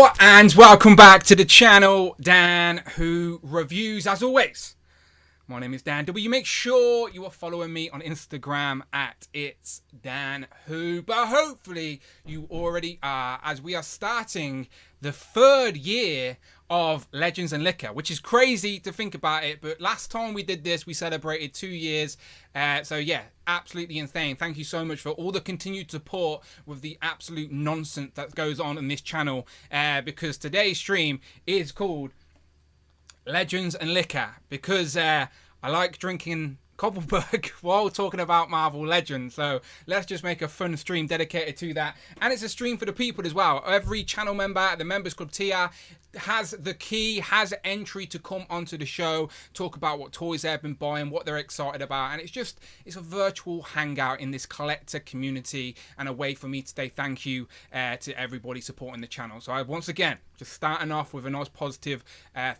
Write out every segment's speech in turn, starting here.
Hello and welcome back to the channel, Dan Who Reviews. As always, my name is Dan W. Make sure you are following me on Instagram at It's Dan Who. But hopefully you already are, as we are starting the third year of Legends and Liquor, which is crazy to think about it. But last time we did this, we celebrated 2 years. So yeah, absolutely insane. Thank you so much for all the continued support with the absolute nonsense that goes on this channel. Because today's stream is called Legends and Liquor, because I like drinking Koppelberg while talking about Marvel Legends. So let's just make a fun stream dedicated to that. And it's a stream for the people as well. Every channel member at the Members Club tier has the key, has entry to come onto the show, talk about what toys they've been buying, what they're excited about. And it's a virtual hangout in this collector community and a way for me to say thank you to everybody supporting the channel. So once again, just starting off with a nice positive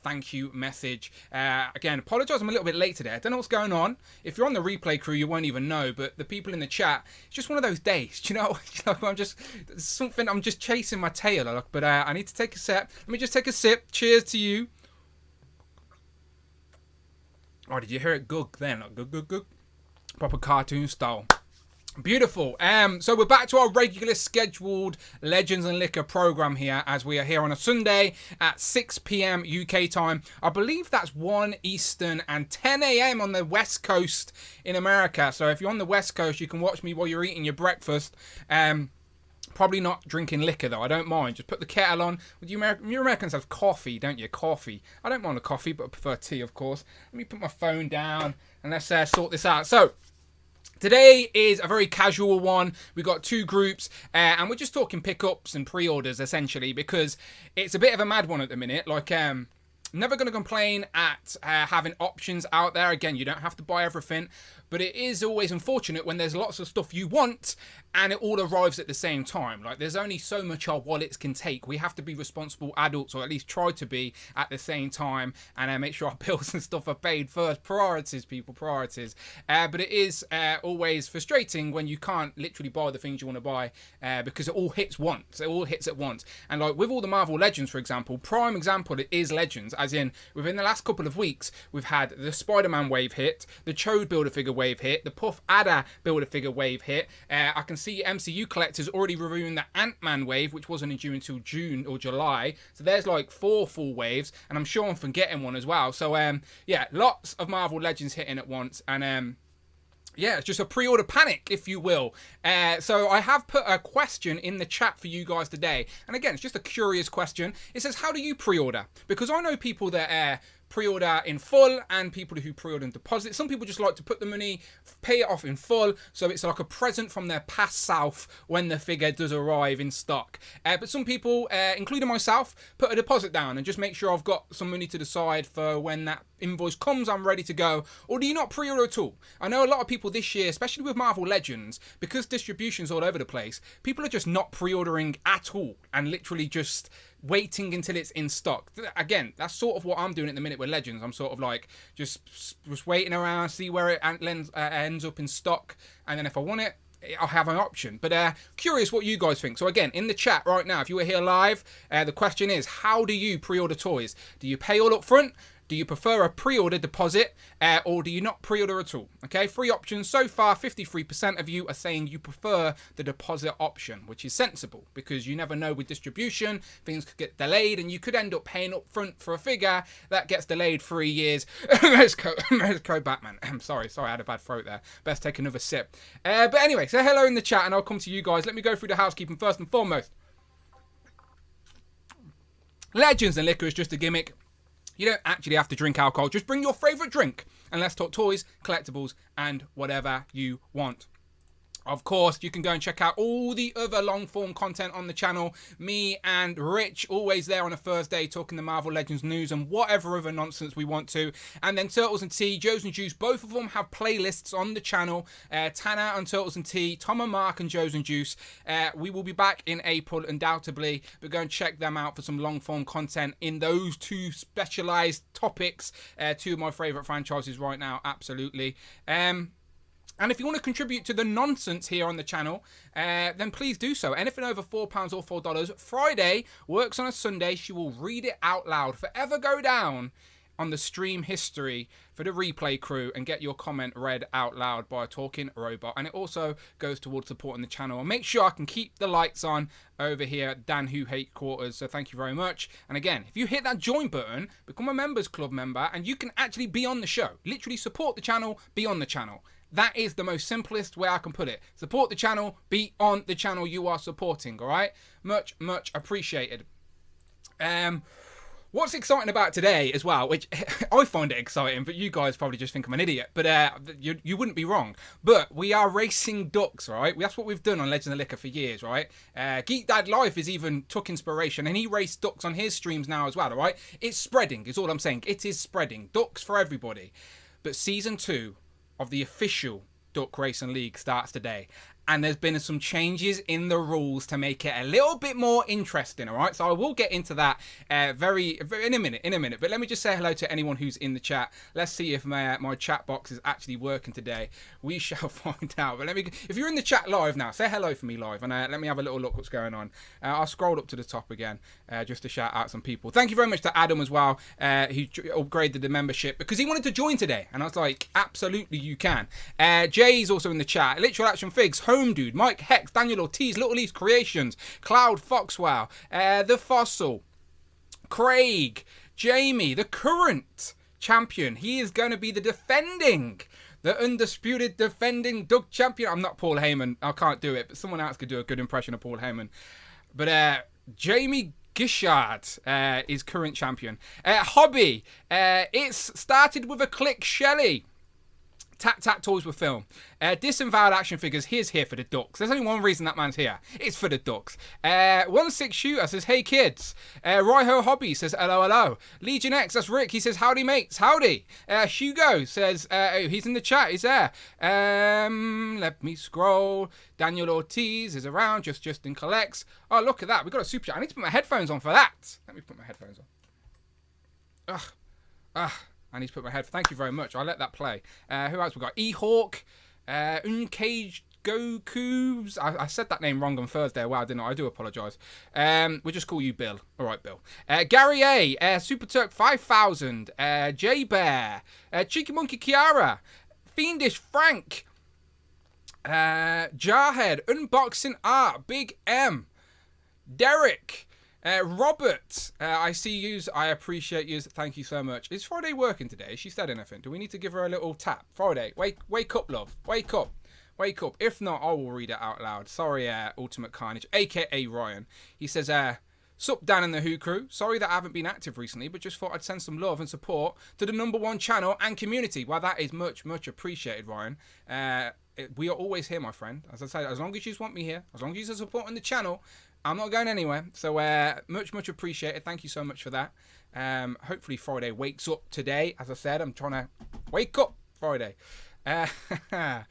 thank you message. Again, apologise, I'm a little bit late today. I don't know what's going on. If you're on the replay crew, you won't even know, but the people in the chat, it's just one of those days, you know? I'm just chasing my tail, but I need to take a sip. Let me just take a sip. Cheers to you. Oh, did you hear it gug then? Like, gug. Proper cartoon style. Beautiful. So we're back to our regular scheduled Legends and Liquor program here, as we are here on a Sunday at 6 p.m. UK time. I believe that's 1 Eastern and 10 a.m. on the West Coast in America. So if you're on the West Coast, you can watch me while you're eating your breakfast. Probably not drinking liquor though. I don't mind. Just put the kettle on. You Americans have coffee, don't you? Coffee. I don't mind a coffee, but I prefer tea, of course. Let me put my phone down and let's sort this out. So today is a very casual one. We've got two groups and we're just talking pickups and pre-orders essentially, because it's a bit of a mad one at the minute. Like, never going to complain at having options out there. Again, you don't have to buy everything, but it is always unfortunate when there's lots of stuff you want and it all arrives at the same time. Like, there's only so much our wallets can take. We have to be responsible adults, or at least try to be at the same time, and make sure our bills and stuff are paid first. Priorities, people, priorities. But it is always frustrating when you can't literally buy the things you want to buy because it all hits once. It all hits at once. And like with all the Marvel Legends, for example, prime example, it is Legends, as in within the last couple of weeks, we've had the Spider-Man wave hit, the Chode Build-A-Figure wave hit, the Puff Adder Build-A-Figure wave hit. I can see MCU collectors already reviewing the Ant-Man wave, which wasn't due until June or July. So there's like 4 full waves, and I'm sure I'm forgetting one as well. So yeah, lots of Marvel Legends hitting at once, and yeah, it's just a pre-order panic, if you will. So I have put a question in the chat for you guys today. And again, it's just a curious question. It says, how do you pre-order? Because I know people that pre-order in full and people who pre-order in deposit. Some people just like to put the money, pay it off in full, so it's like a present from their past self when the figure does arrive in stock. But some people, including myself, put a deposit down and just make sure I've got some money to the side for when that invoice comes, I'm ready to go. Or do you not pre-order at all? I know a lot of people this year, especially with Marvel Legends, because distribution's all over the place, people are just not pre-ordering at all and literally just waiting until it's in stock. Again, that's sort of what I'm doing at the minute with Legends. I'm sort of like just waiting around, see where it ends up in stock, and then if I want it, I'll have an option. But curious what you guys think. So again, in the chat right now, if you were here live, the question is, how do you pre-order toys? Do you pay all up front? Do you prefer a pre-order deposit, or do you not pre-order at all? Okay, 3 options. So far, 53% of you are saying you prefer the deposit option, which is sensible, because you never know with distribution, things could get delayed, and you could end up paying up front for a figure that gets delayed 3 years. Let's go Batman. I'm sorry, I had a bad throat there. Best take another sip. But anyway, say hello in the chat, and I'll come to you guys. Let me go through the housekeeping first and foremost. Legends and Liquor is just a gimmick. You don't actually have to drink alcohol. Just bring your favourite drink and let's talk toys, collectibles, and whatever you want. Of course, you can go and check out all the other long-form content on the channel. Me and Rich, always there on a Thursday, talking the Marvel Legends news and whatever other nonsense we want to. And then Turtles and Tea, Joes and Juice, both of them have playlists on the channel. Tanner on Turtles and Tea, Tom and Mark and Joes and Juice. We will be back in April, undoubtedly, but go and check them out for some long-form content in those 2 specialised topics. 2 of my favourite franchises right now, absolutely. And if you want to contribute to the nonsense here on the channel, then please do so. Anything over £4 or $4. Friday works on a Sunday. She will read it out loud. Forever go down on the stream history for the replay crew and get your comment read out loud by a talking robot. And it also goes towards supporting the channel. And make sure I can keep the lights on over here at Dan Who Hate Quarters. So thank you very much. And again, if you hit that join button, become a members club member, and you can actually be on the show. Literally support the channel, be on the channel. That is the most simplest way I can put it. Support the channel, be on the channel you are supporting, all right? Much, much appreciated. What's exciting about today as well, which I find it exciting, but you guys probably just think I'm an idiot, but you wouldn't be wrong. But we are racing ducks, right? That's what we've done on Legends of Liquor for years, right? Geek Dad Life has even took inspiration, and he raced ducks on his streams now as well, all right? It's spreading, is all I'm saying. It is spreading. Ducks for everybody. But Season 2 of the official Duck Racing League starts today. And there's been some changes in the rules to make it a little bit more interesting, all right? So I will get into that in a minute. But let me just say hello to anyone who's in the chat. Let's see if my chat box is actually working today. We shall find out. But if you're in the chat live now, say hello for me live, and let me have a little look what's going on. I'll scroll up to the top again just to shout out some people. Thank you very much to Adam as well, who upgraded the membership because he wanted to join today. And I was like, absolutely you can. Jay's also in the chat. Literal Action Figs, Home Dude, Mike Hex, Daniel Ortiz, Little East Creations, Cloud Foxwell, The Fossil, Craig, Jamie, the current champion. He is going to be the undisputed defending Duck champion. I'm not Paul Heyman. I can't do it, but someone else could do a good impression of Paul Heyman. But Jamie Gishard is current champion. Hobby, it's started with a click, Shelley. Tat Toys with film. Disavowed Action Figures, he's here for the ducks. There's only one reason that man's here. It's for the ducks. 16 Shooter says, hey kids. Ryho Hobby says, hello. Legion X, that's Rick. He says, howdy mates, howdy. Hugo says, oh, he's in the chat, he's there. Let me scroll. Daniel Ortiz is around, Justin collects. Oh, look at that. We've got a super chat. I need to put my headphones on for that. Let me put my headphones on. I need to put my head. Thank you very much. I'll let that play. Who else we got? E-Hawk, Uncaged Goku's. I said that name wrong on Thursday. Wow, didn't I? I do apologise. We'll just call you Bill. All right, Bill. Gary A, Super Turk 5000, J Bear, Cheeky Monkey Kiara, Fiendish Frank, Jarhead, Unboxing Art, Big M, Derek. Robert, I see yous. I appreciate yous. Thank you so much. Is Friday working today? Has she said anything? Do we need to give her a little tap? Friday, wake up, love. Wake up. If not, I will read it out loud. Sorry, Ultimate Carnage, a.k.a. Ryan. He says, sup, Dan and the Who crew. Sorry that I haven't been active recently, but just thought I'd send some love and support to the #1 channel and community. Well, that is much, much appreciated, Ryan. We are always here, my friend. As I say, as long as you want me here, as long as you're supporting the channel, I'm not going anywhere. So much, much appreciated. Thank you so much for that. Hopefully Friday wakes up today. As I said, I'm trying to wake up Friday. What did I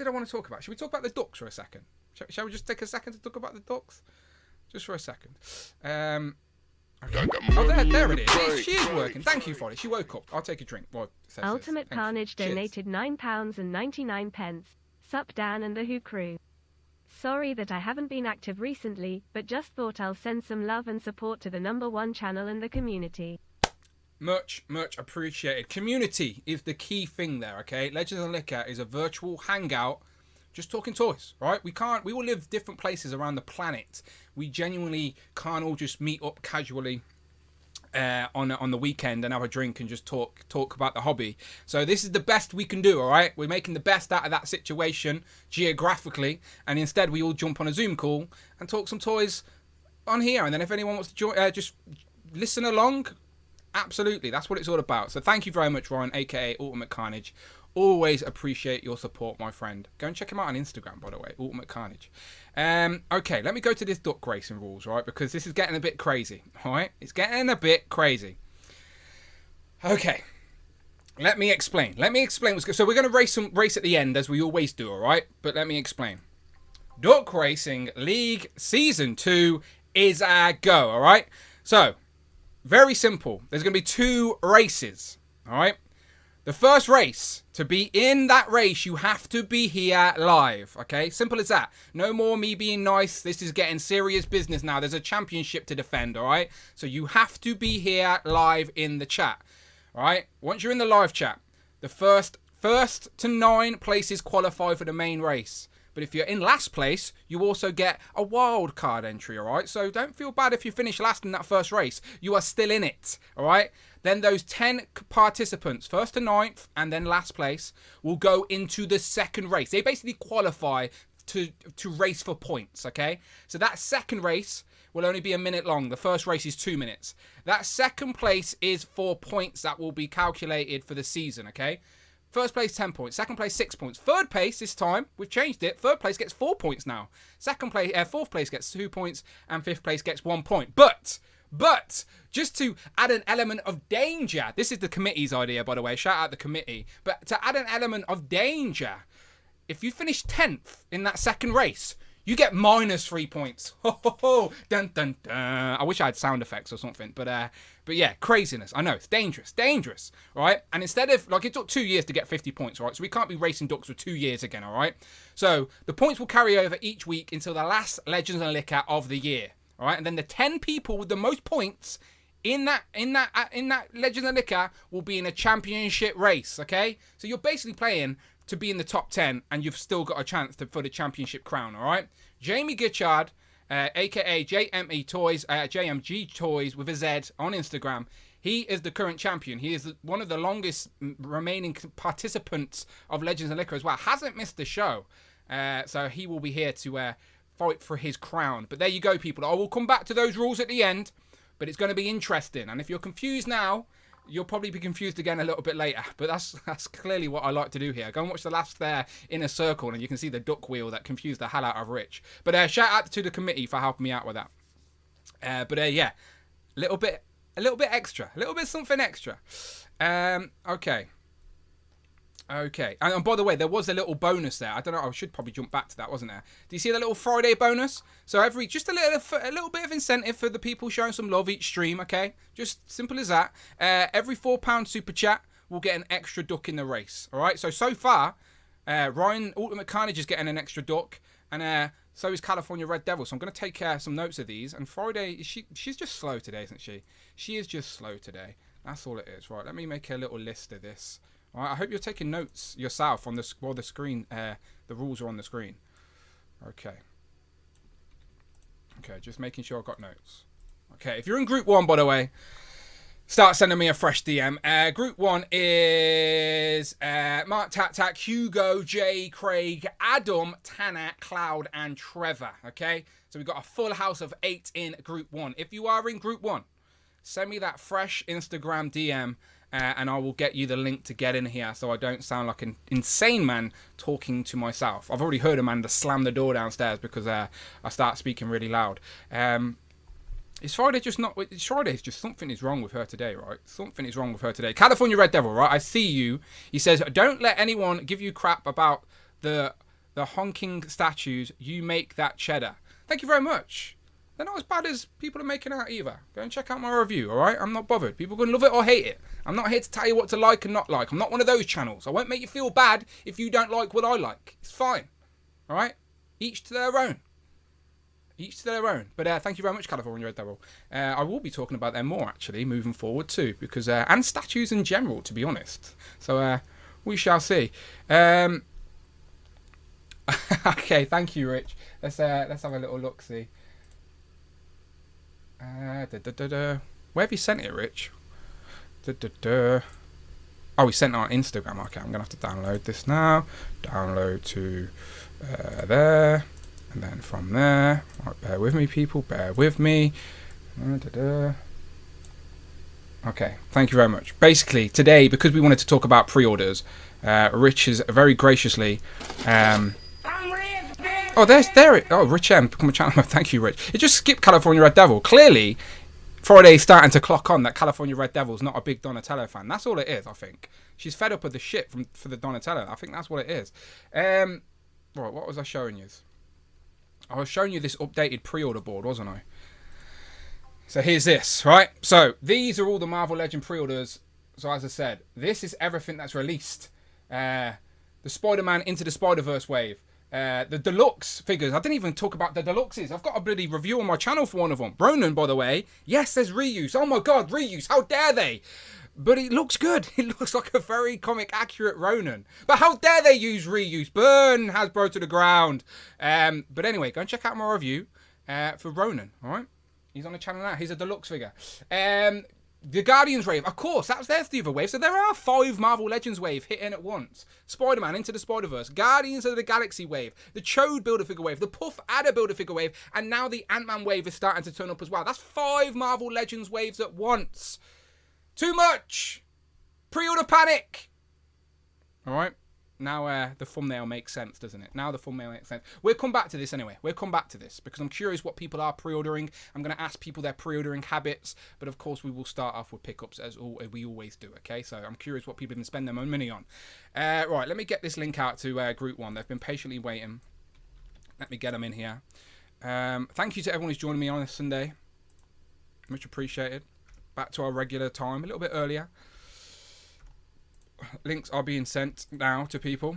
want to talk about? Should we talk about the ducks for a second? Shall we just take a second to talk about the ducks? Just for a second. Okay. Oh, there it is. She is working. Thank you, Friday. She woke up. I'll take a drink. Ultimate Carnage donated £9.99. Sup, Dan and the Who crew. Sorry that I haven't been active recently, but just thought I'll send some love and support to the #1 channel and the community. Much, much appreciated. Community is the key thing there, okay? Legends of Liquor is a virtual hangout, just talking toys, right? We all live different places around the planet. We genuinely can't all just meet up casually on the weekend and have a drink and just talk about the hobby. So this is the best we can do, all right? We're making the best out of that situation geographically, and instead we all jump on a Zoom call and talk some toys on here. And then if anyone wants to join, just listen along. Absolutely, that's what it's all about. So thank you very much, Ryan, aka Ultimate Carnage. Always appreciate your support, my friend. Go and check him out on Instagram, by the way, Ultimate Carnage. Okay, let me go to this duck racing rules, right? Because this is getting a bit crazy, all right? It's getting a bit crazy. Okay, let me explain. So we're going to race at the end, as we always do, all right? But let me explain. Duck Racing League Season 2 is a go, all right? So, very simple. There's going to be 2 races, all right? The first race, to be in that race, you have to be here live, okay? Simple as that. No more me being nice. This is getting serious business now. There's a championship to defend, all right? So you have to be here live in the chat, all right? Once you're in the live chat, the first to 9 places qualify for the main race. But if you're in last place, you also get a wild card entry, all right? So don't feel bad if you finish last in that first race. You are still in it, all right? Then those 10 participants, first to 9th and then last place, will go into the second race. They basically qualify to race for points, okay? So that second race will only be a minute long. The first race is 2 minutes. That second place is for points that will be calculated for the season, okay? First place, 10 points. Second place, 6 points. Third place this time, we've changed it. Third place gets 4 points now. Fourth place gets 2 points. And fifth place gets 1 point. But, just to add an element of danger, this is the committee's idea, by the way. Shout out the committee. But to add an element of danger, if you finish 10th in that second race, you get -3 points. Ho, ho, ho. Dun, dun, dun. I wish I had sound effects or something. But yeah, craziness. I know, it's dangerous, right? And instead of, like, it took 2 years to get 50 points, right? So we can't be racing ducks for 2 years again, all right? So the points will carry over each week until the last Legends and Liquor of the year, all right? And then the 10 people with the most points in that Legends and Liquor will be in a championship race, okay? So you're basically playing to be in the top 10, and you've still got a chance for the championship crown, all right? Jamie Gitchard, a.k.a. JME Toys, JMG Toys with a Z on Instagram, he is the current champion. He is one of the longest remaining participants of Legends and Liquor as well. Hasn't missed the show. So he will be here to fight for his crown. But there you go, people. I will come back to those rules at the end, but it's going to be interesting. And if you're confused now, you'll probably be confused again a little bit later. But that's clearly what I like to do here. Go and watch the last there in a circle, and you can see the duck wheel that confused the hell out of Rich. But shout out to the committee for helping me out with that. Yeah, a little bit extra, a little bit something extra. Okay. And by the way, there was a little bonus there. I don't know. I should probably jump back to that, wasn't there? Do you see the little Friday bonus? So just a little bit of incentive for the people showing some love each stream. Okay, just simple as that. Every £4 super chat will get an extra duck in the race. All right. So far, Ryan Ultimate Carnage is getting an extra duck, and so is California Red Devil. So I'm going to take some notes of these. And Friday, she's just slow today, isn't she? She is just slow today. That's all it is. Right. Let me make a little list of this. All right, I hope you're taking notes yourself on this while the screen, the rules are on the screen. Okay, just making sure I've got notes. Okay, if you're in Group 1, by the way, start sending me a fresh DM. Group 1 is Mark Tac, Hugo, Jay, Craig, Adam, Tanner, Cloud, and Trevor. Okay, so we've got a full house of 8 in Group 1. If you are in Group 1, send me that fresh Instagram DM. And I will get you the link to get in here so I don't sound like an insane man talking to myself. I've already heard Amanda slam the door downstairs because I start speaking really loud. Is Friday just not... It's Friday's just something is wrong with her today, right? Something is wrong with her today. California Red Devil, right? I see you. He says, don't let anyone give you crap about the honking statues. You make that cheddar. Thank you very much. They're not as bad as people are making out either. Go and check out my review, all right? I'm not bothered. People can love it or hate it. I'm not here to tell you what to like and not like. I'm not one of those channels. I won't make you feel bad if you don't like what I like. It's fine, all right? Each to their own. Each to their own. But thank you very much, California Red Devil. I will be talking about them more, actually, moving forward too, because and statues in general, to be honest. So we shall see. Okay, thank you, Rich. Let's have a little look. See. Where have you sent it, Rich? Oh, we sent it on Instagram. Okay, I'm gonna have to download this now. Download to there, and then from there. Right, bear with me, people. Bear with me. Okay, thank you very much. Basically, today, because we wanted to talk about pre-orders, Rich has very graciously. Oh, there it. Oh, Rich M, become a channel member. Thank you, Rich. It just skipped California Red Devil. Clearly, Friday's starting to clock on that California Red Devil's not a big Donatello fan. That's all it is, I think. She's fed up with the shit for the Donatello. I think that's what it is. Right, what was I showing you? I was showing you this updated pre-order board, wasn't I? So here's this, right? So these are all the Marvel Legend pre-orders So as I said, this is everything that's released. The Spider-Man Into the Spider-Verse wave. The deluxe figures. I didn't even talk about the deluxes. I've got a bloody review on my channel for one of them. Ronan, by the way. Yes, there's reuse. Oh my god, reuse. How dare they? But it looks good. It looks like a very comic accurate Ronan. But how dare they use reuse? Burn Hasbro to the ground. But anyway, go and check out my review for Ronan. All right, he's on the channel now. He's a deluxe figure. The Guardians wave, of course, there's the other wave. So there are 5 Marvel Legends wave hitting at once. Spider-Man Into the Spider-Verse, Guardians of the Galaxy wave, the Chode Build-A-Figure wave, the Puff Adder Build-A-Figure wave, and now the Ant-Man wave is starting to turn up as well. That's 5 Marvel Legends waves at once. Too much! Pre-order panic! Alright, now the thumbnail makes sense, doesn't it? Now the thumbnail makes sense. We'll come back to this anyway. We'll come back to this because I'm curious what people are pre-ordering. I'm going to ask people their pre-ordering habits, but of course we will start off with pickups as we always do, okay? So I'm curious what people can spend their money on. Right, let me get this link out to Group 1. They've been patiently waiting. Let me get them in here. Thank you to everyone who's joining me on this Sunday. Much appreciated. Back to our regular time, a little bit earlier. Links are being sent now to people.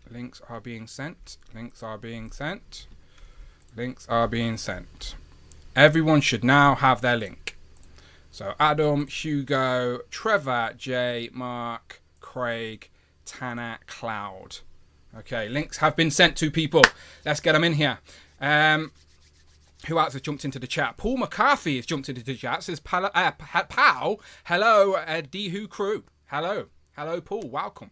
Links are being sent. Links are being sent. Links are being sent. Everyone should now have their link. So Adam, Hugo, Trevor, Jay, Mark, Craig, Tanner, Cloud. Okay, links have been sent to people. Let's get them in here. Who else has jumped into the chat? Paul McCarthy has jumped into the chat. Says, pal, hello, D-Who crew. Hello, Paul. Welcome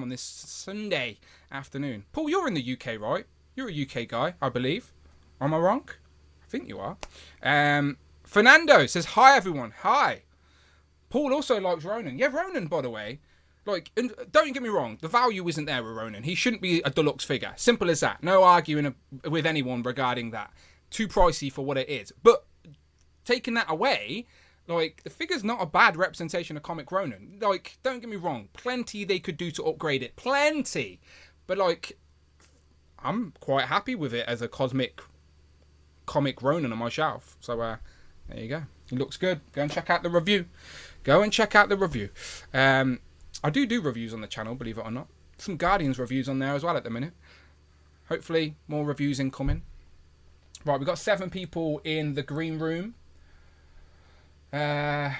on this Sunday afternoon. Paul, you're in the UK, right? You're a UK guy, I believe. Am I wrong? I think you are. Fernando says, hi, everyone. Hi. Paul also likes Ronan. Yeah, Ronan, by the way. Like, don't get me wrong, the value isn't there with Ronan. He shouldn't be a deluxe figure. Simple as that. No arguing with anyone regarding that. Too pricey for what it is. But taking that away, like, the figure's not a bad representation of comic Ronan. Like, don't get me wrong, plenty they could do to upgrade it. Plenty. But, like, I'm quite happy with it as a comic Ronan on my shelf. So, there you go. It looks good. Go and check out the review. I do reviews on the channel, believe it or not. Some Guardians reviews on there as well at the minute. Hopefully, more reviews incoming. Right, we've got 7 people in the green room. How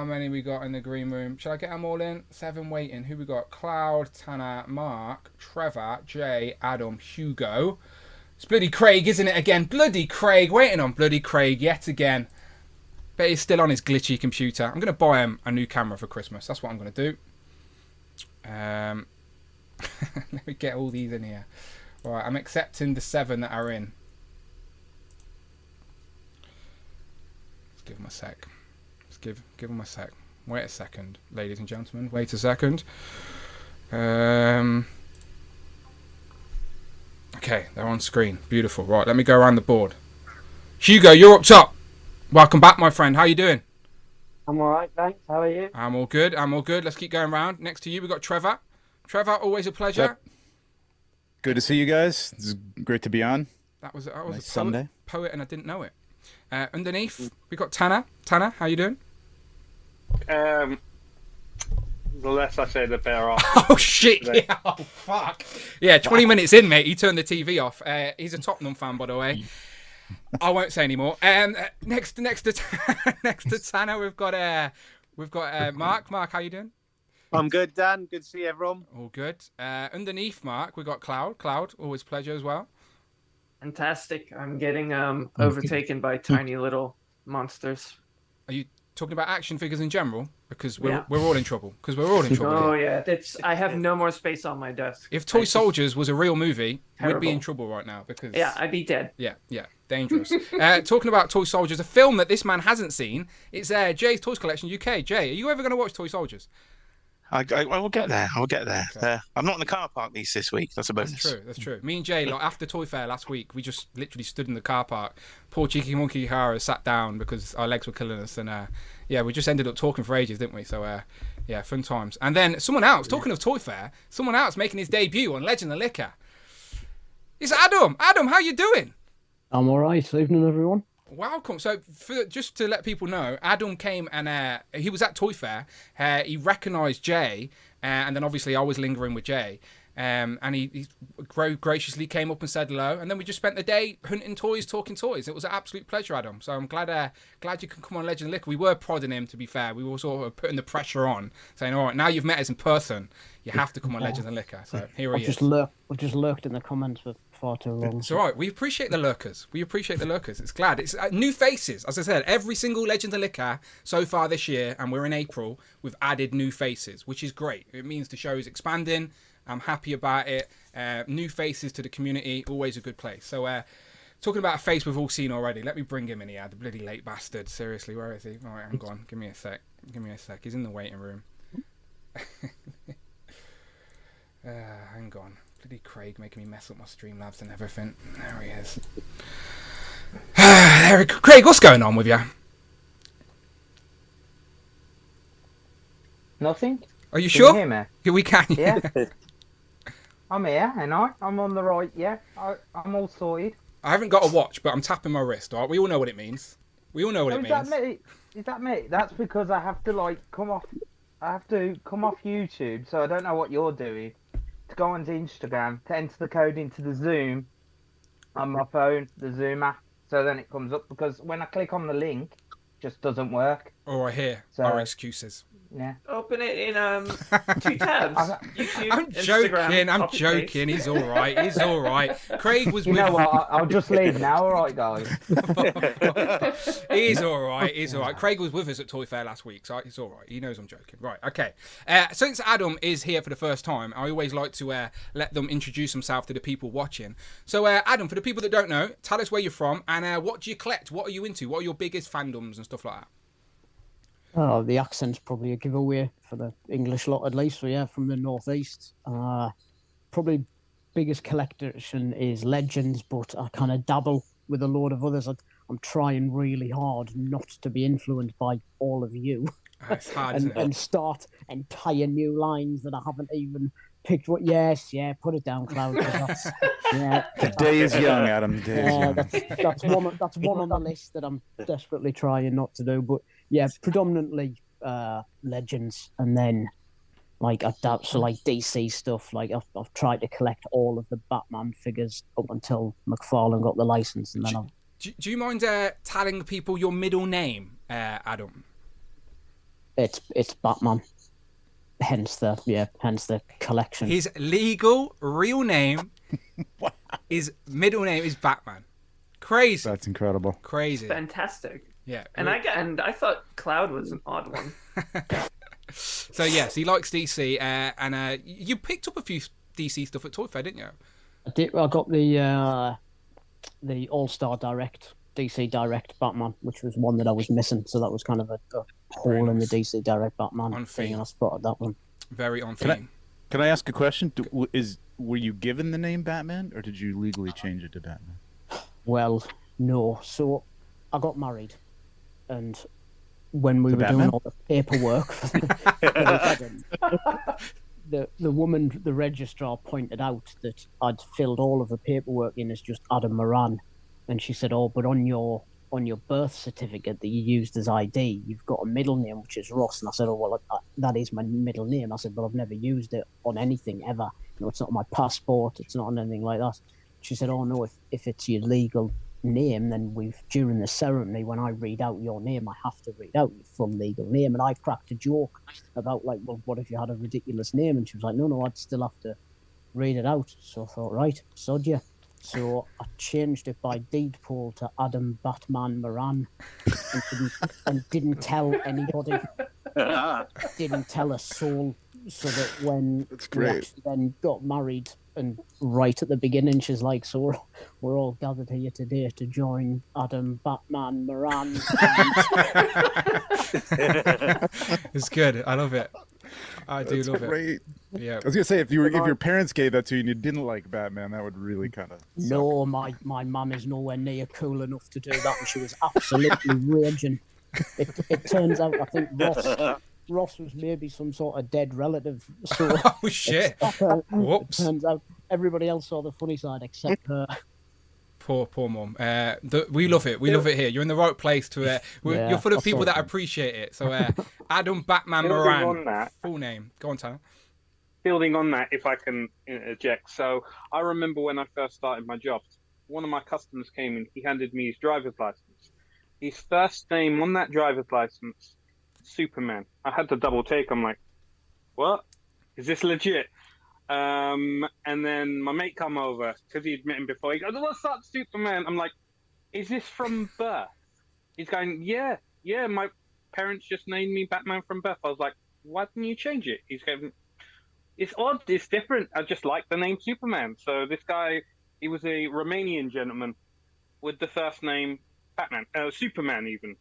many we got in the green room? Shall I get them all in? 7 waiting. Who we got? Cloud, Tanner, Mark, Trevor, Jay, Adam, Hugo. It's bloody Craig, isn't it again? Bloody Craig. Waiting on bloody Craig yet again. Bet he's still on his glitchy computer. I'm going to buy him a new camera for Christmas. That's what I'm going to do. Let me get all these in here. Right, I'm accepting the 7 that are in. Give him a sec. Just give him a sec. Wait a second, ladies and gentlemen. Wait a second. Okay, they're on screen. Beautiful. Right, let me go around the board. Hugo, you're up top. Welcome back, my friend. How you doing? I'm alright, thanks. How are you? I'm all good. Let's keep going around. Next to you, we've got Trevor. Trevor, always a pleasure. Yep. Good to see you guys. It's great to be on. That was Nice a Sunday. poet and I didn't know it. Underneath, we got Tanner. Tanner, how you doing? The less I say, the better off. Oh, shit. Yeah. Oh, fuck. Yeah, 20 minutes in, mate. He turned the TV off. He's a Tottenham fan, by the way. I won't say anymore. Next to Tanner, we've got Mark. Mark, how you doing? I'm good, Dan. Good to see everyone. All good. Underneath Mark, we've got Cloud. Cloud, always a pleasure as well. Fantastic. I'm getting overtaken by tiny little monsters. Are you talking about action figures in general? Because we're all in trouble. Oh yeah, I have no more space on my desk. If Toy Soldiers was a real movie, we'd be in trouble right now. Because I'd be dead. Yeah, dangerous. Talking about Toy Soldiers, a film that this man hasn't seen. It's Jay's Toys Collection UK. Jay, are you ever going to watch Toy Soldiers? I will get there. Okay. I'm not in the car park this week. That's a bonus. That's true. Me and Jay, like, after Toy Fair last week, we just literally stood in the car park. Poor cheeky monkey Hara sat down because our legs were killing us, and we just ended up talking for ages, didn't we? So fun times. And then someone else, talking of Toy Fair, someone else making his debut on Legend of Liquor. It's Adam. Adam, how you doing? I'm all right. Evening, everyone. Welcome. So, just to let people know, Adam came and he was at Toy Fair. He recognised Jay, and then obviously I was lingering with Jay. And he graciously came up and said hello, and then we just spent the day hunting toys, talking toys. It was an absolute pleasure, Adam. So I'm glad you can come on Legend of Liquor. We were prodding him, to be fair. We were sort of putting the pressure on, saying, all right, now you've met us in person, you have to come on Legend of Liquor. So here he is. I've just lurked in the comments for far too long. It's all right. We appreciate the lurkers. It's glad. It's new faces. As I said, every single Legend of Liquor so far this year, and we're in April, we've added new faces, which is great. It means the show is expanding. I'm happy about it. New faces to the community, always a good place. So, talking about a face we've all seen already, let me bring him in here, the bloody late bastard. Seriously, where is he? All right, hang on. Give me a sec. He's in the waiting room. Hang on. Bloody Craig making me mess up my Streamlabs and everything. There he is. Craig, what's going on with you? Nothing. Are you Can sure? You hear me? We can. Yeah. I'm here, and I'm on the right. Yeah, I'm all sorted. I haven't got a watch, but I'm tapping my wrist. All right, we all know what it means. Is that me? That's because I have to come off. I have to come off YouTube, so I don't know what you're doing. To go onto Instagram, to enter the code into the Zoom on my phone, the Zoom app, so then it comes up. Because when I click on the link, it just doesn't work. All right, here our excuses. Yeah. Open it in 2 tabs. YouTube, I'm joking. I'm joking. He's all right. Craig was. You know what? I'll just leave now. All right, guys. He's all right. Craig was with us at Toy Fair last week, so he's all right. He knows I'm joking. Right. Okay. Since Adam is here for the first time, I always like to let them introduce themselves to the people watching. So, Adam, for the people that don't know, tell us where you're from and what do you collect? What are you into? What are your biggest fandoms and stuff like that? Oh, the accent's probably a giveaway for the English lot, at least. So yeah, from the northeast. Probably biggest collection is Legends, but I kind of dabble with a load of others. I'm trying really hard not to be influenced by all of you. It's hard, and start entire new lines that I haven't even picked. What? Yes, yeah, put it down, Cloud. The day is young, Adam. The day is young. That's one on the list that I'm desperately trying not to do. But yeah, predominantly Legends, and then DC stuff. I've tried to collect all of the Batman figures up until McFarlane got the license, and then Do you mind telling people your middle name, Adam? It's Batman. Hence the collection. His legal real name, his middle name is Batman. Crazy. That's incredible. Crazy. It's fantastic. Yeah. And I thought Cloud was an odd one. So yes, he likes DC, and you picked up a few DC stuff at Toy Fair, didn't you? I did. I got the All-Star Direct, DC Direct Batman, which was one that I was missing. So that was kind of a hole in the DC Direct Batman thing, and I spotted that one. Very on theme. Can I ask a question? Were you given the name Batman, or did you legally change it to Batman? Well, no. So I got married, and when we were doing all the paperwork for the wedding, the woman, the registrar, pointed out that I'd filled all of the paperwork in as just Adam Moran, and she said, "Oh, but on your birth certificate that you used as ID, you've got a middle name, which is Ross." And I said, "Oh, well, that is my middle name." I said, "But I've never used it on anything ever. It's not on my passport. It's not on anything like that." She said, "Oh, no, if it's your legal name, then during the ceremony, when I read out your name, I have to read out your full legal name." And I cracked a joke about, well, what if you had a ridiculous name? And she was like, no, I'd still have to read it out. So I thought, right, sod ya. So I changed it by deed poll to Adam Batman Moran, and didn't tell anybody. Didn't tell a soul, so that when we actually then got married, and right at the beginning, she's like, "So we're all gathered here today to join Adam Batman Moran." It's good. I love it. I do love it. Yeah. I was gonna say if your parents gave that to you and you didn't like Batman, that would really kind of. No, my mum is nowhere near cool enough to do that, and she was absolutely raging. It turns out I think Ross was maybe some sort of dead relative. So shit! Whoops! It turns out everybody else saw the funny side except her. Poor mum. We love it. We love it here. You're in the right place to. You're full of people that appreciate it. So, Adam Batman Moran. On that, full name. Go on, Tanner. Building on that, if I can interject. So, I remember when I first started my job, one of my customers came in. He handed me his driver's license. His first name on that driver's license, Superman. I had to double take. I'm like, what? Is this legit? And then my mate come over because he'd met him before. He goes, "What's up, Superman?" I'm like, "Is this from birth?" He's going, "Yeah. My parents just named me Batman from birth." I was like, "Why didn't you change it?" He's going, "It's odd. It's different. I just like the name Superman." So this guy, he was a Romanian gentleman with the first name Batman, Superman even,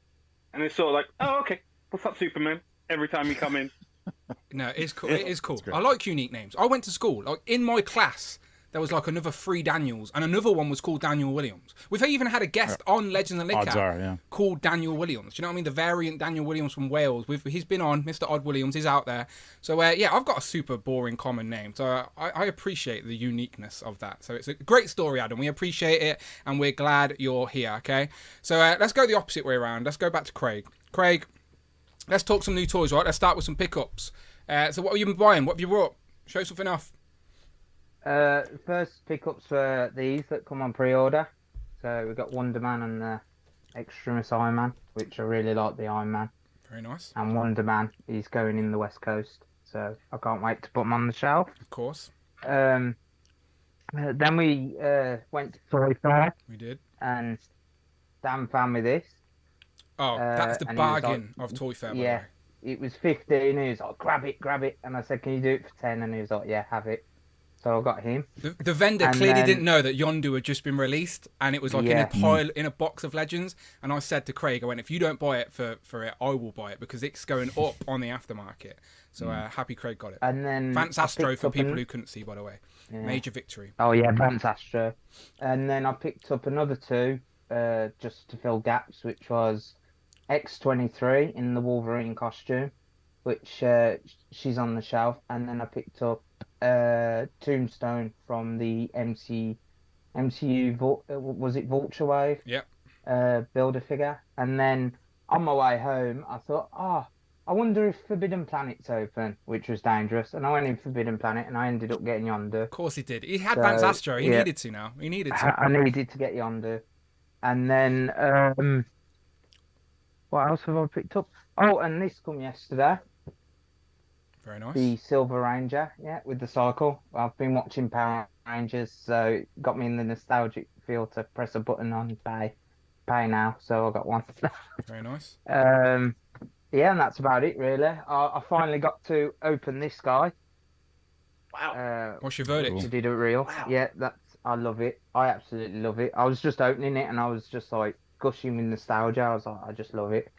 and it's sort of like, "Oh, okay. What's up, Superman?" Every time you come in. No, it's cool. It is cool. I like unique names. I went to school. Like in my class, there was like another 3 Daniels, and another one was called Daniel Williams. We've even had a guest on Legends and Liquor called Daniel Williams. Do you know what I mean? The variant Daniel Williams from Wales. He's been on. Mr. Odd Williams. He's out there. So yeah, I've got a super boring common name. So I appreciate the uniqueness of that. So it's a great story, Adam. We appreciate it, and we're glad you're here. Okay. So let's go the opposite way around. Let's go back to Craig. Craig. Let's talk some new toys, right? Let's start with some pickups. So what have you been buying? What have you brought? Show something off. First pickups for these that come on pre-order. So we've got Wonder Man and the Extremis Iron Man, which I really like the Iron Man. Very nice. And Wonder Man, he's going in the West Coast. So I can't wait to put him on the shelf. Of course. Then we went to Toy Fair. We did. And Dan found me this. Oh, that's the bargain of Toy Fair. Yeah, it was 15. He was like, grab it. And I said, "Can you do it for 10?" And he was like, "Yeah, have it." So I got him. The vendor clearly didn't know that Yondu had just been released, and it was like in a box of Legends. And I said to Craig, I went, "If you don't buy it for it, I will buy it because it's going up on the aftermarket." So happy Craig got it. And then Vance Astro for people who couldn't see, by the way. Yeah. Major victory. Oh yeah, Vance Astro. And then I picked up another 2 just to fill gaps, which was X-23 in the Wolverine costume, which she's on the shelf. And then I picked up Tombstone from the MCU was it Vulture Wave? Yeah. Builder figure. And then on my way home, I thought, I wonder if Forbidden Planet's open, which was dangerous. And I went in Forbidden Planet, and I ended up getting Yondu. Of course he did. He had Vance Astro. He needed to now. He needed to. I needed to get Yondu. And then what else have I picked up? Oh, and this come yesterday. Very nice. The Silver Ranger, with the cycle. I've been watching Power Rangers, so it got me in the nostalgic feel to press a button on pay now. So I got one. Very nice. Yeah, and that's about it, really. I finally got to open this guy. Wow. What's your verdict? He did it real. Wow. Yeah, I love it. I absolutely love it. I was just opening it, and I was just like gushing with nostalgia. I was like, I just love it.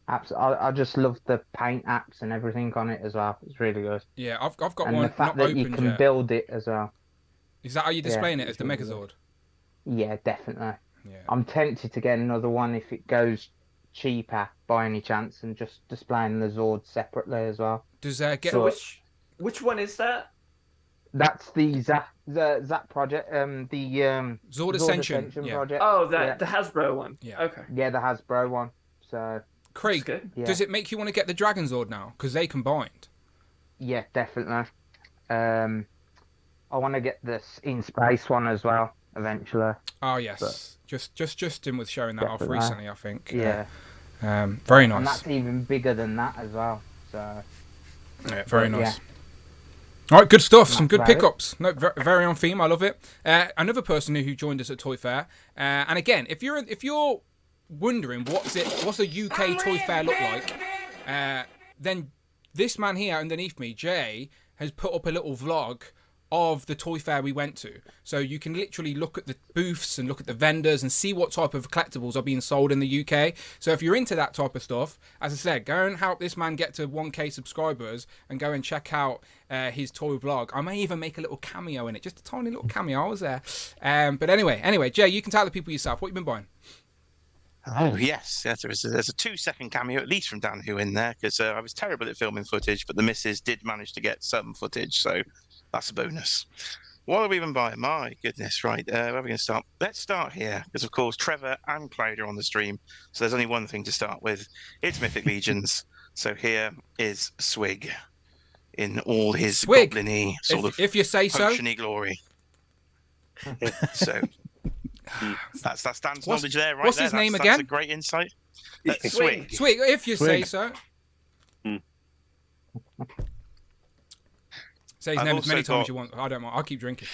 I just love the paint apps and everything on it as well. It's really good. Yeah, I've got and one the fact not that you opened can yet. build it as well. Is that how you're displaying it as the really Megazord? Yeah, definitely. Yeah. I'm tempted to get another one if it goes cheaper by any chance, and just displaying the Zord separately as well. Does get So which one is that? That's the Zap project, the Zord Ascension project. Oh, the Hasbro one. Yeah. Okay. Yeah, the Hasbro one. So Craig, good. does it make you want to get the Dragon Zord now because they combined? Yeah, definitely. I want to get this in space one as well eventually. Oh yes, but Justin was showing that definitely. off recently, I think. Yeah. Very nice. And that's even bigger than that as well. So. Yeah, very but, nice. All right, good stuff. Some good about it. pickups. No, very on theme. I love it. Another person who joined us at Toy Fair, and again, if you're wondering what's a UK Toy Fair look like, then this man here underneath me, Jay, has put up a little vlog of the Toy Fair we went to. So you can literally look at the booths and look at the vendors and see what type of collectibles are being sold in the UK. So if you're into that type of stuff, as I said, go and help this man get to 1k subscribers and go and check out his toy vlog. I may even make a little cameo in it, just a tiny little cameo. I was there. But anyway, Jay, you can tell the people yourself what you've been buying. Oh, yes. There's a 2-second cameo, at least from Dan Who in there, because I was terrible at filming footage, but the missus did manage to get some footage, so that's a bonus. What are we even buying? My goodness, right. Where are we going to start? Let's start here, because of course Trevor and Cloud are on the stream, so there's only one thing to start with. It's Mythic Legions. So here is Swig in all his goblin-y sort of if you say so. potion-y glory. So that's Dan's knowledge there, right? What's his name again? That's a great insight. Swig. Swig, if you say so. Say his name as many times as you want. I don't mind. I'll keep drinking.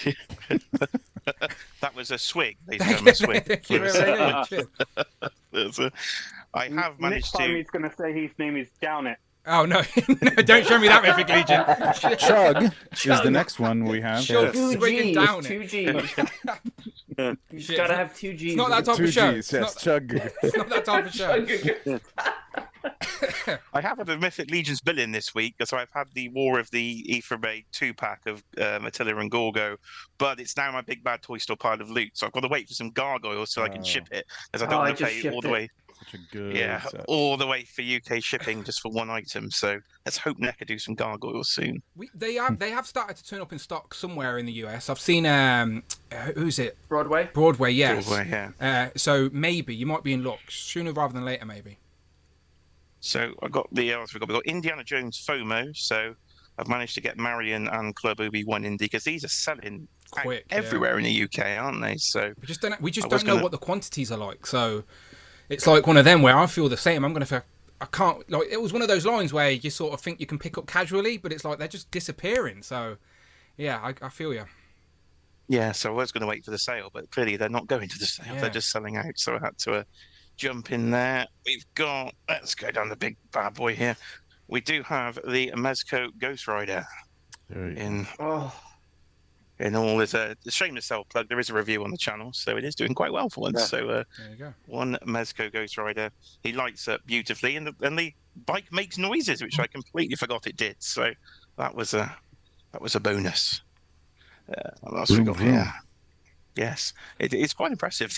That was a swig. A swig. Thank you very much. I have managed Next time to. he's going to say his name is Down It. Oh no! No, don't show me that, Mythic Legion. Chug is the next one we have. Chug, Two Swig and G's. Down Two It. G's. You've got to have 2 G's. It's not that type Two of show. G's, yes, Chug. It's not that type of show. I have had a Mythic Legions bill-in this week, so I've had the War of the Ephraim 2-pack of Attila and Gorgo, but it's now my big bad toy store pile of loot, so I've got to wait for some gargoyles so I can ship it, as I don't want to pay all the way. Such a good set. All the way for UK shipping just for one item. So let's hope NECA do some gargoyles soon. They have started to turn up in stock somewhere in the US. I've seen who's it? Broadway, yes. Broadway, yeah. So maybe you might be in luck sooner rather than later, maybe. So I got we've got Indiana Jones FOMO. So I've managed to get Marion and Club Obi one indie because these are selling quick everywhere in the UK, aren't they? So we just don't know what the quantities are like. So it's like one of them where I feel the same. I can't, like, it was one of those lines where you sort of think you can pick up casually, but it's like they're just disappearing. So yeah, I feel you. Yeah, so I was going to wait for the sale, but clearly they're not going to the sale. Yeah. They're just selling out, so I had to jump in there. Let's go down the big bad boy here. We do have the Mezco Ghost Rider in all. There's a shameless self-plug. There is a review on the channel, so it is doing quite well for once. Yeah. So there you go. One Mezco Ghost Rider. He lights up beautifully, and the bike makes noises, which I completely forgot it did. So that was a bonus. What else we got here? Yes, it's quite impressive.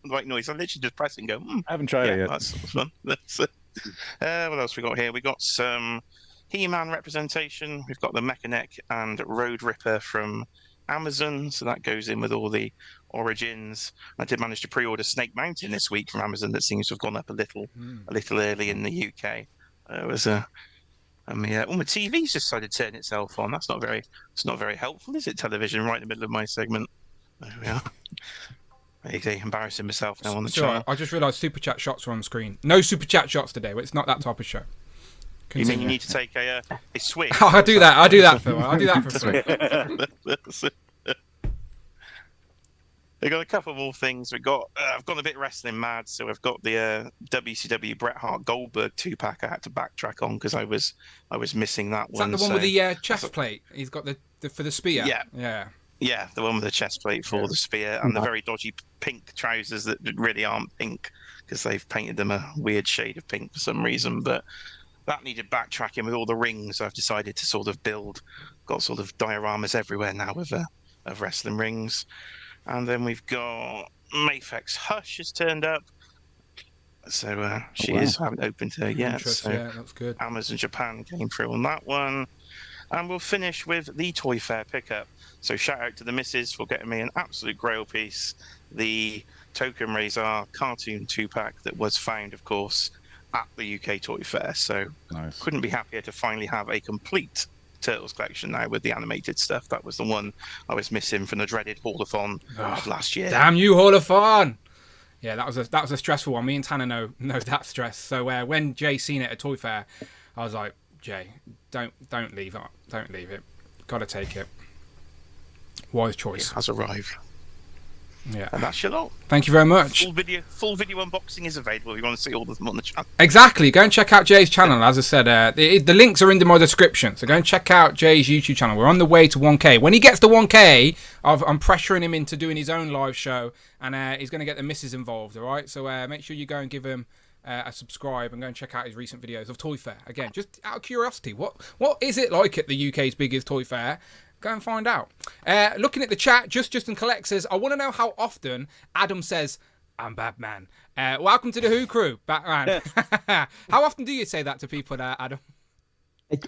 Like noise. I literally just press and go. I haven't tried it yet. That's fun. What else we got here? We got some He-Man representation. We've got the Mechanic and Road Ripper from Amazon, so that goes in with all the origins. I did manage to pre-order Snake Mountain this week from Amazon. That seems to have gone up a little early in the UK. It was my TV's just decided to turn itself on. It's not very helpful, is it? Television right in the middle of my segment. There we are. Embarrassing myself now on the channel. I just realised super chat shots are on screen. No super chat shots today. It's not that type of show. You mean you need to take a swig? I do that, Phil. I do that for free. We've got a couple more things. I've gone a bit wrestling mad, so I've got the WCW Bret Hart Goldberg 2-pack. I had to backtrack on because I was missing that one. Is that the one with the chest plate? He's got the for the spear. Yeah, the one with the chest plate for the spear and the very dodgy pink trousers that really aren't pink because they've painted them a weird shade of pink for some reason. But that needed backtracking with all the rings. So I've decided to sort of got sort of dioramas everywhere now of wrestling rings. And then we've got Mafex Hush has turned up. So she is. I haven't opened her yet. So yeah, that's good. Amazon Japan came through on that one. And we'll finish with the Toy Fair pickup. So shout out to the missus for getting me an absolute grail piece. The Token Razor cartoon 2-pack that was found, of course, at the UK Toy Fair. So couldn't be happier to finally have a complete Turtles collection now with the animated stuff. That was the one I was missing from the dreaded Haulathon of last year. Damn you, Haulathon! Yeah, that was a stressful one. Me and Tanner know that stress. So when Jay seen it at Toy Fair, I was like, Jay, don't leave it. Don't leave it. Got to take it. Wise choice. It has arrived. Yeah. And that's your lot. Thank you very much. Full video unboxing is available if you want to see all of them on the channel. Exactly. Go and check out Jay's channel. As I said, the links are in my description. So go and check out Jay's YouTube channel. We're on the way to 1K. When he gets to 1K, I'm pressuring him into doing his own live show, and he's going to get the missus involved. All right. So make sure you go and give him a subscribe and go and check out his recent videos of Toy Fair. Again, just out of curiosity, what is it like at the UK's biggest Toy Fair? Go and find out. Looking at the chat, Justin Collect says, I want to know how often Adam says, I'm Batman. Welcome to the Who Crew, Batman. How often do you say that to people, Adam?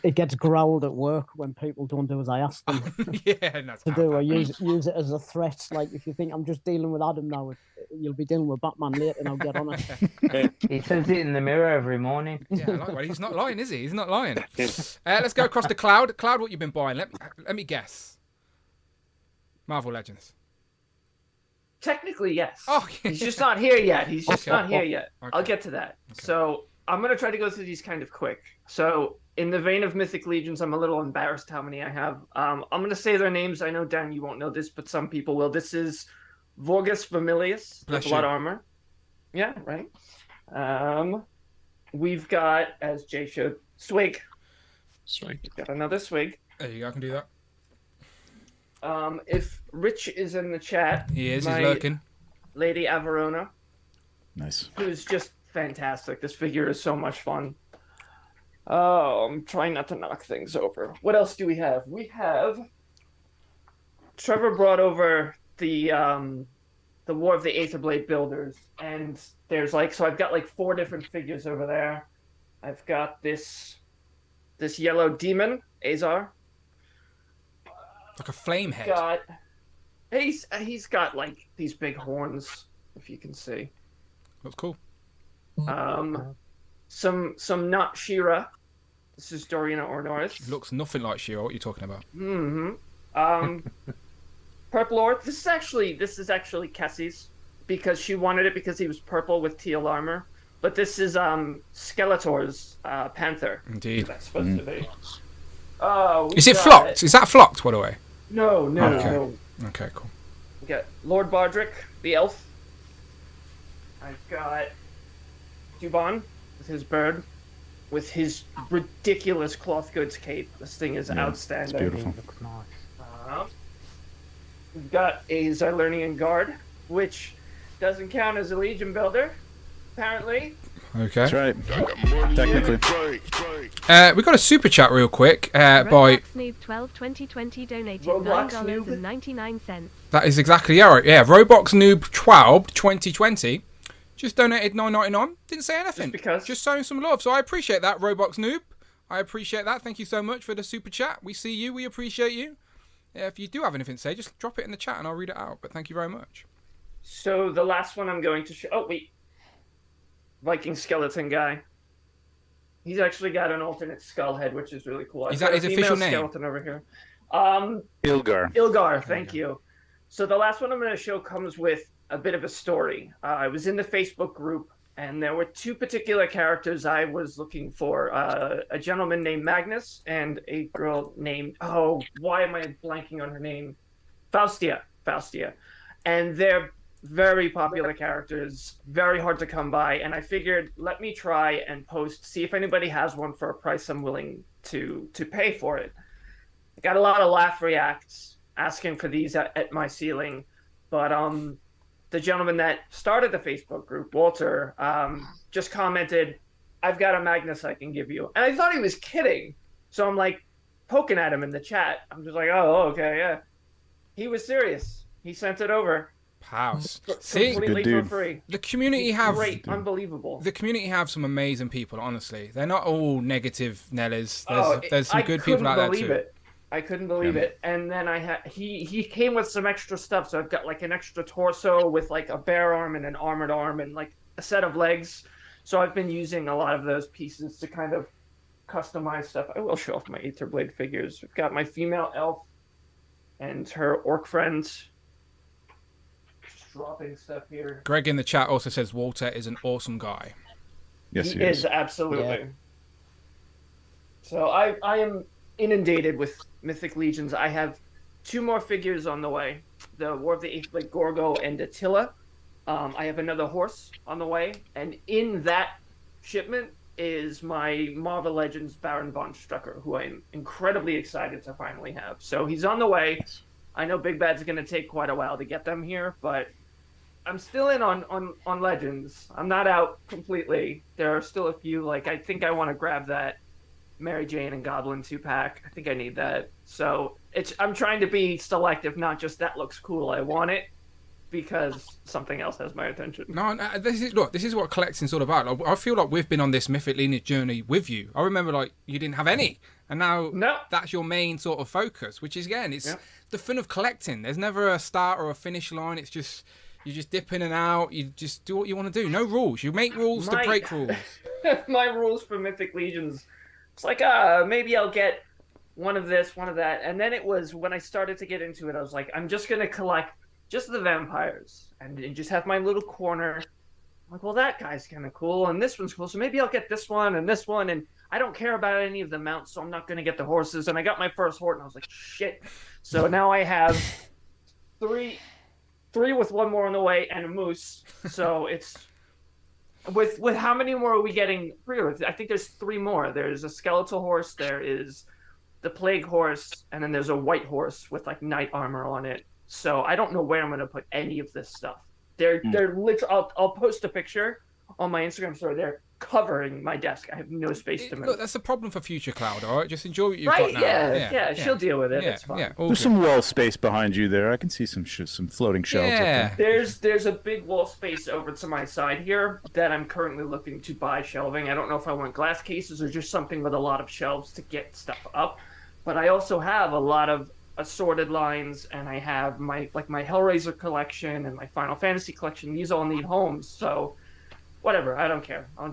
It gets growled at work when people don't do as I ask them Yeah, that's to do, or use it as a threat. Like, if you think I'm just dealing with Adam now, you'll be dealing with Batman later, and I'll get on it. He says it in the mirror every morning. Yeah, well, he's not lying, is he? He's not lying. Let's go across to Cloud. Cloud, what you been buying? Let me guess. Marvel Legends. Technically, yes. Oh, he's just not here yet. He's just not here yet. Okay. I'll get to that. Okay. So I'm going to try to go through these kind of quick. So in the vein of Mythic Legions, I'm a little embarrassed how many I have. I'm going to say their names. I know, Dan, you won't know this, but some people will. This is Vorgus Vermilius, the Blood Armor. Yeah, right. We've got, as Jay showed, Swig. We've got another Swig. There you go, I can do that. If Rich is in the chat, he is. He's lurking. Lady Averona. Nice. Who's just fantastic. This figure is so much fun. Oh, I'm trying not to knock things over. What else do we have? We have Trevor brought over the War of the Aetherblade builders, and there's so I've got 4 different figures over there. I've got this yellow demon, Azar. Like a flame head. He's got these big horns, if you can see. Looks cool. Some not She-Ra. This is Dorina Ornoris. Looks nothing like She-Ra. What are you talking about? Purple Orc. This is actually Kessie's, because she wanted it because he was purple with teal armor. But this is Skeletor's Panther. Indeed. That's supposed to be. Is it flocked? Is that flocked, by the way? No. Okay, cool. We got Lord Bardrick, the elf. I've got Dubon with his bird, with his ridiculous cloth goods cape. This thing is outstanding. It's beautiful. We've got a Xylernian guard, which doesn't count as a Legion builder, apparently. Okay. That's right. Technically. We got a super chat real quick by Roblox Noob 12 2020 donated Roblox $9.99. That is exactly right. Yeah, Roblox Noob 12 2020 just donated $9.99. Didn't say anything. Just showing some love. So I appreciate that, Roblox Noob. I appreciate that. Thank you so much for the super chat. We see you. We appreciate you. If you do have anything to say, just drop it in the chat and I'll read it out. But thank you very much. So the last one I'm going to show... Oh, wait. Viking skeleton guy. He's actually got an alternate skull head, which is really cool. Is that his official name? Skeleton over here. Ilgar. Ilgar, thank you. So the last one I'm going to show comes with a bit of a story. I was in the Facebook group, and there were 2 particular characters I was looking for. A gentleman named Magnus and a girl named... Oh, why am I blanking on her name? Faustia. And they're very popular characters, very hard to come by, and I figured, let me try and see if anybody has one for a price I'm willing to pay for it. I got a lot of laugh reacts asking for these at my ceiling, but the gentleman that started the Facebook group, Walter, just commented, I've got a Magnus I can give you. And I thought he was kidding, so I'm poking at him in the chat. I'm just oh, okay, yeah. He was serious. He sent it over. House. See, completely for free. The community have great, unbelievable. The community have some amazing people. Honestly, they're not all negative Nellers. There's some good people out there too. I couldn't believe it. And then he came with some extra stuff. So I've got an extra torso with a bare arm and an armored arm and a set of legs. So I've been using a lot of those pieces to kind of customize stuff. I will show off my Aetherblade figures. We've got my female elf and her orc friends. Dropping stuff here. Greg in the chat also says Walter is an awesome guy. Yes, he is absolutely. Yeah. So I am inundated with Mythic Legions. I have 2 more figures on the way: the War of the Aetherblade Gorgo and Attila. I have another horse on the way, and in that shipment is my Marvel Legends Baron von Strucker, who I'm incredibly excited to finally have. So he's on the way. I know Big Bad's going to take quite a while to get them here, but I'm still in on Legends. I'm not out completely. There are still a few. I think I want to grab that Mary Jane and Goblin 2-pack. I think I need that. So I'm trying to be selective, not just that looks cool, I want it. because something else has my attention. No, this is what collecting's all about. Like, I feel like we've been on this Mythic lineage journey with you. I remember like you didn't have any, and now that's your main sort of focus. Which is again, it's the fun of collecting. There's never a start or a finish line. It's just you just dip in and out. You just do what you want to do. No rules. You make rules to break rules. My rules for Mythic Legions. It's like maybe I'll get one of this, one of that, and then it was when I started to get into it. I was like, I'm just gonna collect just the vampires and just have my little corner. I'm like, well, that guy's kind of cool, and this one's cool, so maybe I'll get this one, and I don't care about any of the mounts, so I'm not going to get the horses. And I got my first horse, and I was like, shit. So now I have three with one more on the way, and a moose. So it's with how many more are we getting pre-orders? I think there's 3 more. There's a skeletal horse, there is the plague horse, and then there's a white horse with like knight armor on it. So I don't know where I'm going to put any of this stuff. They're literally. I'll post a picture on my Instagram story. They're covering my desk. I have no space to move. Look, that's the problem for future Cloud. All right, just enjoy what you've got now. Yeah. She'll deal with it. Yeah, it's fine. Yeah, there's some wall space behind you there. I can see some floating shelves. Yeah. Up there. There's a big wall space over to my side here that I'm currently looking to buy shelving. I don't know if I want glass cases or just something with a lot of shelves to get stuff up. But I also have a lot of assorted lines, and I have my Hellraiser collection and my Final Fantasy collection. These all need homes, so whatever. I don't care. I'll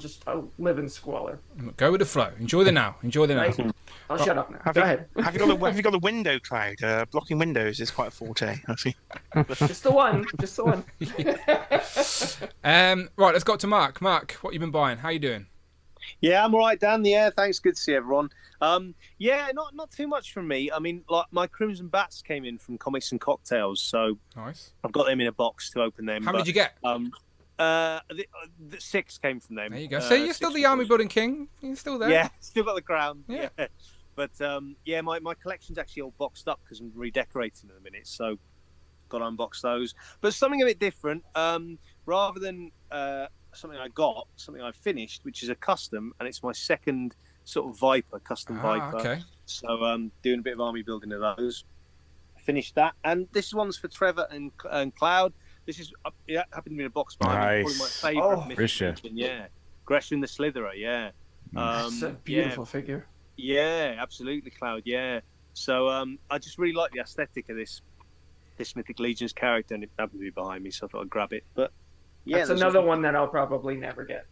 live in squalor. Go with the flow. Enjoy the now. I'll shut up now. Go ahead. Have you got the window, Cloud? Blocking windows is quite a forte. I see. Just the one. Right, let's go to Mark. Mark, what you been buying? How you doing? Yeah, I'm all right, Dan. Yeah, thanks. Good to see everyone. Yeah, not too much from me. I mean, like my Crimson Bats came in from Comics and Cocktails, so nice. I've got them in a box to open them. How many did you get? The 6 came from them. There you go. So you're still the army building king. You're still there. Yeah, still got the crown. Yeah. But my collection's actually all boxed up because I'm redecorating in a minute, so got to unbox those. But something a bit different. Rather than something I finished, which is a custom, and it's my second sort of custom Viper. Okay. So doing a bit of army building of those. Finished that, and this one's for Trevor and Cloud. This is happened to be in a box behind me. Probably my favourite Mythic. Yeah, Gresham the Slitherer. Yeah, it's a beautiful figure. Yeah, absolutely, Cloud. Yeah, so I just really like the aesthetic of this Mythic Legions character, and it happened to be behind me, so I thought I'd grab it. But yeah, that's another one that I'll probably never get.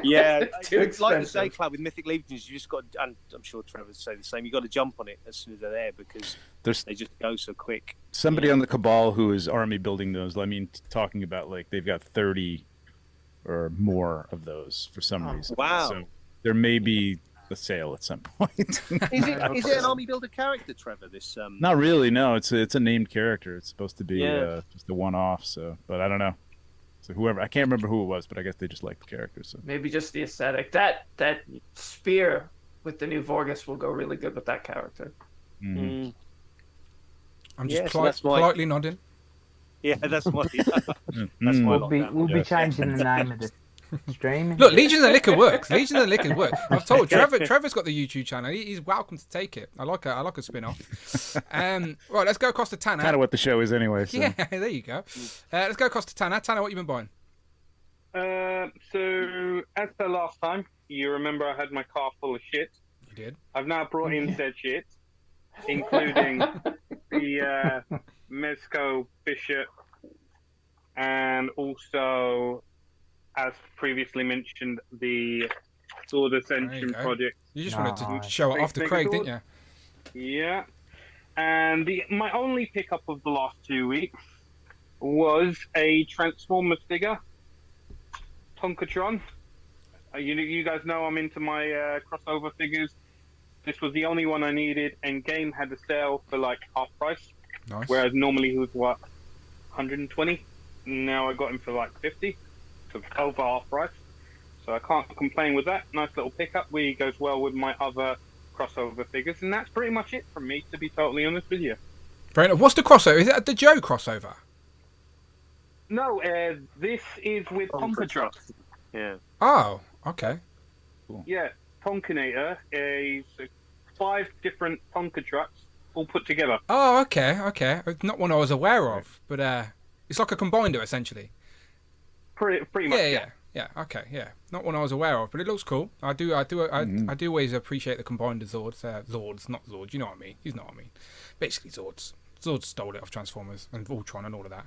Yeah, too expensive. Like you say, Cloud, with Mythic Legions, you just got, and I'm sure Trevor would say the same. You got to jump on it as soon as they're there because they just go so quick. Somebody on the Cabal who is army building those. I mean, talking about like they've got 30 or more of those for some reason. Wow! So there may be a sale at some point. Is it an army builder character, Trevor? This Not really. No, it's a named character. It's supposed to be just a one-off. So, but I don't know. So whoever, I can't remember who it was, but I guess they just like the character. So maybe just the aesthetic. That spear with the new Vorgus will go really good with that character. Mm-hmm. I'm just politely nodding. Yeah, that's my. We'll be changing the name of the stream. Look, Legions of Liquor works. I've told Trevor's got the YouTube channel. He's welcome to take it. I like a spin-off. Right, let's go across to Tanner. Kind of what the show is anyway. So. Yeah, there you go. Let's go across to Tanner. Tanner, what you been buying? So as per last time, you remember I had my car full of shit. You did. I've now brought in said shit, including the Mezco Bishop, and also, as previously mentioned, the Sword Ascension project. You just wanted to show it off to Craig, didn't you? Yeah. And my only pickup of the last 2 weeks was a Transformers figure, Tonkatron. You guys know I'm into my crossover figures. This was the only one I needed, and Game had a sale for like half price. Nice. Whereas normally he was 120. Now I got him for like 50, so over half price. So I can't complain with that. Nice little pickup. Really goes well with my other crossover figures, and that's pretty much it from me, to be totally honest with you. Fair enough. What's the crossover? Is it the Joe crossover? No, this is with Tonkatron. Yeah. Oh, okay. Cool. Yeah, Tonkinator is 5 different Tonka trucks all put together. Oh, okay. Not one I was aware of, but It's like a combiner essentially. Pretty much. Yeah. Okay. Yeah. Not one I was aware of, but it looks cool. I do always appreciate the combined Zords. Zords, not Zords. You know what I mean? You know what I mean? Basically Zords. Zords stole it off Transformers and Ultron and all of that.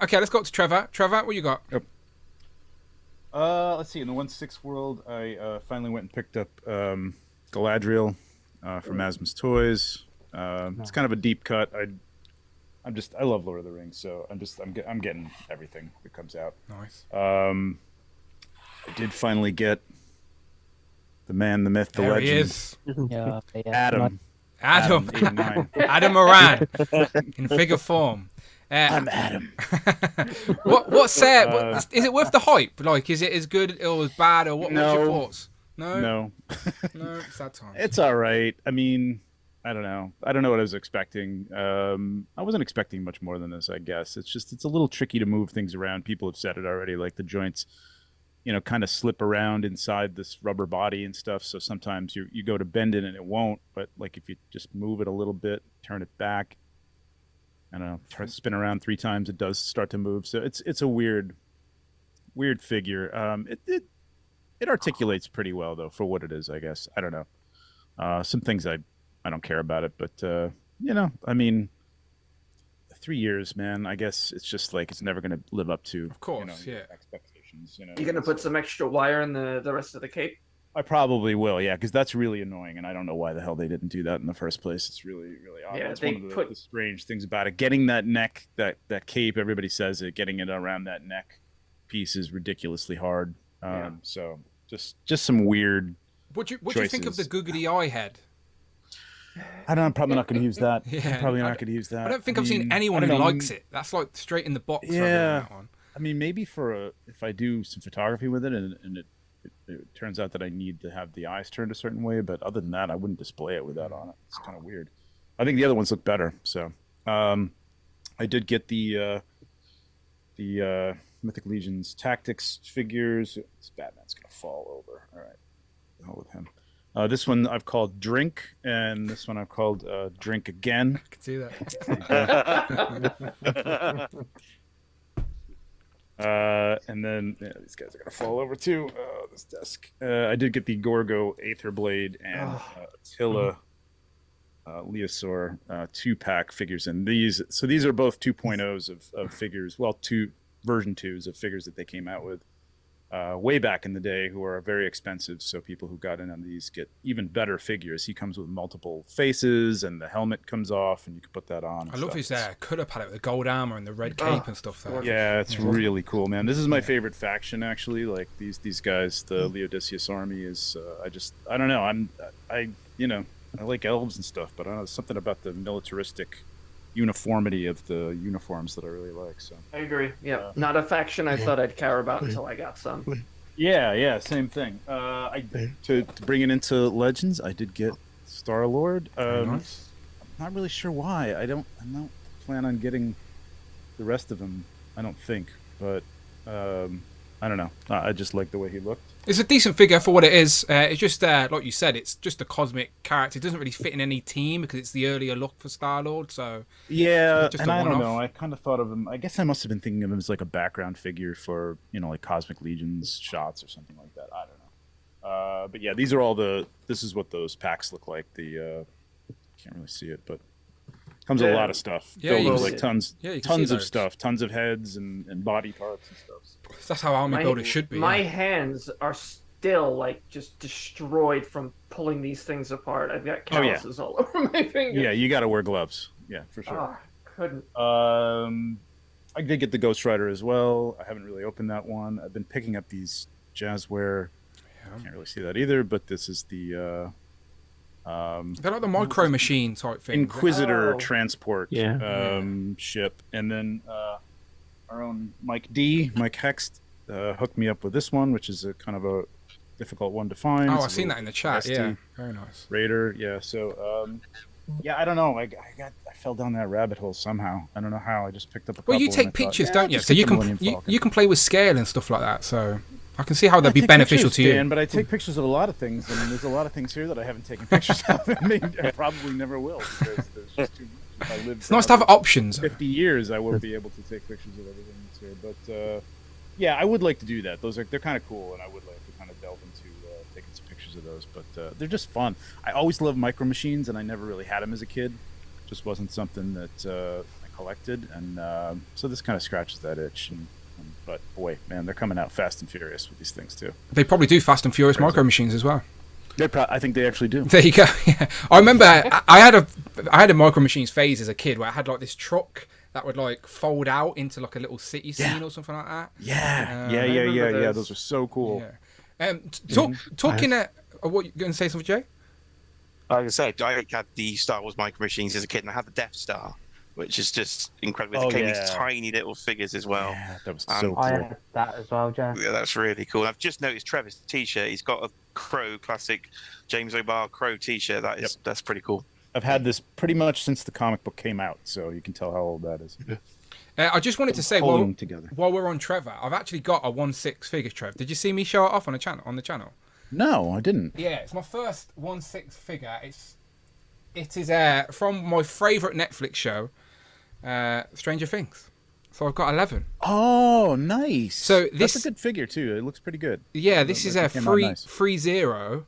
Okay, let's go to Trevor. Trevor, what you got? Yep. Let's see. In the 1/6 world, I finally went and picked up Galadriel from Asmus Toys. It's kind of a deep cut. I love Lord of the Rings, so I'm getting everything that comes out. Nice. I did finally get the man, the myth, the there legend. He is. Adam. Adam Moran in figure form. I'm Adam. What's is it worth the hype? Like, is it as good or as bad, or what's your thoughts? No, it's that time. It's all right. I mean, I don't know what I was expecting. I wasn't expecting much more than this, I guess. It's a little tricky to move things around. People have said it already, like the joints, kind of slip around inside this rubber body and stuff. So sometimes you go to bend it and it won't. But like if you just move it a little bit, turn it back, I don't know, try to spin around 3 times, it does start to move. So it's a weird figure. It articulates pretty well though for what it is, I guess. I don't know. Some things I don't care about it, but I mean, 3 years, man. I guess it's just like it's never going to live up to, of course, expectations. You're going to put some extra wire in the rest of the cape? I probably will, yeah, because that's really annoying, and I don't know why the hell they didn't do that in the first place. It's really, really odd. Yeah, that's one of the strange things about it. Getting that neck, that cape, everybody says it. Getting it around that neck piece is ridiculously hard. So just some weird. What do you think of the googly eye head? I'm probably not going to use that. Yeah, probably not going to use that. I don't think I've seen anyone who likes it. That's like straight in the box. Yeah, that one. I mean, maybe if I do some photography with it, and it turns out that I need to have the eyes turned a certain way, but other than that, I wouldn't display it with that on it. It's kind of weird. I think the other ones look better. So, I did get the Mythic Legions Tactics figures. This Batman's gonna fall over. All right, the hell with him. This one I've called Drink, and this one I've called Drink Again. I can see that. And then these guys are gonna fall over too. This desk. I did get the Gorgo Aether Blade and Attila Leosaur 2-pack figures, and these are both 2.0s of figures. Well, version 2s of figures that they came out with way back in the day, who are very expensive. So people who got in on these get even better figures. He comes with multiple faces, and the helmet comes off, and you can put that on. I love his color palette with the gold armor and the red cape and stuff. There. Yeah, it's really cool, man. This is my favorite faction, actually. Like these guys, the Leodicius army is. I don't know. I like elves and stuff, but I don't know, there's something about the militaristic uniformity of the uniforms that I really like. So I agree. Yeah, not a faction I thought I'd care about until I got some. Yeah, same thing. To bring it into Legends, I did get Star-Lord. Nice. I'm not really sure why. I don't plan on getting the rest of them. I don't think, but I don't know. I just like the way he looked. It's a decent figure for what it is. It's just, like you said, it's just a cosmic character. It doesn't really fit in any team because it's the earlier look for Star-Lord. So yeah, and I don't know. I kind of thought of him. I guess I must have been thinking of him as like a background figure for like Cosmic Legions shots or something like that. I don't know. But yeah, these are all this is what those packs look like. Can't really see it, but comes with a lot of stuff. Yeah, like tons of stuff, tons of heads and body parts and stuff. That's how army builders should be. My hands are still like just destroyed from pulling these things apart. I've got calluses all over my fingers. Yeah, you got to wear gloves. Yeah, for sure. Couldn't. I did get the Ghost Rider as well. I haven't really opened that one. I've been picking up these Jazzware. I can't really see that either, but this is the they're like the micro machine type thing. Inquisitor transport ship, and then our own Mike Hext hooked me up with this one, which is a kind of a difficult one to find. Oh, I've seen that in the chat. Yeah, very nice. Raider, yeah. So, I don't know. I fell down that rabbit hole somehow. I don't know how. I just picked up a couple. Well, you take pictures, don't you? So you can play with scale and stuff like that. So I can see how that'd be beneficial to you. Dan, but I take pictures of a lot of things, and there's a lot of things here that I haven't taken pictures of. I probably never will because there's just too much. if I live. It's nice to have options. 50 years, I won't be able to take pictures of everything that's here. But yeah, I would like to do that. They're kind of cool, and I would like to kind of delve into taking some pictures of those. But they're just fun. I always loved Micro Machines, and I never really had them as a kid. Just wasn't something that I collected, and so this kind of scratches that itch. But boy, man, they're coming out fast and furious with these things too. They probably do Fast and Furious Micro Machines as well. I think they actually do. There you go. Yeah. I remember I had a Micro Machines phase as a kid where I had like this truck that would like fold out into like a little city scene or something like that. Yeah, yeah. Those are so cool. Yeah. Talking at what you going to say something, Jay? Like I said, I had the Star Wars Micro Machines as a kid, and I had the Death Star, which is just incredible. It came in these tiny little figures as well. Yeah, that was so cool. I had that as well, Jay. Yeah, that's really cool. I've just noticed Trevor's T-shirt. He's got a Crow classic James O'Barr Crow T-shirt. That's pretty cool. I've had this pretty much since the comic book came out, so you can tell how old that is. I just wanted to say, together. while we're on Trevor, I've actually got a 1/6 figure, Trev. Did you see me show it off on the channel? No, I didn't. Yeah, it's my first 1/6 figure. It is from my favourite Netflix show, Stranger Things. So I've got 11. Oh, nice. So that's a good figure too. It looks pretty good. Yeah, this is a 3-0.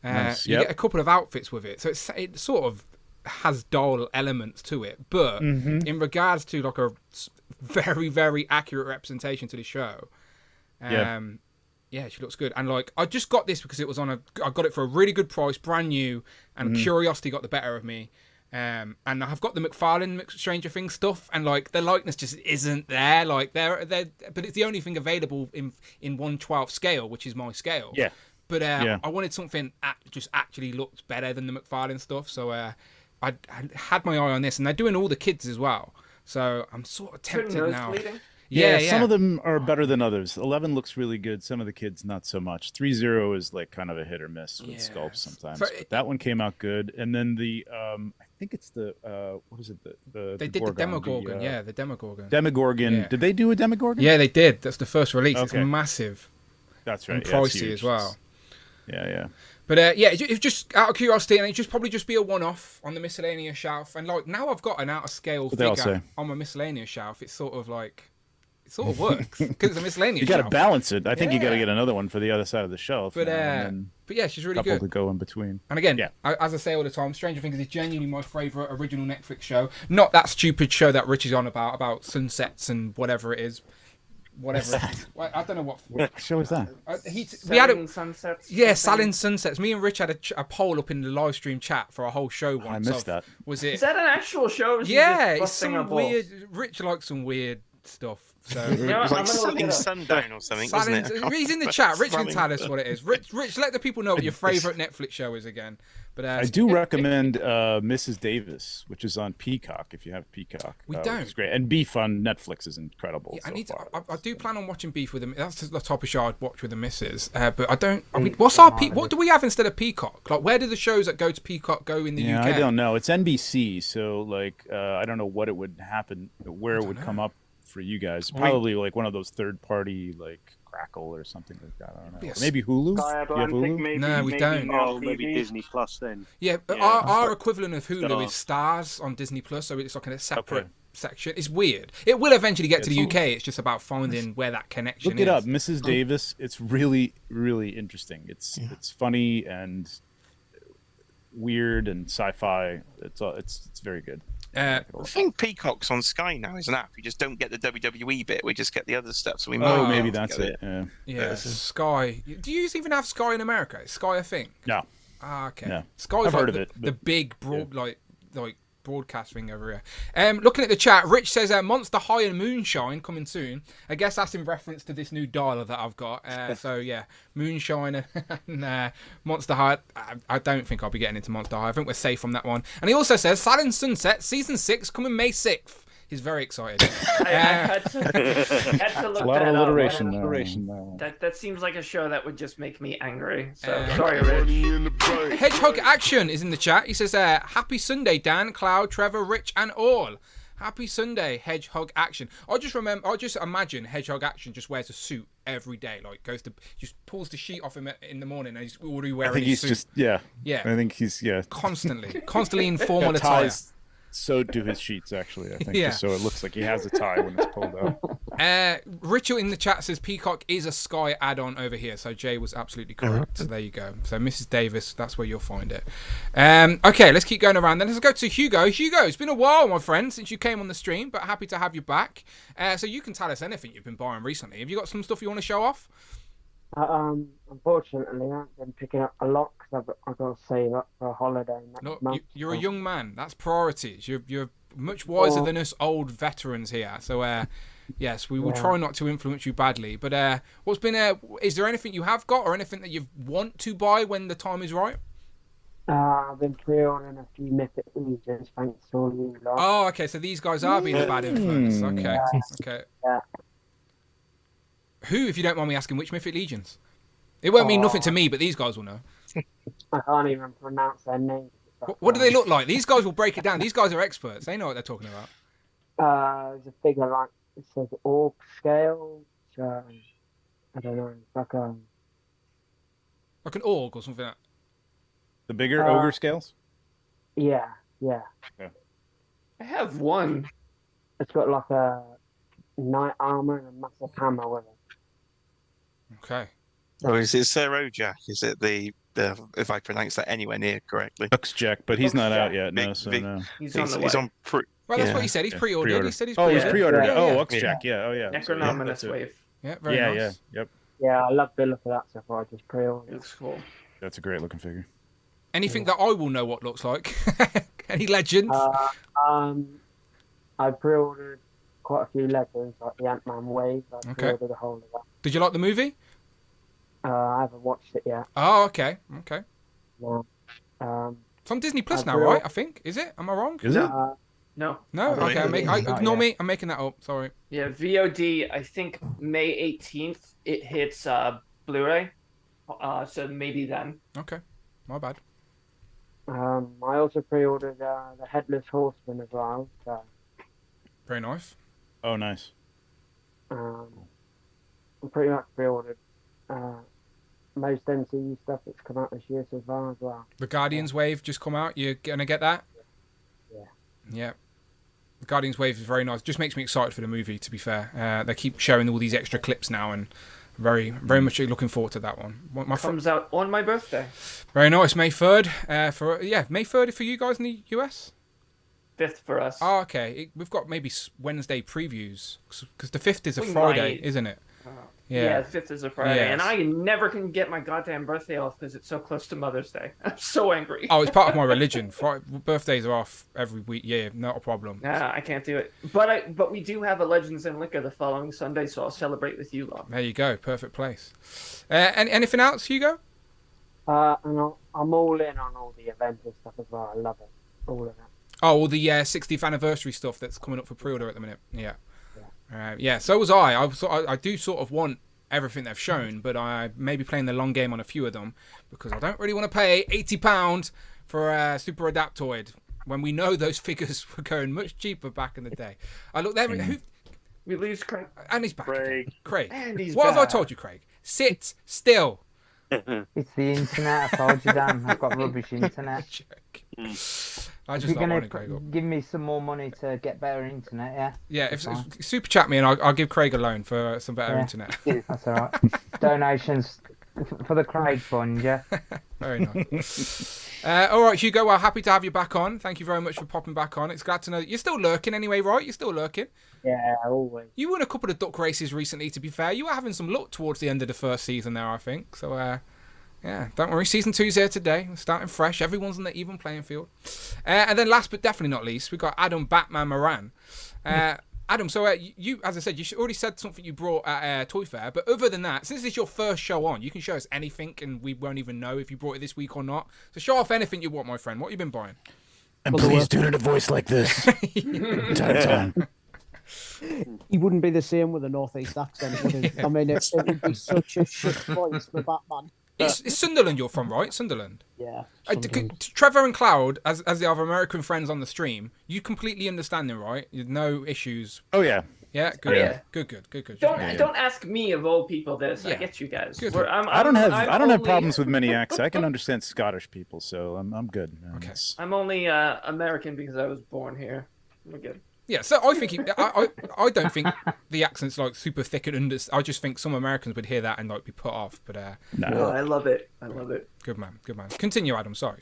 Nice. You get a couple of outfits with it, so it sort of has doll elements to it, but in regards to like a very, very accurate representation to the show, yeah, she looks good. And like, I just got this because it was I got it for a really good price, brand new, and curiosity got the better of me. And I've got the McFarlane Stranger Things stuff, and like the likeness just isn't there. Like they're but it's the only thing available in 1/12 scale, which is my scale. Yeah. But I wanted something just actually looked better than the McFarlane stuff, so I had my eye on this, and they're doing all the kids as well. So I'm sort of tempted now. Bleeding? Yeah, some of them are better than others. 11 looks really good. Some of the kids not so much. 3-0 is like kind of a hit or miss with sculpts sometimes. But that one came out good. And then the I think it's the what is it? They did the Demogorgon. The Demogorgon. Demogorgon. Yeah. Did they do a Demogorgon? Yeah, they did. That's the first release. Okay. It's massive. That's right. And pricey as well. Yeah. But it's just out of curiosity, and it probably just be a one-off on the miscellaneous shelf. And like now I've got an out-of-scale figure on my miscellaneous shelf. It's sort of like. It sort of works because it's a miscellaneous. You got to balance it. I think you got to get another one for the other side of the shelf. But yeah, she's really good. To go in between. And again, as I say all the time, Stranger Things is genuinely my favourite original Netflix show. Not that stupid show that Rich is on about sunsets and whatever it is. Whatever. I don't know what show is that. We had Sunsets. Yeah, Selling Sunsets. Me and Rich had a poll up in the live stream chat for a whole show once. I missed that. Was it? Is that an actual show? Yeah, it's some weird. Rich likes some weird stuff. So it's like Selling Sundown or something, isn't it? He's in the chat. Rich can tell us what it is. Rich, let the people know what your favourite Netflix show is again. But I do recommend Mrs. Davis, which is on Peacock. If you have Peacock, we don't. It's great, and Beef on Netflix is incredible. Yeah, I do plan on watching Beef with them. That's the type of show I'd watch with the missus. But I don't. I mean, what do we have instead of Peacock? Like, where do the shows that go to Peacock go in the UK? I don't know. It's NBC, so like I don't know what it would happen, where it would come up for you guys. Probably like one of those third-party like Crackle or something like that. I don't know. Yes. Maybe Hulu. Hulu? No, we don't. Oh, maybe Disney Plus then. Yeah, our equivalent of Hulu is Stars on Disney Plus, so it's like in a separate section. It's weird. It will eventually get to the UK. It's just about finding where that connection is. Look it up, Mrs. Davis. It's really, really interesting. It's funny and weird and sci-fi. It's very good. I think Peacock's on Sky now as an app. You just don't get the WWE bit. We just get the other stuff. So we might maybe that's it. Yeah, Sky. Do you even have Sky in America? Is Sky a thing? No. Okay. No. Sky's I've heard of it. The big broad like broadcast thing over here. Looking at the chat, Rich says Monster High and Moonshine coming soon. I guess that's in reference to this new dialer that I've got. So yeah, Moonshine and Monster High. I don't think I'll be getting into Monster High. I think we're safe on that one. And he also says Silent Sunset Season 6 coming May 6th. He's very excited. I had to look a lot that of up. alliteration. That seems like a show that would just make me angry. So sorry, Rich. Hedgehog Action is in the chat. He says, "Happy Sunday, Dan, Cloud, Trevor, Rich, and all. Happy Sunday, Hedgehog Action." I just imagine Hedgehog Action just wears a suit every day. Like just pulls the sheet off him in the morning, and he's already wearing. I think he's suit. just I think he's constantly in formal attire. sewed to his sheets, actually, I think, Yeah. just so it looks like he has a tie when it's pulled out. Richard in the chat says Peacock is a Sky add-on over here, so Jay was absolutely correct. So there you go. So Mrs. Davis, that's where you'll find it. Okay, let's keep going around then. Let's go to Hugo. Hugo, it's been a while, my friend, since you came on the stream, but happy to have you back. So you can tell us anything you've been buying recently. Have you got some stuff you want to show off? Unfortunately, I've been picking up a lot because I've got to save up for a holiday next month. You're a young man. That's priorities. You're much wiser than us old veterans here. So, yes, we will try not to influence you badly. But what's been? Is there anything you have got, or anything that you want to buy when the time is right? I've been pre-ordering a few Mythic Legions, thanks to all you lot. Oh, okay. So these guys are being a bad influence. Okay, okay. Yeah. Who, if you don't mind me asking, which Mythic Legions? It won't mean nothing to me, but these guys will know. I can't even pronounce their names. What do they look like? These guys will break it down. These guys are experts. They know what they're talking about. There's a figure like, it says orc scale. I don't know. It's like an orc or something like that. The bigger ogre scales? Yeah. Okay. I have one. It's got like a knight armor and a massive hammer with it. Okay. Oh, is it Sir Ojak? Is it the if I pronounce that anywhere near correctly? Jack, but he's not out yet. No, so no. He's on the way. Well, that's what he said. He's pre-ordered. Pre-ordered. He said he's Oh, pre-ordered. he's pre-ordered. Yeah. Oh, Jack. Yeah. Oh, yeah. Necronominous wave. Yeah, very nice. Yep. Yeah, I love the look of that so far. I just pre-ordered. It looks cool. That's a great looking figure. Anything that I will know what looks like? Any legends? I pre-ordered quite a few legends, like the Ant-Man wave. I pre-ordered a whole of that. Did you like the movie? I haven't watched it yet. Oh, okay. Okay. Yeah. It's on Disney Plus now, right? I think. Is it? Am I wrong? Is it? No. No? Okay. Ignore me. I'm making that up. Sorry. Yeah, VOD, I think May 18th, it hits Blu-ray. So maybe then. Okay. My bad. I also pre-ordered the Headless Horseman as well. So, Very nice. Oh, nice. I pretty much pre-ordered most MCU stuff that's come out this year so far as well. The Guardians Wave just come out. You're going to get that? Yeah. Yeah. The Guardians Wave is very nice. Just makes me excited for the movie, to be fair. They keep showing all these extra clips now, and very, very much looking forward to that one. Comes out on my birthday. Very nice. May 3rd. May 3rd for you guys in the US? 5th for us. Oh, okay. We've got maybe Wednesday previews, because the 5th is a Friday, isn't it? Yeah, the 5th is a Friday, and I never can get my goddamn birthday off because it's so close to Mother's Day. I'm so angry. Oh, it's part of my religion. Birthdays are off every week. Yeah, not a problem. Nah, I can't do it. But we do have a Legends and Liquor the following Sunday, so I'll celebrate with you lot. There you go. Perfect place. Anything else, Hugo? And I'm all in on all the Avengers stuff as well. I love it. All of it. Oh, all the 60th anniversary stuff that's coming up for pre-order at the minute. Yeah. So was I. I do sort of want everything they've shown, but I may be playing the long game on a few of them because I don't really want to pay £80 for a Super Adaptoid when we know those figures were going much cheaper back in the day. I look there. We lose Craig. And he's back. Craig. And he's what back. have I told you, Craig? Sit still. It's the internet. I told you, Dan. I've got rubbish internet. I just If you're like gonna Craig. give me some more money to get better internet, yeah. Yeah, if super chat me and I'll give Craig a loan for some better internet. That's all right. Donations for the Craig Fund, yeah. Very nice. All right, Hugo. Well, happy to have you back on. Thank you very much for popping back on. It's glad to know that you're still lurking anyway, right? You're still lurking. Yeah, always. You won a couple of duck races recently. To be fair, you were having some luck towards the end of the first season there, I think. So. Yeah, don't worry. Season 2's here today. We're starting fresh. Everyone's on the even playing field. And then last but definitely not least, we've got Adam Batman Moran. Adam, so you, as I said, you already said something you brought at Toy Fair. But other than that, since it's your first show on, you can show us anything and we won't even know if you brought it this week or not. So show off anything you want, my friend. What have you been buying? And please do it in a voice like this. Time. He wouldn't be the same with a northeast accent, would he? I mean, it would be such a shit voice for Batman. It's Sunderland you're from, right? Sunderland. Yeah. Trevor and Cloud, as they have American friends on the stream, you completely understand them, right? No issues. Oh yeah. Yeah, good, Yeah. good. Don't ask me of all people this. I Yeah. get you guys. Good. I don't have only- problems with many accents. I can understand Scottish people, so I'm good. Okay. I'm only American because I was born here. We're good. Yeah, so I think I don't think the accent's like super thick and I just think some Americans would hear that and like be put off. But No, I love it. I love it. Good man. Continue, Adam. Sorry.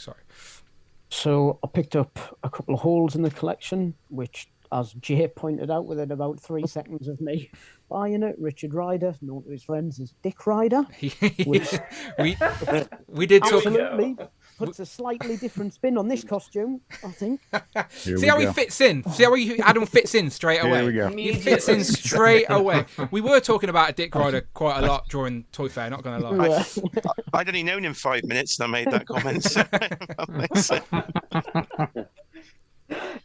So I picked up a couple of holes in the collection, which, as Jay pointed out, within about 3 seconds of me buying it, Richard Ryder, known to his friends as Dick Ryder, which we did talk. Absolutely puts a slightly different spin on this costume, I think. See how he fits in. See how Adam fits in straight away. Here we go. He fits in straight away. We were talking about Dick Ryder quite a lot during Toy Fair. Not gonna lie. I'd only known him 5 minutes and I made that comment. So that makes sense.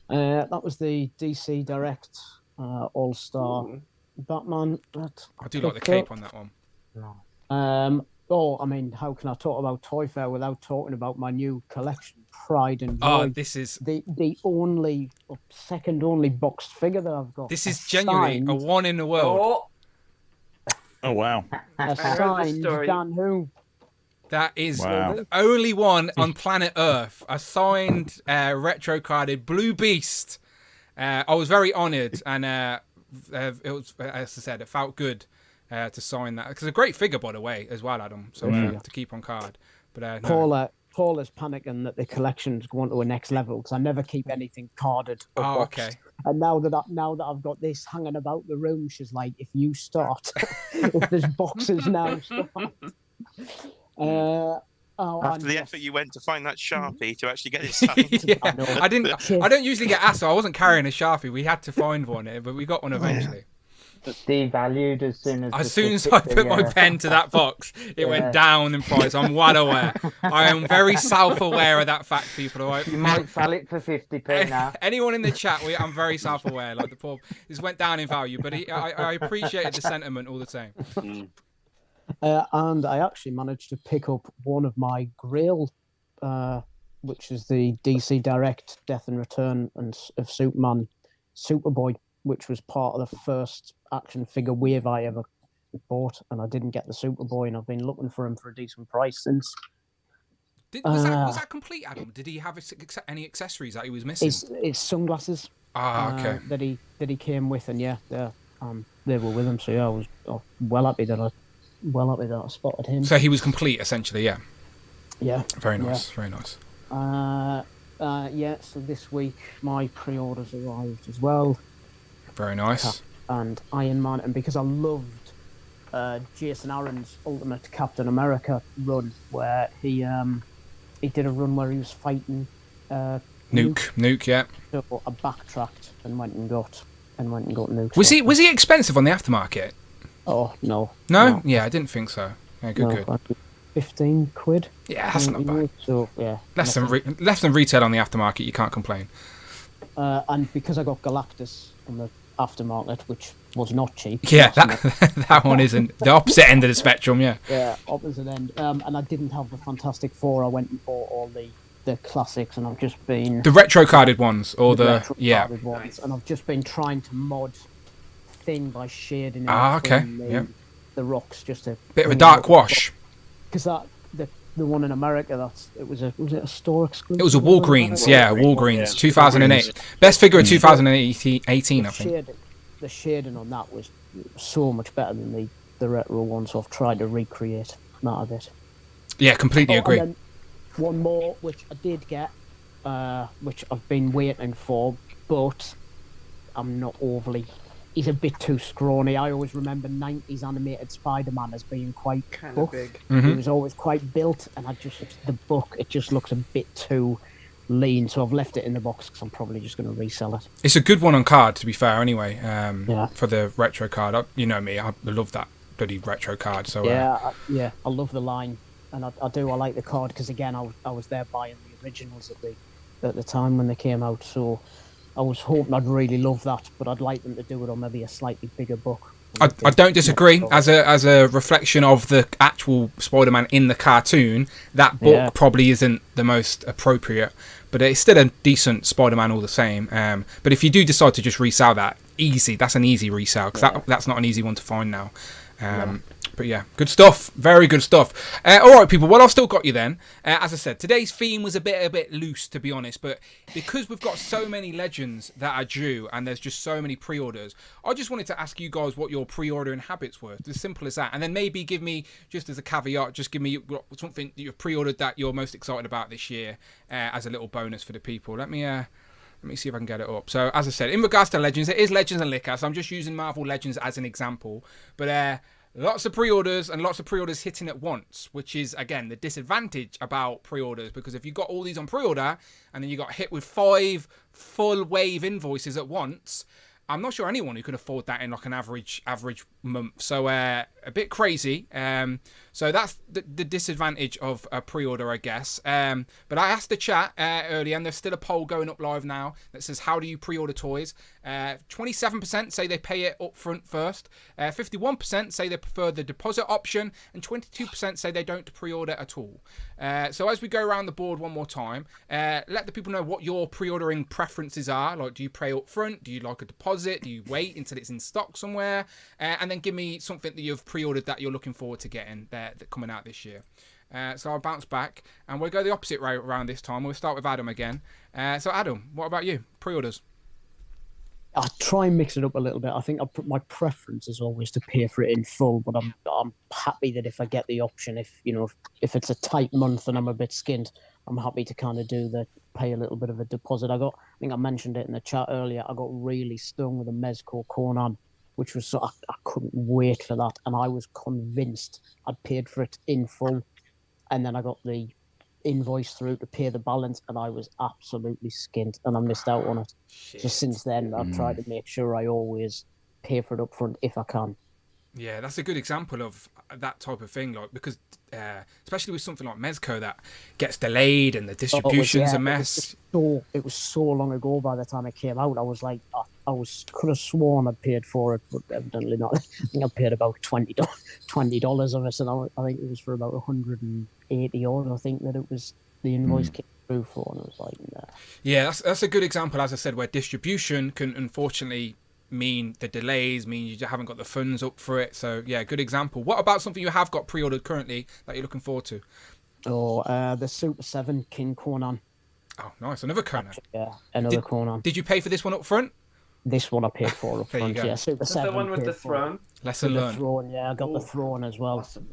That was the DC Direct All-Star Batman. I do like the cape on that one. I mean, how can I talk about Toy Fair without talking about my new collection, Pride and Joy? Oh, this is the second only boxed figure that I've got. This is genuinely a one in the world. Oh wow! A signed Dan Who. That is Wow. the only one on planet Earth. A signed, retro carded Blue Beast. I was very honoured, and it was, as I said, it felt good to sign that. Because a great figure, by the way, as well, Adam. So to keep on card. But no. Paula's panicking that the collection's going to a next level because I never keep anything carded or boxed. Okay. And now that I've got this hanging about the room, she's like, if you start, if there's boxes now, start. After the effort you went to find that Sharpie to actually get it signed. Yeah. I don't usually get asked, so I wasn't carrying a Sharpie. We had to find one, but we got one eventually. Devalued as soon as I put my pen to that box, it went down in price. I'm well aware. I am very self-aware of that fact, people. Right? You might sell it for 50p now. Anyone in the chat, I'm very self-aware. Like the poor, this went down in value, but I appreciated the sentiment all the same. And I actually managed to pick up one of my Grail, which is the DC Direct Death and Return of Superman Superboy, which was part of the first action figure wave I ever bought, and I didn't get the Superboy, and I've been looking for him for a decent price since. Was that complete, Adam? Did he have any accessories that he was missing? His sunglasses. Okay. That he came with, and they were with him. So I was well happy that I spotted him. So he was complete, essentially, yeah. Yeah. Very nice, very nice. So this week my pre-orders arrived as well. Very nice. And Iron Man, and because I loved Jason Aaron's Ultimate Captain America run, where he did a run where he was fighting Nuke, yeah. So I backtracked and went and got Nuke. Was he expensive on the aftermarket? Oh no. No? Yeah, I didn't think so. Yeah, good. 15 quid. Yeah, that's not bad. So yeah, less than retail on the aftermarket. You can't complain. And because I got Galactus on the aftermarket, which was not cheap. Yeah, that one isn't the opposite end of the spectrum. Yeah. Yeah, opposite end. And I didn't have the Fantastic Four. I went and bought all the classics, and I've just been the retro carded ones, or carded ones, and I've just been trying to mod thing by shading. The rocks, just a bit of a dark wash. Because the one in America, was it a store exclusive? It was a Walgreens, Walgreens, 2008. Best figure of 2018, I think. The shading on that was so much better than the retro one, so I've tried to recreate that a bit. Yeah, completely agree. And then one more, which I did get, which I've been waiting for, but I'm not overly. He's a bit too scrawny. I always remember 90s animated Spider-Man as being quite kind of big. Mm-hmm. He was always quite built, and it just looks a bit too lean. So I've left it in the box because I'm probably just going to resell it. It's a good one on card, to be fair. Anyway, yeah. For the retro card, you know me, I love that bloody retro card. So I love the line, and I do. I like the card because again, I was there buying the originals at the time when they came out. So I was hoping I'd really love that, but I'd like them to do it on maybe a slightly bigger book I don't disagree. As a reflection of the actual Spider-Man in the cartoon, that book probably isn't the most appropriate, but it's still a decent Spider-Man all the same. But if you do decide to just resell that, that's an easy resale, because that's not an easy one to find now. But yeah, good stuff. Very good stuff. All right, people. Well, I've still got you then. As I said, today's theme was a bit loose, to be honest. But because we've got so many legends that are due, and there's just so many pre-orders, I just wanted to ask you guys what your pre-ordering habits were. It's as simple as that. And then maybe give me, just as a caveat, just give me something that you've pre-ordered that you're most excited about this year, as a little bonus for the people. Let me see if I can get it up. So, as I said, in regards to Legends, it is Legends and Liquor. So I'm just using Marvel Legends as an example. But lots of pre-orders and lots of pre-orders hitting at once, which is, again, the disadvantage about pre-orders. Because if you got all these on pre-order and then you got hit with 5 full wave invoices at once, I'm not sure anyone who could afford that in like an average month. So a bit crazy. So that's the disadvantage of a pre-order, I guess. But I asked the chat earlier, and there's still a poll going up live now that says, how do you pre-order toys? 27% say they pay it up front first. 51% say they prefer the deposit option, and 22% say they don't pre-order at all. So as we go around the board one more time, let the people know what your pre-ordering preferences are. Like, do you pay up front? Do you like a deposit? Do you wait until it's in stock somewhere? And then give me something that you've pre-ordered that you're looking forward to getting that coming out this year. So I'll bounce back, and we'll go the opposite way around this time. We'll start with Adam again. So Adam, what about you? Pre-orders? I try and mix it up a little bit. I think my preference is always to pay for it in full, but I'm happy that if I get the option, if it's a tight month and I'm a bit skint, I'm happy to kind of pay a little bit of a deposit. I think I mentioned it in the chat earlier. I got really stung with a Mezco Conan, which was I couldn't wait for that, and I was convinced I'd paid for it in full, and then I got the invoice through to pay the balance, and I was absolutely skint, and I missed out on it. Shit. So since then, I've tried to make sure I always pay for it up front if I can. Yeah, that's a good example of that type of thing, like, because especially with something like Mezco that gets delayed and the distribution's a mess. It was so long ago by the time it came out. I was like, could have sworn I'd paid for it, but evidently not. I think I paid about $20 of it, and I think it was for about 180 odd. I think that it was the invoice came through for, and it was like, nah. Yeah, that's a good example, as I said, where distribution can unfortunately mean the delays, mean you haven't got the funds up for it. So yeah, good example. What about something you have got pre-ordered currently that you're looking forward to? The Super 7 King Conan. Oh, nice. Another Conan. Yeah, another Conan. Did you pay for this one up front? This one I paid for up front. Yeah, Super 7. The one with the throne. Lesson learned. The throne, yeah, I got the throne as well. Awesome.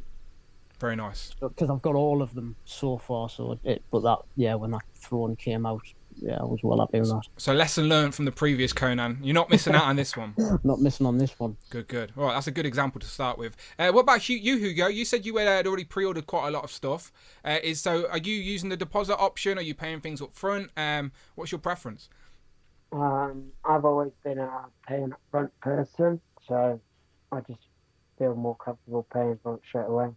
Very nice. Because I've got all of them so far. When that throne came out, yeah, I was well happy with that. So lesson learned from the previous Conan. You're not missing out on this one. Not missing on this one. Good. All right, that's a good example to start with. What about you, Hugo? You said you had already pre-ordered quite a lot of stuff. Are you using the deposit option? Are you paying things up front? What's your preference? I've always been a paying up front person, so I just feel more comfortable paying for it straight away.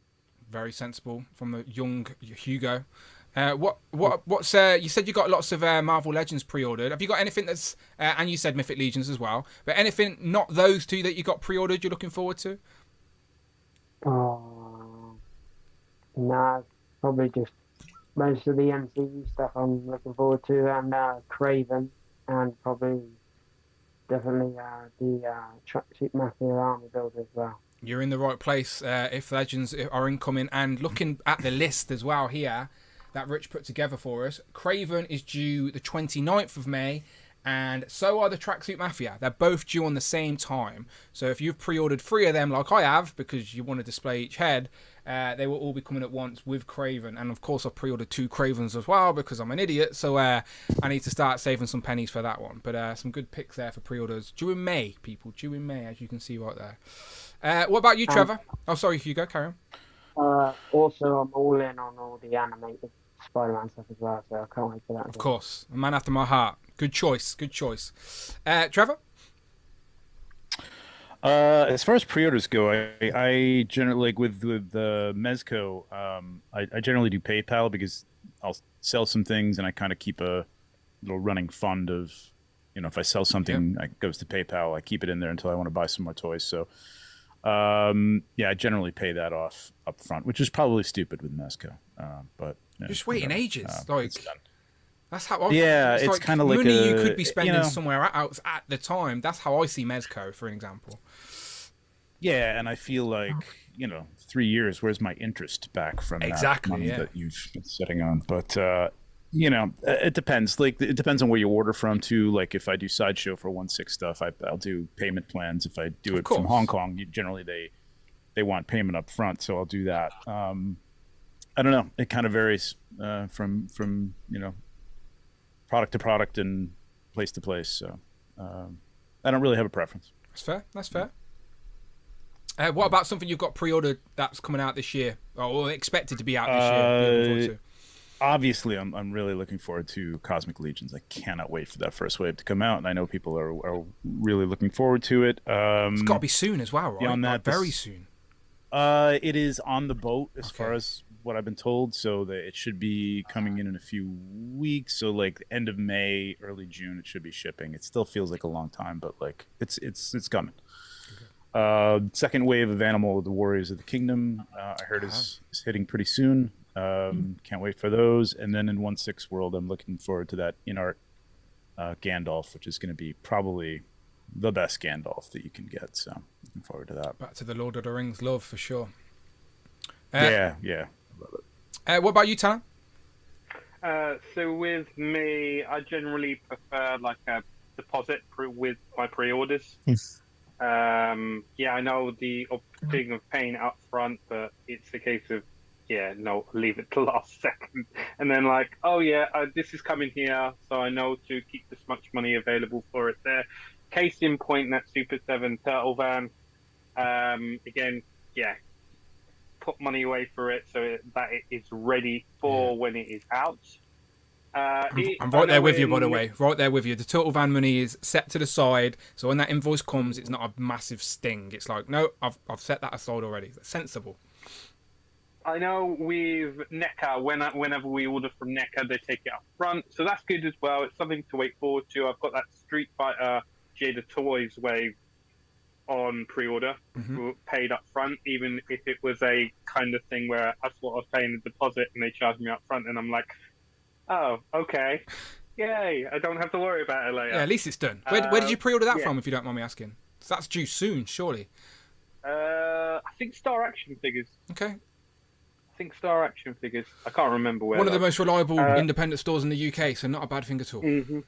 Very sensible from the young Hugo. What's you said you got lots of Marvel Legends pre-ordered. Have you got anything that's and you said Mythic Legions as well, but anything not those two that you got pre-ordered you're looking forward to? Nah, probably just most of the MCU stuff I'm looking forward to, and Craven, and definitely the Tracksuit Mafia army builder as well. You're in the right place if Legends are incoming. And looking at the list as well here that Rich put together for us, Craven is due the 29th of May, and so are the Tracksuit Mafia. They're both due on the same time. So if you've pre-ordered 3 of them like I have, because you want to display each head, they will all be coming at once with Craven. And of course I've pre-ordered 2 Cravens as well because I'm an idiot, so I need to start saving some pennies for that one. But some good picks there for pre-orders due in May, people, due in May, as you can see right there. What about you, Trevor? Oh, sorry, Hugo, carry on. Also, I'm all in on all the animated Spider-Man stuff as well, so I can't wait for that. Of course, a man after my heart. Good choice. Trevor? As far as pre-orders go, I generally, like with the Mezco, I generally do PayPal because I'll sell some things and I kind of keep a little running fund of, if I sell something, it goes to PayPal. I keep it in there until I want to buy some more toys. So I generally pay that off up front, which is probably stupid with Mezco. But just waiting ages. It's done. That's how. It's like kind of like money you could be spending somewhere else at the time. That's how I see Mezco, for an example. Yeah, and I feel like 3 years. Where's my interest back from that money that you've been sitting on? But it depends. Like it depends on where you order from too. Like if I do Sideshow for 1/6 stuff, I'll do payment plans. If I do it from Hong Kong, generally they want payment up front, so I'll do that. I don't know. It kind of varies from product to product and place to place. So I don't really have a preference. That's fair. What about something you've got pre-ordered that's coming out this year, or expected to be out this year? Obviously, I'm really looking forward to Cosmic Legions. I cannot wait for that first wave to come out, and I know people are really looking forward to it. It's got to be soon as well, right? Beyond that, very soon. It is on the boat as far as what I've been told, so that it should be coming in a few weeks. So like end of May, early June, it should be shipping. It still feels like a long time, but like it's coming. Second wave of Animal of the Warriors of the Kingdom, I heard is hitting pretty soon. Can't wait for those. And then in 1/6 World, I'm looking forward to that in-art Gandalf, which is going to be probably the best Gandalf that you can get. So looking forward to that. Back to the Lord of the Rings love for sure. Yeah. Love it. What about you, Tanner? So with me, I generally prefer like a deposit with my pre-orders. I know the thing of paying up front, but it's a case of leave it till last second, and then like, this is coming here, so I know to keep this much money available for it there. Case in point, that Super 7 Turtle Van. Again, put money away for it so that it is ready for when it is out. I'm right there with you, by the way. Right there with you. The Turtle Van money is set to the side, so when that invoice comes, it's not a massive sting. It's like, no, I've set that aside already. It's sensible. I know with NECA, whenever we order from NECA, they take it up front, so that's good as well. It's something to wait forward to. I've got that Street Fighter Jada Toys wave on pre-order, paid up front, even if it was a kind of thing where I thought I was paying a deposit and they charged me up front, and I'm like, oh, okay. Yay, I don't have to worry about it later. Yeah, at least it's done. Where did you pre-order that from, if you don't mind me asking? So that's due soon, surely. I think Star Action Figures. Okay. Star Action Figures. I can't remember where. One of the most reliable independent stores in the UK, so not a bad thing at all. Mm-hmm.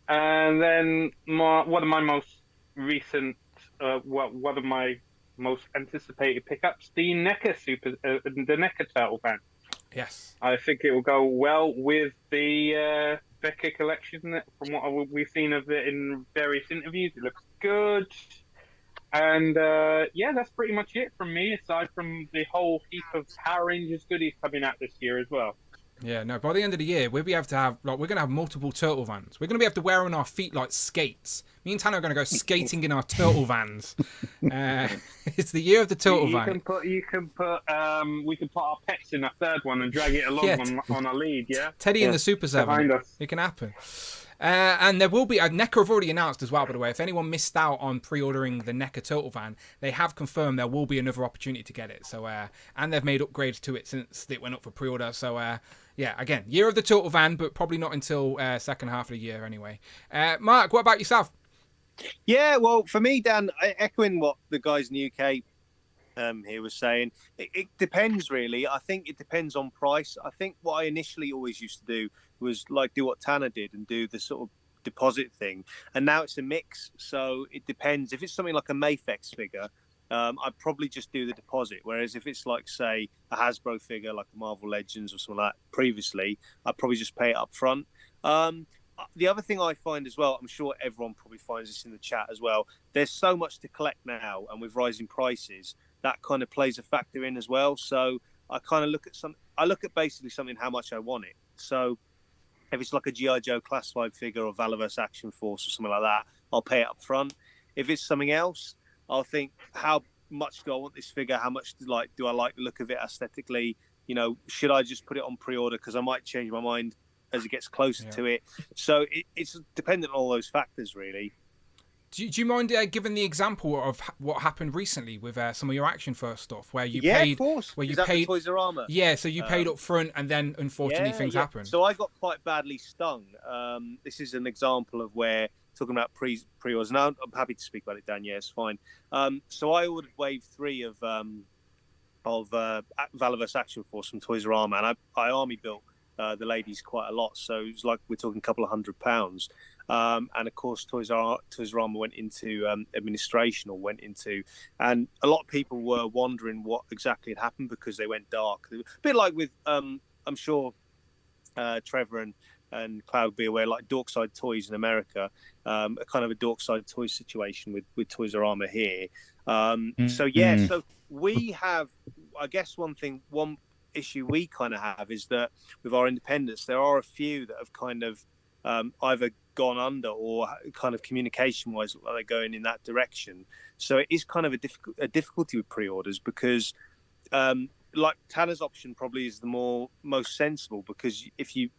And then one of my most recent, one of my most anticipated pickups, the NECA Turtle Van. Yes. I think it will go well with the Becca collection. From what we've seen of it in various interviews, it looks good. And that's pretty much it from me, aside from the whole heap of Power Rangers goodies coming out this year as well. Yeah, no, by the end of the year, we're going to have multiple Turtle Vans. We're going to be able to wear on our feet like skates. Me and Tanner are going to go skating in our Turtle Vans. It's the year of the Turtle Van. We can put our pets in a third one and drag it along on a lead, yeah? Teddy and the Super 7. Behind us. It can happen. And there will be, NECA have already announced as well, by the way, if anyone missed out on pre-ordering the NECA Turtle Van, they have confirmed there will be another opportunity to get it. So, and they've made upgrades to it since it went up for pre-order. So, again, year of the Turtle Van, but probably not until second half of the year anyway. Mark, what about yourself? Yeah, well, for me, Dan, echoing what the guys in the UK here was saying, it depends really. I think it depends on price. I think what I initially always used to do was like do what Tanner did and do the sort of deposit thing, and now it's a mix. So it depends. If it's something like a Mafex figure, I'd probably just do the deposit. Whereas if it's like, say, a Hasbro figure like a Marvel Legends or something like that previously, I'd probably just pay it up front. The other thing I find as well, I'm sure everyone probably finds this in the chat as well, there's so much to collect now, and with rising prices, that kind of plays a factor in as well. So I kind of look at basically something, how much I want it. So if it's like a G.I. Joe classified figure or Valaverse Action Force or something like that, I'll pay it up front. If it's something else, I'll think, how much do I want this figure? How much do I like the look of it aesthetically? Should I just put it on pre-order? Because I might change my mind as it gets closer to it. So it's dependent on all those factors, really. Do you mind giving the example of what happened recently with some of your Action First stuff, where you Yeah, paid, of course. where you Is that paid the Toys R Us? Yeah, so you paid up front, and then unfortunately things happened. So I got quite badly stung. This is an example of where talking about pre-orders. Now I'm happy to speak about it, Dan. Yeah, it's fine. So I ordered Wave 3 of Valorverse Action Force from Toys R Us, and I army built the ladies quite a lot. So it was like we're talking a couple of £100. And of course, Toys R Us went into administration, and a lot of people were wondering what exactly had happened because they went dark. A bit like with, I'm sure Trevor and Cloud will be aware, like Dorkside Toys in America, a kind of a Dorkside Toys situation with Toys R Us here. So we have, I guess one issue we kind of have is that with our independents, there are a few that have kind of either gone under or kind of communication wise they're going in that direction. So it is kind of a difficulty with pre-orders because like Tanner's option probably is the most sensible, because if you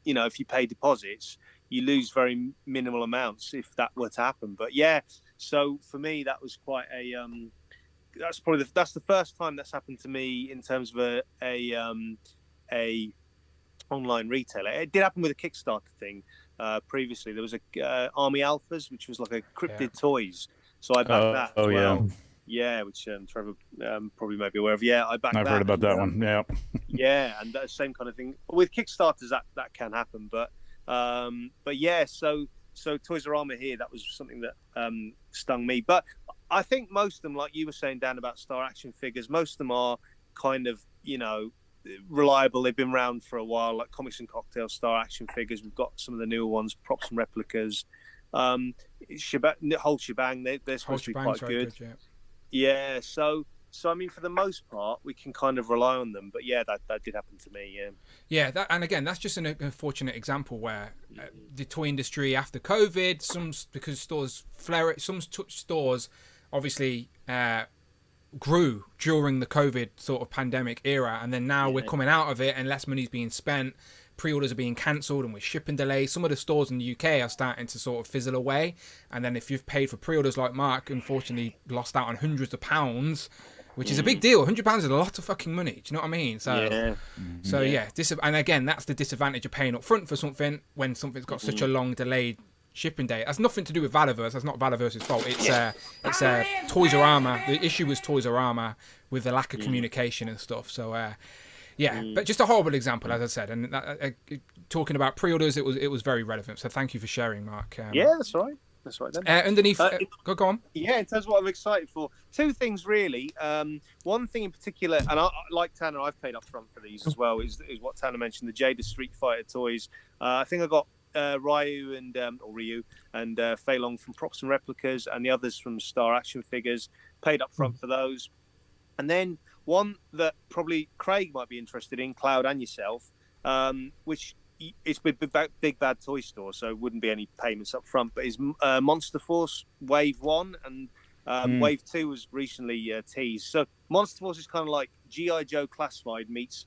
pay deposits, you lose very minimal amounts if that were to happen. But yeah, so for me that was quite a that's the first time that's happened to me in terms of a online retailer. It did happen with a Kickstarter thing. Previously there was a Army Alphas, which was like a Cryptid Toys, so I backed that as well. Yeah, which Trevor probably may be aware of. Yeah, I've heard about that one. Yeah, and that same kind of thing with Kickstarters that can happen, but yeah, so Toys R Us here, that was something that stung me. But I think most of them, like you were saying, Dan, about Star Action figures, most of them are kind of reliable. They've been around for a while, like Comics and Cocktails Star Action figures. We've got some of the newer ones, props and replicas, whole shebang. They're supposed to be quite good. Yeah, so I mean, for the most part, we can kind of rely on them. But yeah, that did happen to me. Yeah, and again, that's just an unfortunate example where the toy industry after COVID, because stores some stores obviously grew during the COVID sort of pandemic era, and then now we're coming out of it and less money's being spent. Pre-orders are being cancelled and with shipping delays. Some of the stores in the UK are starting to sort of fizzle away. And then if you've paid for pre-orders like Mark, unfortunately lost out on hundreds of pounds, which is a big deal. £100 is a lot of fucking money. Do you know what I mean? So, and again, that's the disadvantage of paying up front for something when something's got such a long delayed shipping date. It has nothing to do with Valorverse. That's not Valorverse's fault. It's Toys R Us. The issue was Toys R Us with the lack of communication and stuff. So, but just a horrible example, as I said. And talking about pre-orders, it was very relevant. So thank you for sharing, Mark. Yeah, that's right. That's right. Then underneath, go on. Yeah, in terms of what I'm excited for, two things really. One thing in particular, and I, like Tanner, I've paid up front for these as well. Is what Tanner mentioned, the Jada Street Fighter toys. I think I got Ryu and Fei Long from Props and Replicas, and the others from Star Action Figures. Paid up front for those, and then one that probably Craig might be interested in, Cloud and yourself, which it's with Big Bad Toy Store, so it wouldn't be any payments up front, but is Monster Force Wave 1 and Wave 2 was recently teased. So Monster Force is kind of like G.I. Joe Classified meets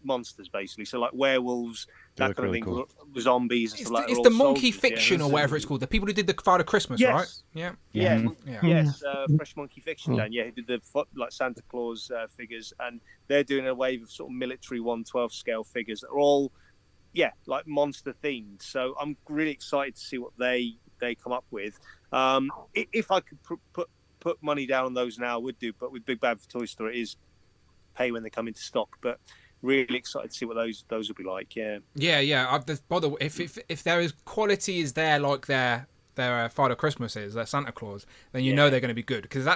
monsters, basically. So like werewolves, that kind of thing, cool. Zombies and stuff like that. It's the Monkey Fiction or whatever it's called. The people who did the Father Christmas, right? Yes, Fresh Monkey Fiction, Dan. Yeah, who did the like Santa Claus figures, and they're doing a wave of sort of military 1/12 scale figures that are all, like monster themed. So I'm really excited to see what they come up with. If I could put money down on those now, I would do. But with Big Bad Toy Store, it is pay when they come into stock. But really excited to see what those will be like. Yeah. By the way, if there is quality is there like their Father Christmas is, their Santa Claus, then you know they're going to be good, because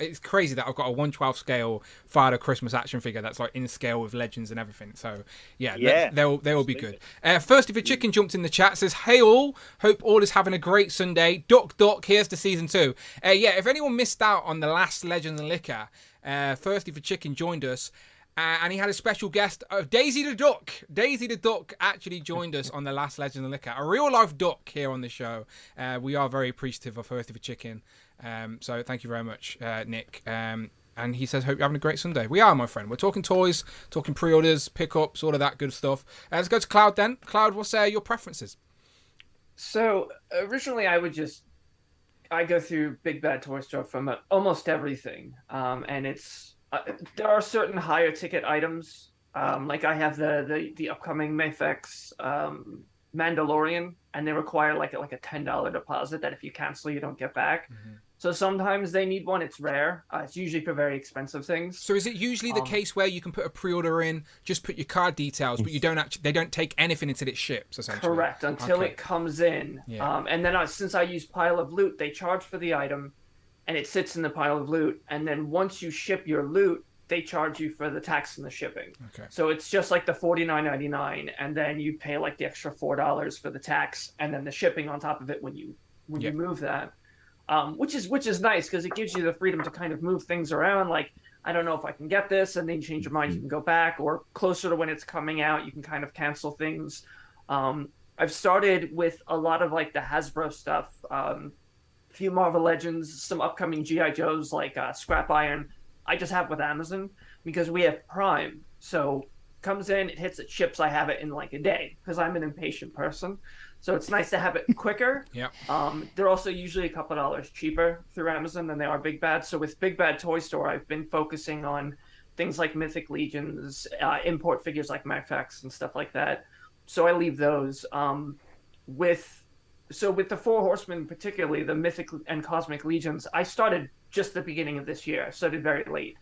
it's crazy that I've got a 1/12 scale Father Christmas action figure that's like in scale with legends and everything. So they will be good. First, if your chicken jumped in the chat, says, "Hey all, hope all is having a great Sunday. Duck, here's to season 2." If anyone missed out on the last Legends and Liquor, First, if your chicken joined us. And he had a special guest, Daisy the Duck. Daisy the Duck actually joined us on the last Legend of Liquor. A real-life duck here on the show. We are very appreciative of Thirsty for Chicken. So thank you very much, Nick. And he says, hope you're having a great Sunday. We are, my friend. We're talking toys, talking pre-orders, pickups, all of that good stuff. Let's go to Cloud then. Cloud, what's your preferences? So originally I would just I go through Big Bad Toy Store from almost everything, and it's there are certain higher ticket items. Like I have the upcoming Mayfex Mandalorian, and they require like a $10 deposit that if you cancel you don't get back. Mm-hmm. So sometimes they need one. It's rare. It's usually for very expensive things. So is it usually the case where you can put a pre-order in, just put your card details, but you don't actually, they don't take anything until it ships, essentially? Correct, until it comes in. Yeah. And then since I use Pile of Loot, they charge for the item, and it sits in the Pile of Loot. And then once you ship your loot, they charge you for the tax and the shipping. Okay. So it's just like the $49.99, and then you pay like the extra $4 for the tax, and then the shipping on top of it when you move that. Which is nice because it gives you the freedom to kind of move things around. Like, I don't know if I can get this, and then you change your mind, you can go back, or closer to when it's coming out, you can kind of cancel things. I've started with a lot of like the Hasbro stuff, a few Marvel Legends, some upcoming G.I. Joes like Scrap Iron. I just have with Amazon because we have Prime. So comes in, it hits, it ships. I have it in like a day because I'm an impatient person. So it's nice to have it quicker. Yeah. They're also usually a couple of dollars cheaper through Amazon than they are Big Bad. So with Big Bad Toy Store, I've been focusing on things like Mythic Legions, import figures like Mayfex and stuff like that. So I leave those. With the Four Horsemen, particularly the Mythic and Cosmic Legions, I started just the beginning of this year. I started very late.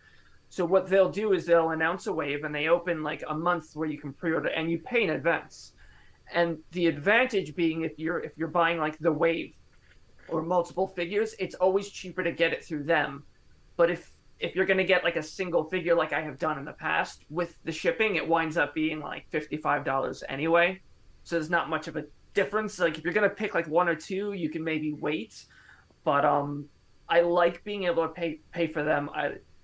So what they'll do is they'll announce a wave, and they open like a month where you can pre-order, and you pay in advance. And the advantage being if you're buying like the wave or multiple figures, it's always cheaper to get it through them. But if you're going to get like a single figure like I have done in the past, with the shipping, it winds up being like $55 anyway. So there's not much of a difference. Like if you're going to pick like one or two, you can maybe wait. But I like being able to pay for them.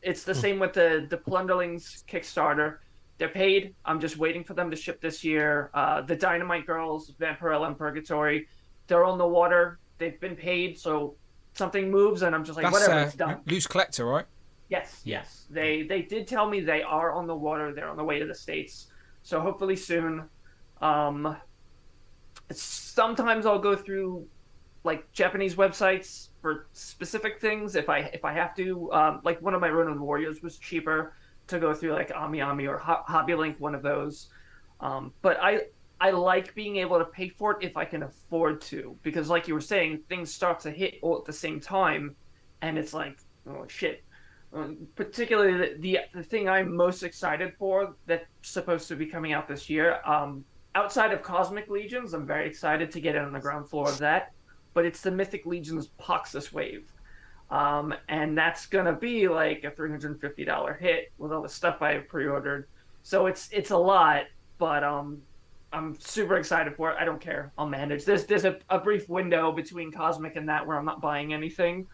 It's the same with the Plunderlings Kickstarter. They're paid. I'm just waiting for them to ship this year. The Dynamite Girls, Vampirella and Purgatory, they're on the water. They've been paid, so something moves, and I'm just like, whatever, it's done. Loose Collector, right? Yes. They did tell me they are on the water. They're on the way to the States, so hopefully soon. Sometimes I'll go through like Japanese websites for specific things if I have to. Like one of my Ronin Warriors was cheaper to go through, like AmiAmi or HobbyLink, one of those. But I like being able to pay for it if I can afford to, because like you were saying, things start to hit all at the same time, and it's like, oh shit. Particularly the thing I'm most excited for that's supposed to be coming out this year, outside of Cosmic Legions, I'm very excited to get in on the ground floor of that, but it's the Mythic Legions Poxus wave. And that's going to be like a $350 hit with all the stuff I have pre-ordered. So it's a lot, but I'm super excited for it. I don't care. I'll manage. There's a brief window between Cosmic and that where I'm not buying anything,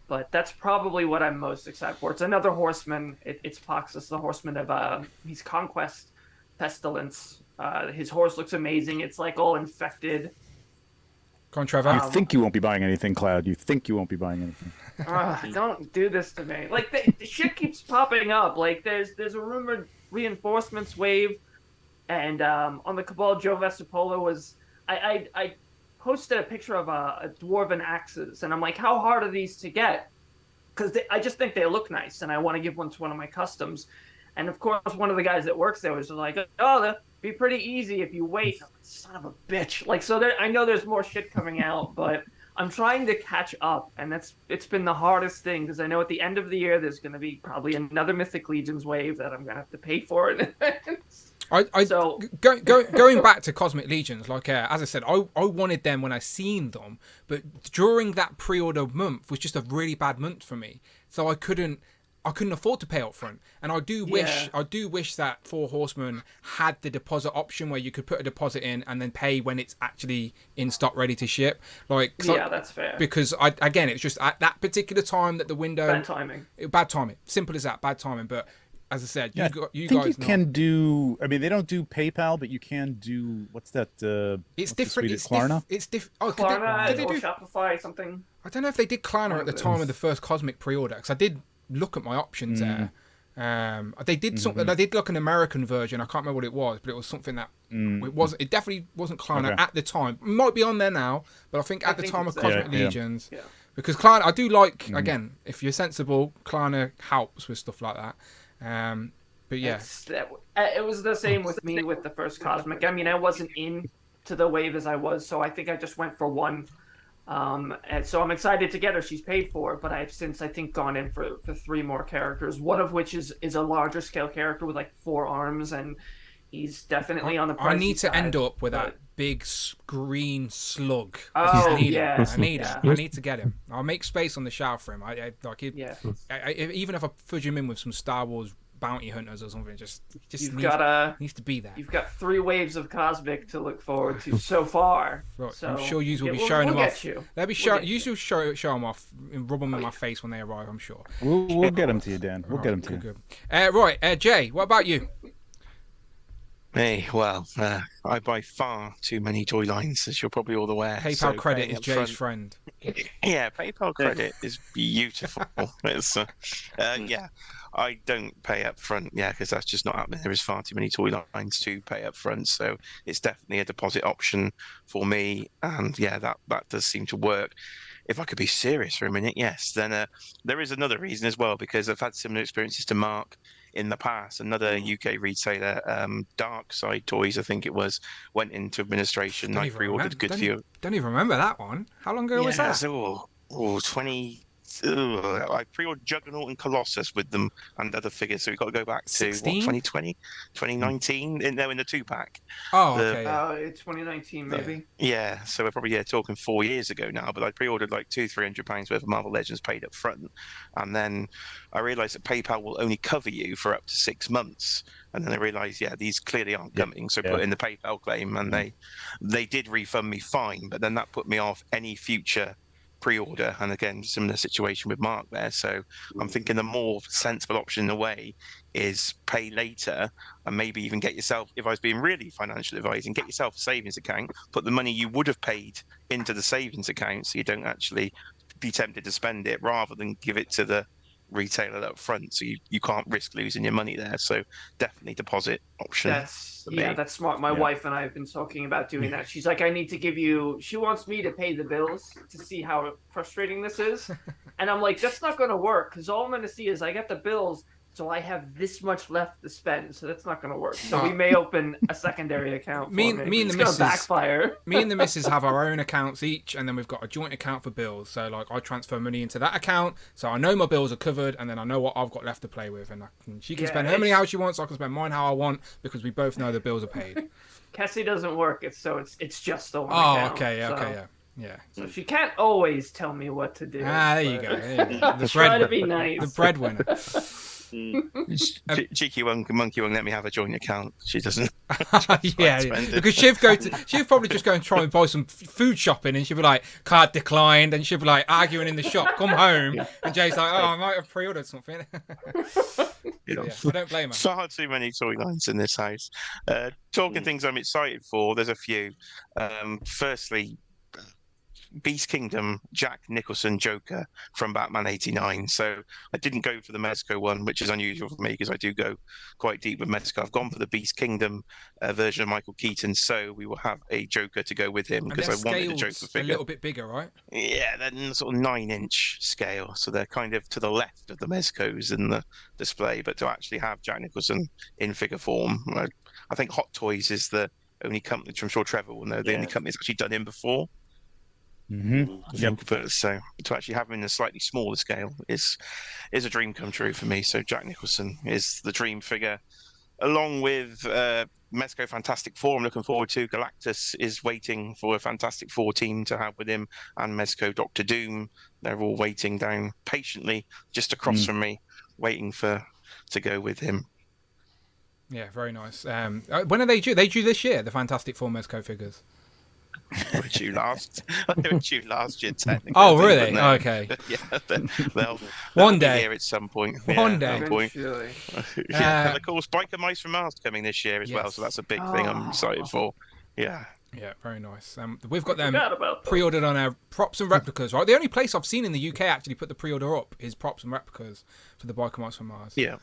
but that's probably what I'm most excited for. It's another Horseman. It's Poxus, the Horseman of he's Conquest Pestilence. His horse looks amazing. It's like all infected. Go on, Trevor. You think you won't be buying anything, Cloud. You think you won't be buying anything. Don't do this to me. Like, the shit keeps popping up. Like, there's a rumored reinforcements wave, and on the Cabal, Joe Vestipolo was... I posted a picture of a Dwarven axes, and I'm like, how hard are these to get? Because I just think they look nice, and I want to give one to one of my customs. And, of course, one of the guys that works there was like, oh, they'll be pretty easy if you wait. Son of a bitch. Like, so I know there's more shit coming out, but I'm trying to catch up, and it's been the hardest thing, because I know at the end of the year there's going to be probably another Mythic Legions wave that I'm going to have to pay for it. Going back to Cosmic Legions, like as I said, I wanted them when I seen them, but during that pre-order month was just a really bad month for me, so I couldn't afford to pay up front. And I do wish that Four Horsemen had the deposit option where you could put a deposit in and then pay when it's actually in stock, ready to ship. That's fair. Because it's just at that particular time that the window. Bad timing. Simple as that. Bad timing. But as I said, you guys can do. I mean, they don't do PayPal, but you can do. What's that? It's different. It's Klarna. It's different. Oh, Klarna or Shopify, something. I don't know if they did Klarna at the time of the first Cosmic pre-order, because I did look at my options there. They did something. I did look an American version. I can't remember what it was, but it was something that it definitely wasn't Klarna at the time. It might be on there now, but I think at the time of Cosmic Legions. Because Klarna, I do like again, if you're sensible, Klarna helps with stuff like that. But yeah, it was the same with me with the first Cosmic. I mean, I wasn't into the wave as I was, so I think I just went for one. And so I'm excited to get her. She's paid for, but I've since I think gone in for 3 more characters. One of which is a larger scale character with like 4 arms, and he's definitely on the pricey I need to side, end up with but... that big green slug. Oh, I need yeah. him. I need him. I need to get him. I'll make space on the shelf for him. Even if I fudge him in with some Star Wars bounty hunters or something, just needs to be there. You've got 3 waves of Cosmic to look forward to so far. Right, so I'm sure you will be showing them off. They'll be show them off and rub them in my face when they arrive. I'm sure. We'll get them to you, Dan. We'll get them to you. Good. Right, Jay, what about you? Me, well, I buy far too many toy lines, as you're probably all aware. PayPal credit is Jay's friend. Yeah, PayPal credit is beautiful. It's, yeah, I don't pay up front, because that's just not happening. There is far too many toy lines to pay up front, so it's definitely a deposit option for me, and yeah, that does seem to work. If I could be serious for a minute, yes, then there is another reason as well, because I've had similar experiences to Mark in the past. Another UK retailer, Dark Side Toys, I think it was, went into administration. I pre-ordered a good few. Don't even remember that one. How long ago was that? 20. I pre-ordered Juggernaut and Colossus with them and other figures, so we've got to go back to 2020, 2019, in the 2-pack. Oh, okay. 2019 maybe. Yeah, so we're probably talking 4 years ago now. But I pre-ordered like £200-300 worth of Marvel Legends paid up front, and then I realised that PayPal will only cover you for up to 6 months. And then I realised, these clearly aren't coming. So I put in the PayPal claim, and they did refund me fine, but then that put me off any future pre-order, and again, similar situation with Mark there. So I'm thinking the more sensible option in a way is pay later, and maybe even get yourself, if I was being really financial advising, get yourself a savings account, put the money you would have paid into the savings account so you don't actually be tempted to spend it, rather than give it to the retailer up front, so you can't risk losing your money there. So definitely deposit option. That's smart. My wife and I have been talking about doing that. She's like, I need to give you, she wants me to pay the bills to see how frustrating this is. And I'm like, that's not going to work, because all I'm going to see is I get the bills, so I have this much left to spend, so that's not going to work. So we may open a secondary account. Me and the missus backfire. Me and the missus have our own accounts each, and then we've got a joint account for bills. So like, I transfer money into that account, so I know my bills are covered, and then I know what I've got left to play with, and she can spend how many hours she wants, so I can spend mine how I want, because we both know the bills are paid. Cassie doesn't work, it's just the one account. Yeah. So she can't always tell me what to do. There you go. Try to be nice. The breadwinner. Cheeky monkey won't let me have a joint account. She doesn't. Because she'll probably just go and try and buy some food shopping, and she'll be like, card declined, and she'll be like arguing in the shop. Come home, and Jay's like, I might have pre-ordered something. I don't blame her. Far too many toy lines in this house. Talking things I'm excited for, there's a few. Firstly, Beast Kingdom, Jack Nicholson Joker from Batman 89. So I didn't go for the Mezco one, which is unusual for me because I do go quite deep with Mezco. I've gone for the Beast Kingdom version of Michael Keaton, so we will have a Joker to go with him, because I wanted a Joker figure. A little bit bigger, right? Yeah, they're in sort of 9-inch scale, so they're kind of to the left of the Mezcos in the display. But to actually have Jack Nicholson in figure form, I think Hot Toys is the only company, which I'm sure Trevor will know, the only company that's actually done him before. So to actually have him in a slightly smaller scale is a dream come true for me. So Jack Nicholson is the dream figure, along with Mezco Fantastic Four. I'm looking forward to. Galactus is waiting for a Fantastic Four team to have with him, and Mezco Doctor Doom. They're all waiting down patiently just across from me, waiting to go with him. Yeah, very nice. When are they due? They due this year, the Fantastic Four Mezco figures. They were due last year, technically. Oh, really? Okay. They'll one be day here at some point. One day. And of course, Biker Mice from Mars coming this year as well, so that's a big thing I'm excited for. Yeah, very nice. We've got them pre-ordered on our props and replicas, right? The only place I've seen in the UK actually put the pre-order up is props and replicas for the Biker Mice from Mars. Yeah,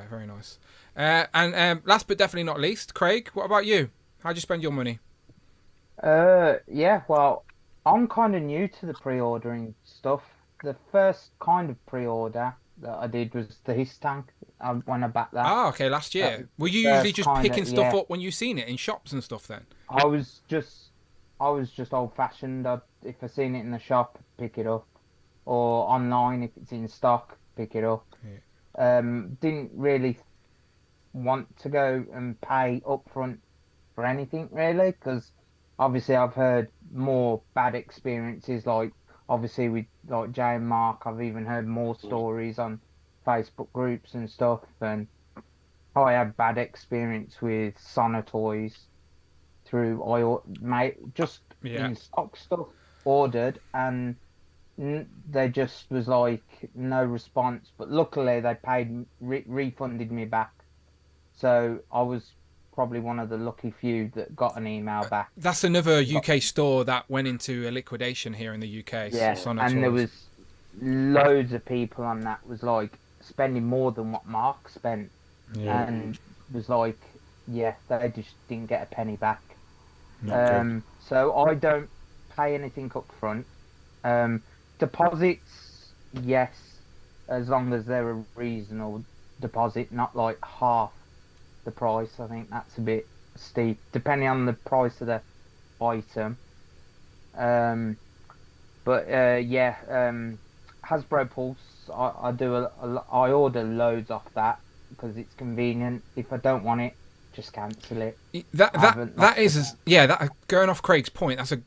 very nice. And last but definitely not least, Craig, what about you? How'd you spend your money? Well, I'm kind of new to the pre-ordering stuff. The first kind of pre-order that I did was the His Tank. When I backed that. Ah, okay, last year. Were you first usually just kinda- picking stuff yeah. up when you seen it in shops and stuff then? I was just old-fashioned. If I seen it in the shop, pick it up, or online if it's in stock, pick it up. Didn't really want to go and pay upfront for anything really, because obviously I've heard more bad experiences. Like obviously with like Jay and Mark, I've even heard more stories on Facebook groups and stuff, and I had bad experience with Sona toys through just in stock stuff ordered, and they just was like no response. But luckily they paid refunded me back, so I was probably one of the lucky few that got an email back. That's another UK store that went into a liquidation here in the UK. Yeah, Sona and there toys. was loads of people on that was like spending more than what Mark spent, and was like, yeah, they just didn't get a penny back. So I don't pay anything up front. Deposits, yes, as long as they're a reasonable deposit, not like half the price. I think that's a bit steep, depending on the price of the item. Hasbro Pulse, I order loads off that because it's convenient. If I don't want it, just cancel it. That is going off Craig's point. That's a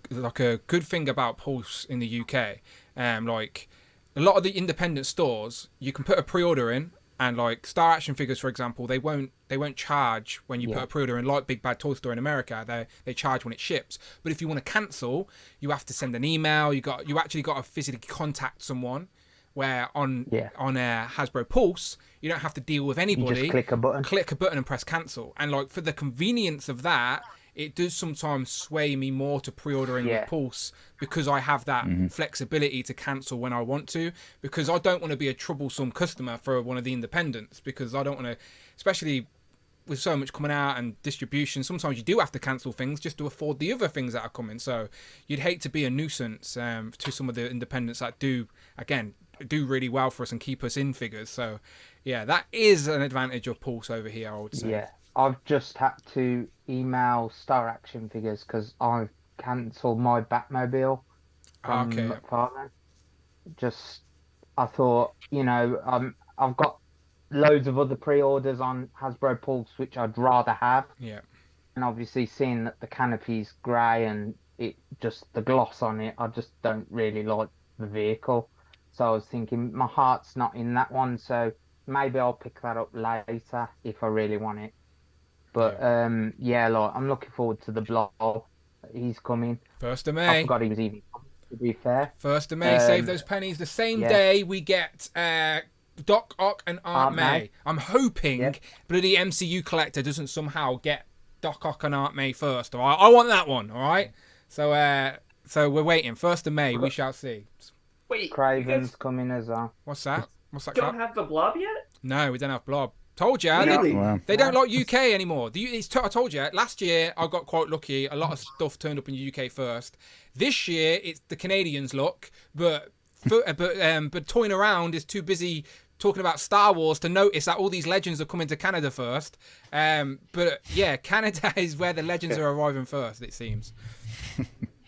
good thing about Pulse in the UK. Like a lot of the independent stores, you can put a pre-order in, and like Star Action Figures, for example, they won't charge when you put a pre-order in. Like Big Bad Toy Store in America, they charge when it ships. But if you want to cancel, you have to send an email. You actually got to physically contact someone. Where on Hasbro Pulse, you don't have to deal with anybody. You just click a button and press cancel. And like for the convenience of that, it does sometimes sway me more to pre-ordering with Pulse, because I have that flexibility to cancel when I want to, because I don't want to be a troublesome customer for one of the independents, because I don't want to, especially with so much coming out and distribution, sometimes you do have to cancel things just to afford the other things that are coming. So you'd hate to be a nuisance to some of the independents that do really well for us and keep us in figures. So yeah, that is an advantage of Pulse over here, I would say. Yeah, I've just had to email Star Action Figures because I've cancelled my Batmobile from McFarlane. I thought, I've got loads of other pre-orders on Hasbro Pulse which I'd rather have. Yeah. And obviously seeing that the canopy's grey and the gloss on it, I just don't really like the vehicle. So I was thinking my heart's not in that one, so maybe I'll pick that up later if I really want it. But I'm looking forward to the Blob. He's coming. 1st of May. I forgot he was even coming, to be fair. 1st of May, save those pennies. The same day we get Doc Ock and Aunt May. I'm hoping bloody MCU Collector doesn't somehow get Doc Ock and Aunt May first. All right? I want that one, all right? So we're waiting. 1st of May, we shall see. Wait, Craven's coming as well. What's that? Don't have the Blob yet? No, we don't have Blob. Told you. Really? They don't like UK anymore. I told you. Last year, I got quite lucky. A lot of stuff turned up in the UK first. This year, it's the Canadians' luck. But Toying Around is too busy talking about Star Wars to notice that all these Legends are coming to Canada first. But yeah, Canada is where the Legends are arriving first, it seems.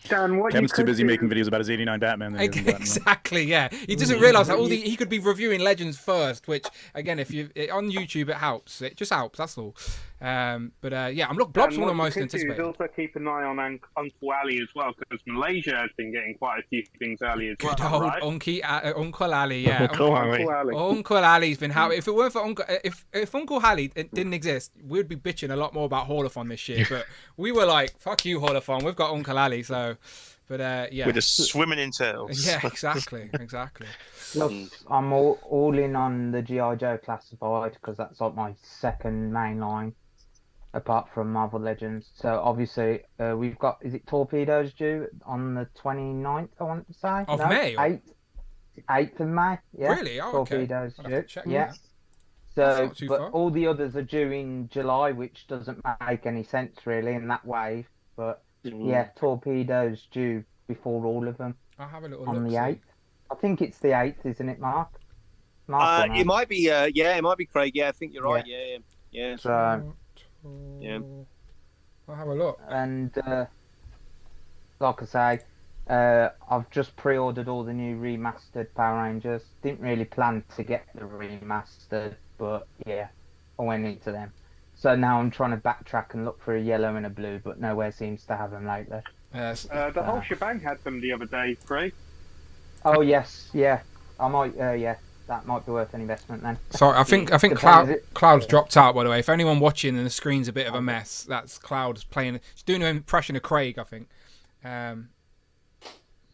Dan, Kevin's too busy making videos about his '89 Batman. Exactly, yeah. He doesn't realise that he could be reviewing Legends first, which again, if you on YouTube, it helps. It just helps. That's all. I'm Blob's one of the most anticipated. Also keep an eye on Uncle Ali as well, because Malaysia has been getting quite a few things early as well. Good old right? Uncle Ali, yeah. Uncle Ali's been happy. If it weren't for if Uncle Ali didn't exist, we'd be bitching a lot more about Haulathon this year. But we were like, fuck you, Haulathon. We've got Uncle Ali, so. But we're just swimming in tails. Yeah, exactly. Plus, I'm all in on the G.I. Joe Classified because that's like my second main line, apart from Marvel Legends. So obviously, we've got, is it Torpedoes due on the 29th, I want to say? Of May? 8th of May, yeah. Really? Oh, Torpedoes due, yeah. So, but all the others are due in July, which doesn't make any sense really in that wave. But yeah, Torpedoes due before all of them I'll have a little on look. the 8th. I think it's the 8th, isn't it, Mark? It might be. It might be Craig. Yeah, I think you're right. Yeah. So, yeah. I'll have a look. And like I say, I've just pre-ordered all the new remastered Power Rangers. Didn't really plan to get the remastered, but yeah, I went into them. So now I'm trying to backtrack and look for a yellow and a blue, but nowhere seems to have them lately. The whole shebang had them the other day, Craig. Oh yes, yeah. I might, yeah. That might be worth an investment then. Sorry, I think Cloud's dropped out, by the way. If anyone watching and the screen's a bit of a mess, that's Cloud's playing. She's doing an impression of Craig, I think.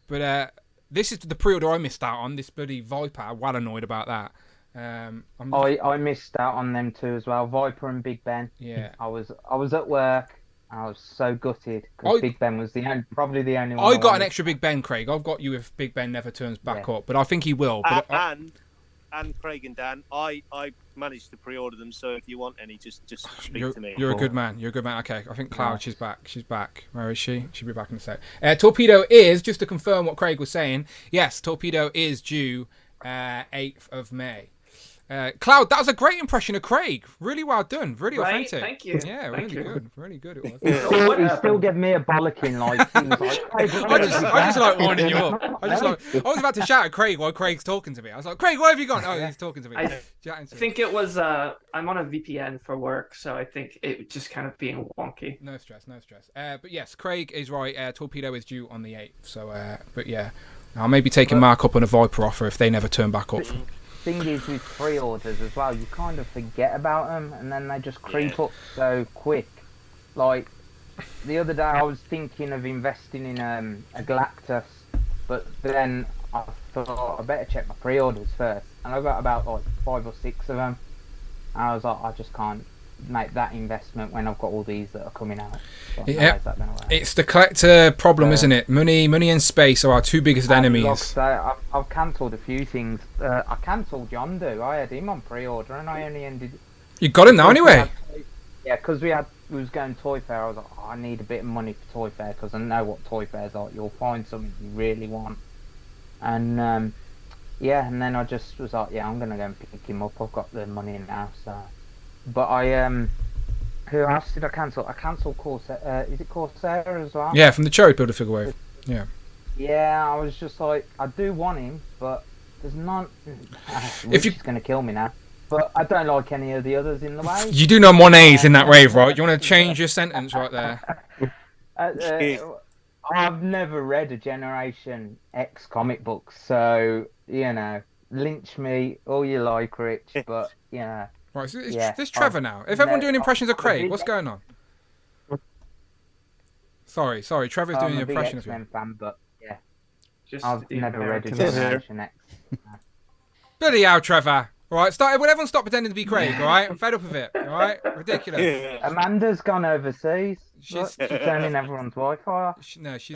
But this is the pre-order I missed out on. This bloody Viper. Well annoyed about that. I missed out on them too as well. Viper and Big Ben. Yeah. I was at work. I was so gutted because Big Ben was probably the only one. I got an extra Big Ben, Craig. I've got you if Big Ben never turns back up, but I think he will. But and Craig and Dan, I managed to pre-order them. So if you want any, just speak to me. You're a good man. You're a good man. Okay, I think Cloud, she's back. She's back. Where is she? She'll be back in a sec. Torpedo is, just to confirm what Craig was saying. Yes, Torpedo is due 8th of May. Cloud, that was a great impression of Craig. Really well done. Really authentic. Thank you. Yeah, Thank you. good. Really good it was. He still gave me a bollocking like. He was like I just like winding you up. I was about to shout at Craig while Craig's talking to me. I was like, Craig, where have you gone? Oh, he's talking to me. I think it was. I'm on a VPN for work, so I think it just kind of being wonky. No stress. But yes, Craig is right. Torpedo is due on the 8th. So, but yeah, I'll maybe take a mark up on a Viper offer if they never turn back up. Thing is with pre-orders as well, you kind of forget about them and then they just creep up so quick. Like the other day I was thinking of investing in a Galactus, but then I thought I better check my pre-orders first, and I got about like 5 or 6 of them, and I was like, I just can't make that investment when I've got all these that are coming out. So yeah, it's the collector problem, isn't it? Money and space are our two biggest enemies. I've cancelled a few things. I cancelled Yondu. I had him on pre-order, and I only ended. You got him now anyway. Because we was going Toy Fair. I was like, I need a bit of money for Toy Fair because I know what Toy Fair's like. You'll find something you really want, and and then I just was like, I'm gonna go and pick him up. I've got the money now, so. But who else did I cancel? I cancelled Corsair. Is it Corsair as well? Yeah, from the Cherry Builder figure wave. Yeah. Yeah, I was just like, I do want him, but there's none. Which is going to kill me now. But I don't like any of the others in the wave. You do know 1A's in that wave, right? You want to change your sentence right there? I've never read a Generation X comic book, so lynch me all you like, Rich. But Right, so it's Trevor now. If everyone doing impressions of Craig, what's going on? Sorry, Trevor's doing an impression of you. Fan, but I've never read a Generation X. Bloody hell, Trevor. Right, will everyone stop pretending to be Craig, alright? I'm fed up of it, alright? Ridiculous. Amanda's gone overseas. She's turning everyone's Wi-Fi off. She knows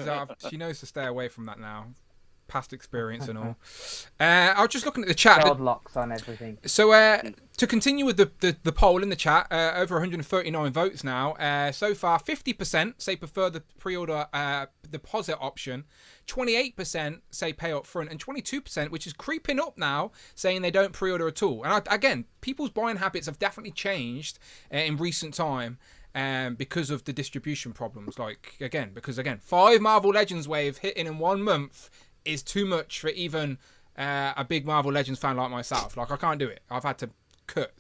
to stay away from that now. Past experience and all. I was just looking at the chat. God locks on everything. So to continue with the poll in the chat, over 139 votes now. So far, 50% say prefer the pre-order deposit option, 28% say pay up front, and 22%, which is creeping up now, saying they don't pre-order at all. And again, people's buying habits have definitely changed in recent time. Because of the distribution problems. Because 5 Marvel Legends wave hitting in 1 month is too much for even a big Marvel Legends fan like myself. I can't do it. I've had to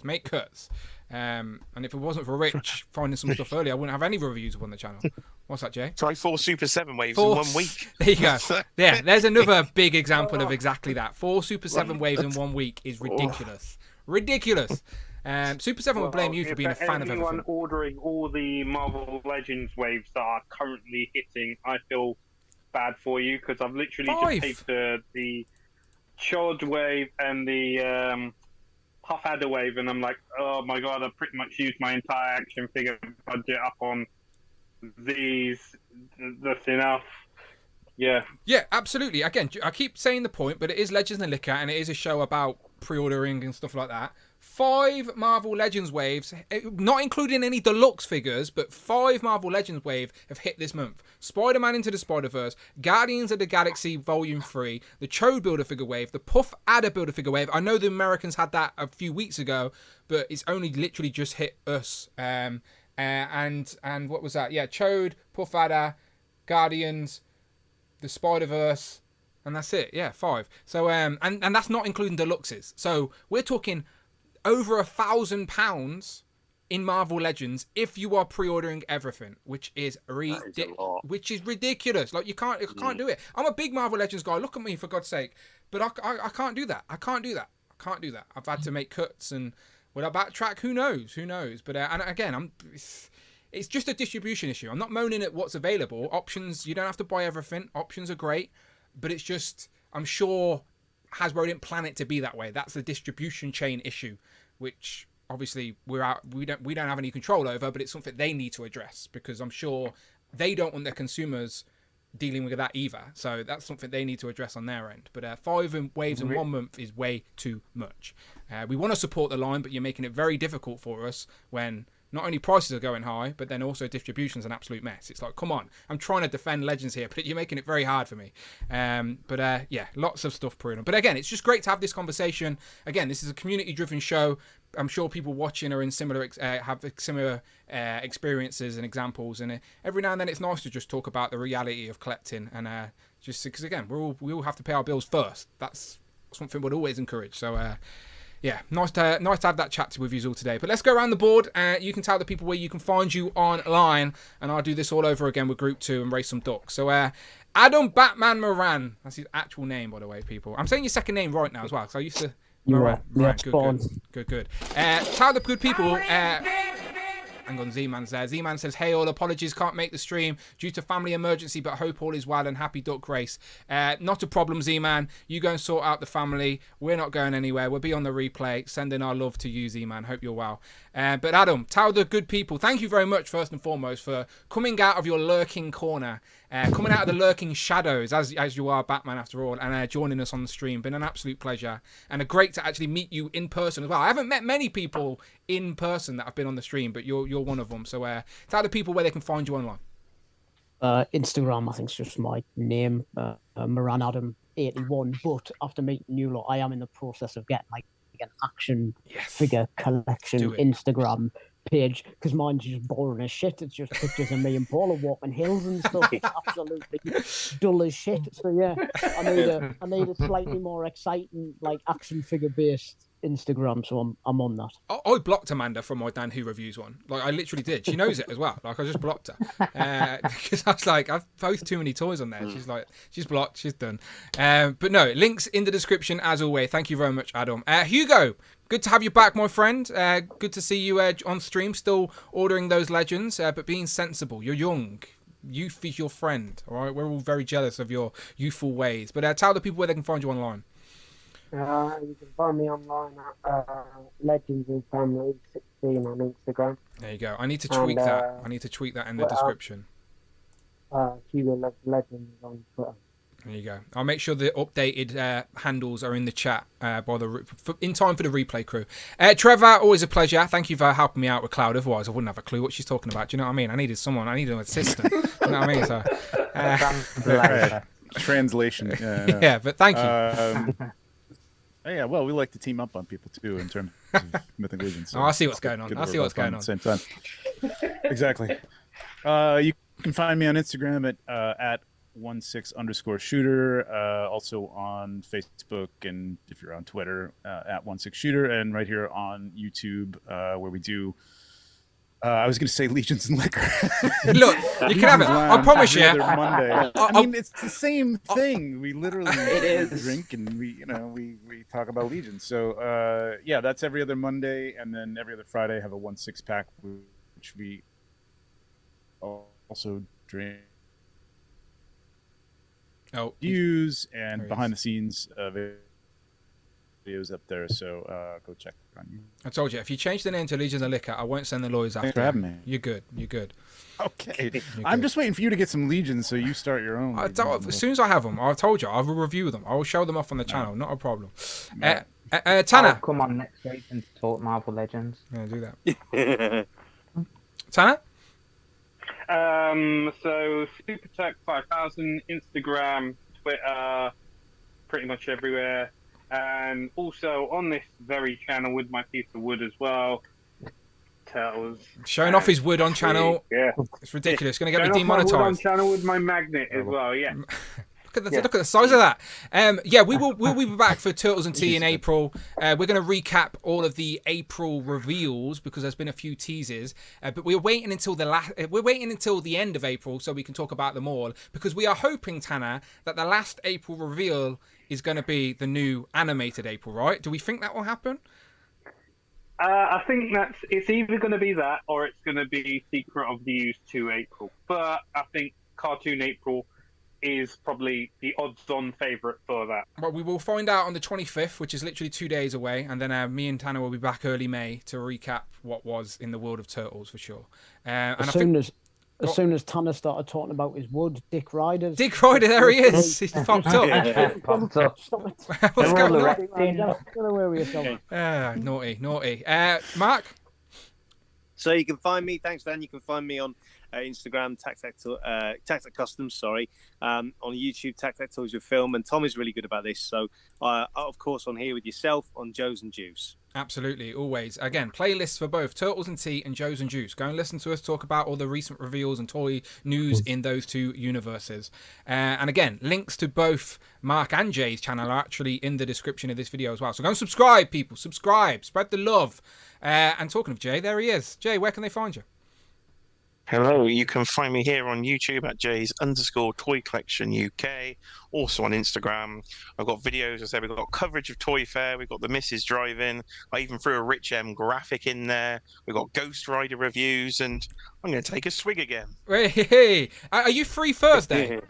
make cuts. And if it wasn't for Rich finding some stuff earlier, I wouldn't have any reviews up on the channel. What's that, Jay? Try 4 Super 7 waves in 1 week. There you go. Yeah, there's another big example of exactly that. 4 Super 7 waves in 1 week is ridiculous. Ridiculous. Super 7 will blame you for being a fan of everything. Anyone ordering all the Marvel Legends waves that are currently hitting, I feel bad for you because I've literally just paid the Chod wave and the Puff Adder wave, and I'm like, oh my god, I've pretty much used my entire action figure budget up on these. That's enough. Yeah, absolutely. Again, I keep saying the point, but it is Legends and Liquor, and it is a show about pre-ordering and stuff like that. 5 Marvel Legends waves, not including any deluxe figures, but 5 Marvel Legends wave have hit this month. Spider-Man Into the Spider-Verse, Guardians of the Galaxy Volume 3, the Chode Build-A-Figure wave, the Puff Adder Build-A-Figure wave. I know the Americans had that a few weeks ago, but it's only literally just hit us. And what was that? Yeah, Chode, Puff Adder, Guardians, the Spider-Verse, and that's it. Yeah, 5. So and that's not including deluxes. So we're talking over £1,000 in Marvel Legends if you are pre-ordering everything, which is ridiculous. Like, you can't do it. I'm a big Marvel Legends guy. Look at me, for God's sake. But I can't do that. I can't do that. I've had to make cuts, and will I backtrack? Who knows? But and again, it's just a distribution issue. I'm not moaning at what's available. Options, you don't have to buy everything. Options are great, but it's just, I'm sure Hasbro didn't plan it to be that way. That's the distribution chain issue, which obviously we don't have any control over, but it's something they need to address, because I'm sure they don't want their consumers dealing with that either. So that's something they need to address on their end. But 5 waves in 1 month is way too much. We want to support the line, but you're making it very difficult for us when not only prices are going high, but then also distribution's an absolute mess. It's like, come on, I'm trying to defend Legends here, but you're making it very hard for me. Yeah, lots of stuff brewing. But again, it's just great to have this conversation. Again, this is a community-driven show. I'm sure people watching are in similar have similar experiences and examples, and every now and then it's nice to just talk about the reality of collecting, and just because again we all have to pay our bills first. That's something we'd always encourage. So yeah, nice to have that chat with you all today. But let's go around the board. You can tell the people where you can find you online, and I'll do this all over again with Group 2 and race some ducks. So Adam Batman Moran, that's his actual name, by the way, people. I'm saying your second name right now as well, because I used to. Moran. Good. Tell the good people. Hang on, Z-Man's there. Z-Man says, hey all, apologies, can't make the stream due to family emergency, but hope all is well and happy duck race. Not a problem, Z-Man. You go and sort out the family. We're not going anywhere. We'll be on the replay. Sending our love to you, Z-Man. Hope you're well. But Adam, tell the good people, thank you very much, first and foremost, for coming out of your lurking corner, coming out of the lurking shadows, as you are Batman after all, and joining us on the stream. Been an absolute pleasure, and great to actually meet you in person as well. I haven't met many people in person that have been on the stream, but you're one of them. So tell the people where they can find you online. Instagram, I think, is just my name, Moran Adam 81. But after meeting you lot, I am in the process of getting like an action figure collection Instagram page, because mine's just boring as shit. It's just pictures of me and Paula walking hills and stuff. It's absolutely dull as shit. So yeah, I need a slightly more exciting, like action figure based Instagram. So I'm on that. I blocked Amanda from my Dan Who Reviews one. Like, I literally did. She knows it as well. Like, I just blocked her because I was like, I've posted too many toys on there. She's like, she's blocked. She's done. But no, links in the description as always. Thank you very much, Adam. Hugo, good to have you back, my friend. Good to see you on stream, still ordering those Legends, but being sensible. You're young. Youth is your friend. All right, we're all very jealous of your youthful ways. But tell the people where they can find you online. You can find me online at Legends and Family 16 on Instagram. There you go. I need to tweak that. I need to tweak that in the description. Hugo Loves Legends on Twitter. There you go. I'll make sure the updated handles are in the chat in time for the replay crew. Trevor, always a pleasure. Thank you for helping me out with Cloud. Otherwise, I wouldn't have a clue what she's talking about. Do you know what I mean? I needed an assistant. Do you know what I mean? So, translation. Yeah, but thank you. Yeah, well, we like to team up on people too in terms of Mythic Legends. So I see what's going on. I see what's going on. At the same time. Exactly. You can find me on Instagram at 16_shooter. Also on Facebook, and if you're on Twitter, at 16shooter, and right here on YouTube, where we do. I was going to say Legions and Liquor. Look, you can have it. I promise you. Monday. I mean, it's the same thing. We literally drink and we talk about Legions. So yeah, that's every other Monday, and then every other Friday have a 1/6 pack, which we also drink. Use and behind the scenes videos up there, so go check it on you. I told you, if you change the name to Legions of Liquor, I won't send the lawyers after. Thanks for having me. You're good. You're good. Okay. I'm just waiting for you to get some Legions, so you start your own. As soon as I have them, I've told you, I will review them. I will show them off on the channel. Not a problem. Tanner. I'll come on next week and talk Marvel Legends. Yeah, do that. Tanner? So SuperTech 5000, Instagram, Twitter, pretty much everywhere, and also on this very channel with my piece of wood as well. Turtles. Showing off his wood on channel. Yeah, it's ridiculous. It's going to get me Showing off my wood on demonetized. channel with my magnet as well. Yeah. Look at the size of that. We'll be back for Turtles and Tea in April. We're going to recap all of the April reveals because there's been a few teasers. But we're waiting until the end of April so we can talk about them all because we are hoping, Tanner, that the last April reveal is going to be the new animated April, right? Do we think that will happen? I think it's either going to be that or it's going to be Secret of the Use 2 April. But I think Cartoon April is probably the odds-on favourite for that. Well, we will find out on the 25th, which is literally 2 days away, and then me and Tanner will be back early May to recap what was in the world of Turtles for sure. As soon as Tanner started talking about his wood, Dick Ryder, there he is. He's popped up. Popped up. What's going on? Naughty. Mark? So you can find me, thanks Dan, you can find me on Instagram, Tac Customs, on YouTube, Tac Toys with Film, and Tom is really good about this, so of course on here with yourself on Joe's and Juice. Absolutely, always. Again, playlists for both Turtles and Tea and Joe's and Juice. Go and listen to us talk about all the recent reveals and toy news in those two universes. And again, links to both Mark and Jay's channel are actually in the description of this video as well. So go and subscribe, people. Subscribe. Spread the love. And talking of Jay, there he is. Jay, where can they find you? Hello, you can find me here on YouTube at Jays_Toy Collection UK, also on Instagram. I've got videos, I said we've got coverage of Toy Fair, we've got the Missus Drive-In, I even threw a Rich M graphic in there, we've got Ghost Rider reviews, and I'm going to take a swig again. Hey, are you free Thursday?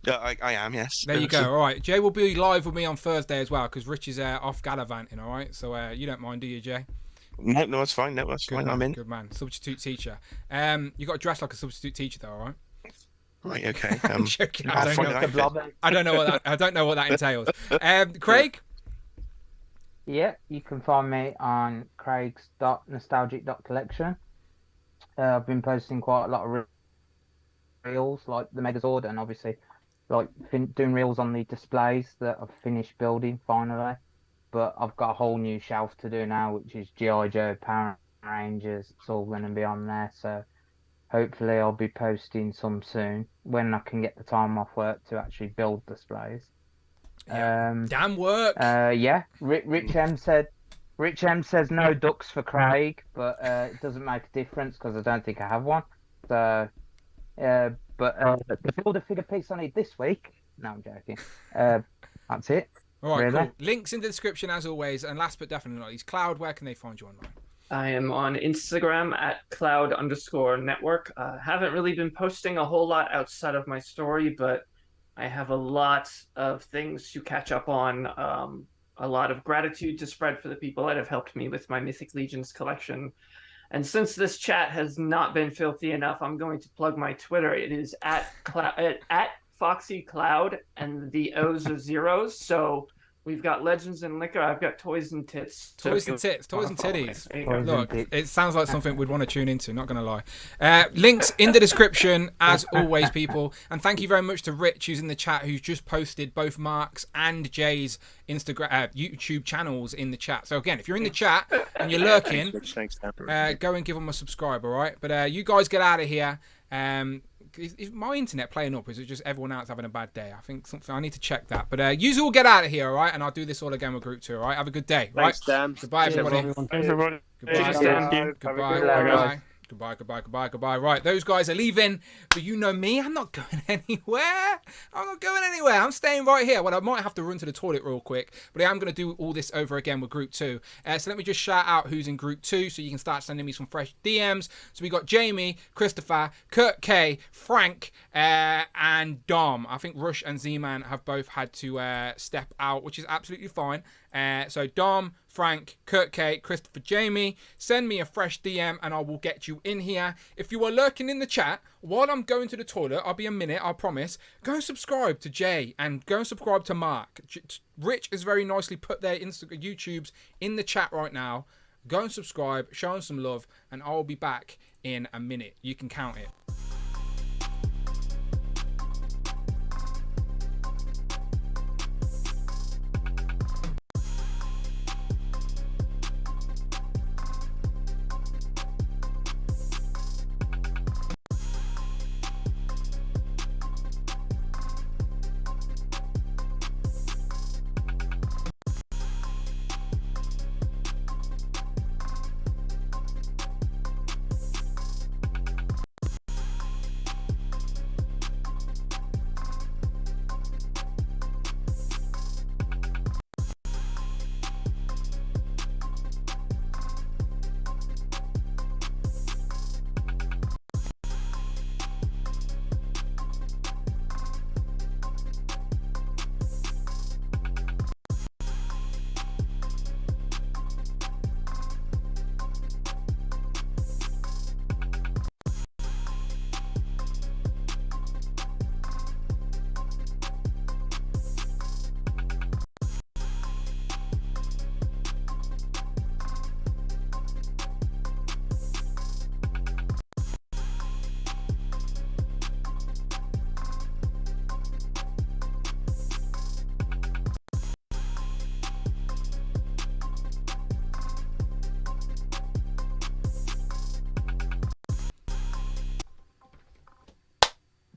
I am, yes. There you go. All right, Jay will be live with me on Thursday as well because Rich is off gallivanting, all right? So you don't mind, do you, Jay? No, that's fine. No, that's fine. I'm in. Good man. Substitute teacher. You got to dress like a substitute teacher, though, all right? Right. Okay. I'm joking. I don't know what that entails. Craig. Yeah, you can find me on craigs.nostalgic.collection. I've been posting quite a lot of reels, like the Megazord, and obviously, like doing reels on the displays that I've finished building finally. But I've got a whole new shelf to do now, which is G.I. Joe, Power Rangers. It's all going to be on there. So hopefully I'll be posting some soon when I can get the time off work to actually build displays. Damn work. Yeah. Rich M says no ducks for Craig, but it doesn't make a difference because I don't think I have one. So, but the builder figure piece I need this week. No, I'm joking. That's it. All right, really? Cool. Links in the description as always. And last but definitely not least, Cloud, where can they find you online? I am on Instagram at cloud_network. Haven't really been posting a whole lot outside of my story, but I have a lot of things to catch up on. A lot of gratitude to spread for the people that have helped me with my Mythic Legions collection. And since this chat has not been filthy enough, I'm going to plug my Twitter. It is at Foxy Cloud, and the O's are zeros. So we've got Legends and Liquor. I've got Toys and Tits. Toys and Titties. Look, it sounds like something we'd want to tune into, not going to lie. Links in the description, as always, people. And thank you very much to Rich, who's in the chat, who's just posted both Mark's and Jay's YouTube channels in the chat. So again, if you're in the chat and you're lurking, go and give them a subscribe, all right? But you guys get out of here. Is my internet playing up? Or is it just everyone else having a bad day? I think something. I need to check that. But you all get out of here, all right? And I'll do this all again with Group 2, all right? Have a good day. Thanks, Dan. Goodbye, everybody. Everybody. Goodbye, Dan. Goodbye. Goodbye. Right, those guys are leaving, but you know me, I'm not going anywhere. I'm staying right here. Well, I might have to run to the toilet real quick, but I am going to do all this over again with Group 2. So let me just shout out who's in Group 2 so you can start sending me some fresh DMs. So we got Jamie, Christopher, Kurt K, Frank, and Dom. I think Rush and Z-Man have both had to step out, which is absolutely fine. So Dom, Frank, Kurt K, Christopher, Jamie, send me a fresh DM and I will get you in here. If you are lurking in the chat while I'm going to the toilet, I'll be a minute, I promise. Go and subscribe to Jay and go and subscribe to Mark. Rich has very nicely put their YouTubes in the chat right now. Go and subscribe, show them some love, and I'll be back in a minute. You can count it.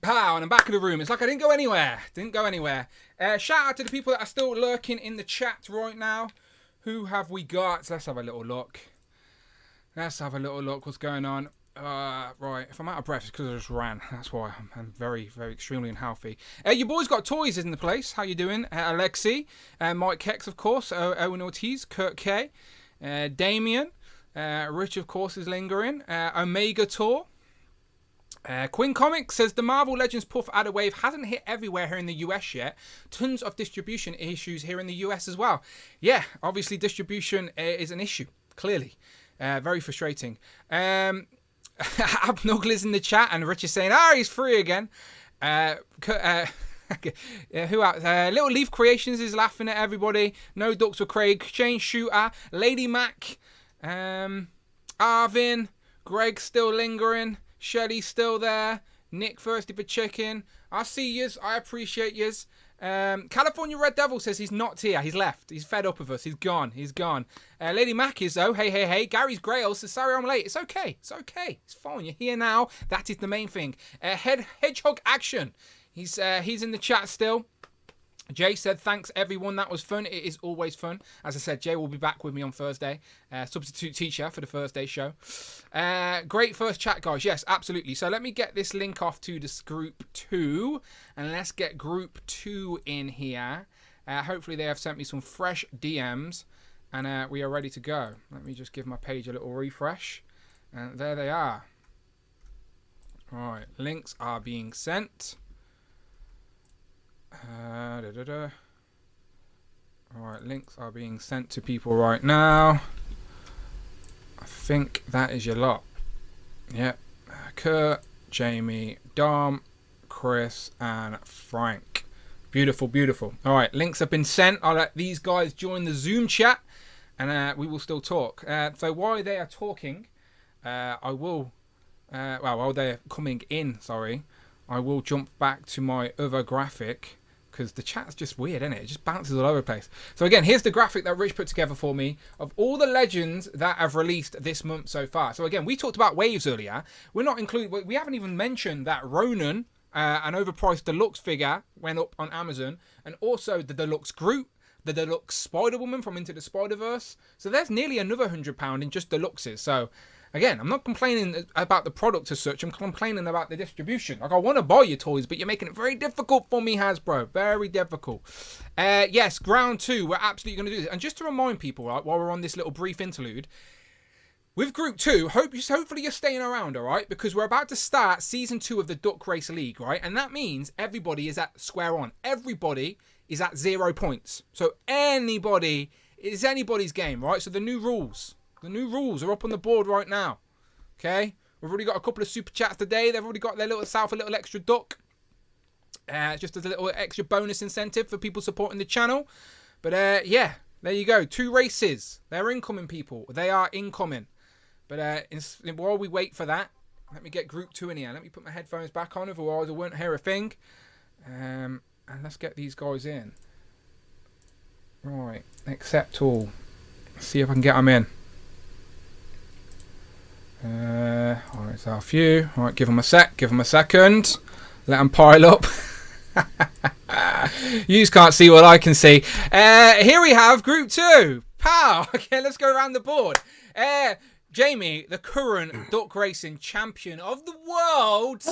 Pow, and I'm back in the room. It's like I didn't go anywhere. Shout out to the people that are still lurking in the chat right now. Who have we got? So let's have a little look. What's going on? Right. If I'm out of breath, it's because I just ran. That's why I'm very, very extremely unhealthy. Your boys got toys in the place. How you doing? Alexi, Mike Kex, of course. Owen Ortiz, Kurt K, Damien, Rich, of course, is lingering. Omega Tour. Quinn Comics says the Marvel Legends Puff Adder Wave hasn't hit everywhere here in the US yet. Tons of distribution issues here in the US as well. Yeah, obviously distribution is an issue, clearly. Very frustrating. Abnuggle is in the chat and Rich is saying, he's free again. Who else? Little Leaf Creations is laughing at everybody. No Ducks with Craig. Shane Shooter. Lady Mac. Arvin. Greg still lingering. Shelly's still there. Nick thirsty for chicken. I see yous. I appreciate yous. California Red Devil says he's not here. He's left. He's fed up with us. He's gone. Lady Mac is though. Hey. Gary's Grail says sorry I'm late. It's okay. It's fine. You're here now. That is the main thing. Hedgehog Action. He's in the chat still. Jay said, thanks everyone, that was fun. It is always fun. As I said, Jay will be back with me on Thursday. Substitute teacher for the Thursday show. Great first chat, guys. Yes, absolutely. So let me get this link off to this Group 2. And let's get Group 2 in here. Hopefully they have sent me some fresh DMs. And we are ready to go. Let me just give my page a little refresh. And there they are. All right, links are being sent. Alright, links are being sent to people right now. I think that is your lot. Yep. Kurt, Jamie, Dom, Chris, and Frank. Beautiful. Alright, links have been sent. I'll let these guys join the Zoom chat and we will still talk. So while they are talking, while they're coming in, I will jump back to my other graphic. Because the chat's just weird, isn't it? It just bounces all over the place. So again, here's the graphic that Rich put together for me of all the legends that have released this month so far. So again, we talked about waves earlier. We haven't even mentioned that Ronan, an overpriced deluxe figure, went up on Amazon, and also the deluxe Groot, the deluxe Spider-Woman from Into the Spider-Verse. So there's nearly another £100 in just deluxes. So Again, I'm not complaining about the product as such. I'm complaining about the distribution. Like, I want to buy your toys, but you're making it very difficult for me, Hasbro. Very difficult. Yes, round 2. We're absolutely going to do this. And just to remind people, right, while we're on this little brief interlude, with Group 2, hopefully you're staying around, all right? Because we're about to start Season 2 of the Duck Race League, right? And that means everybody is at square on. Everybody is at 0 points. So it's anybody's game, right? So the new rules are up on the board right now, okay? We've already got a couple of super chats today. They've already got their little self a little extra duck. Just as a little extra bonus incentive for people supporting the channel. But yeah, there you go. 2 races. They're incoming, people. They are incoming. But while we wait for that, let me get Group 2 in here. Let me put my headphones back on, otherwise I won't hear a thing. And let's get these guys in. Right, accept all. Let's see if I can get them in. Alright, so a few. Alright, give them a sec, give them a second. Let them pile up. You can't see what I can see. Here we have Group 2. Pow! Okay, let's go around the board. Jamie, the current duck racing champion of the world,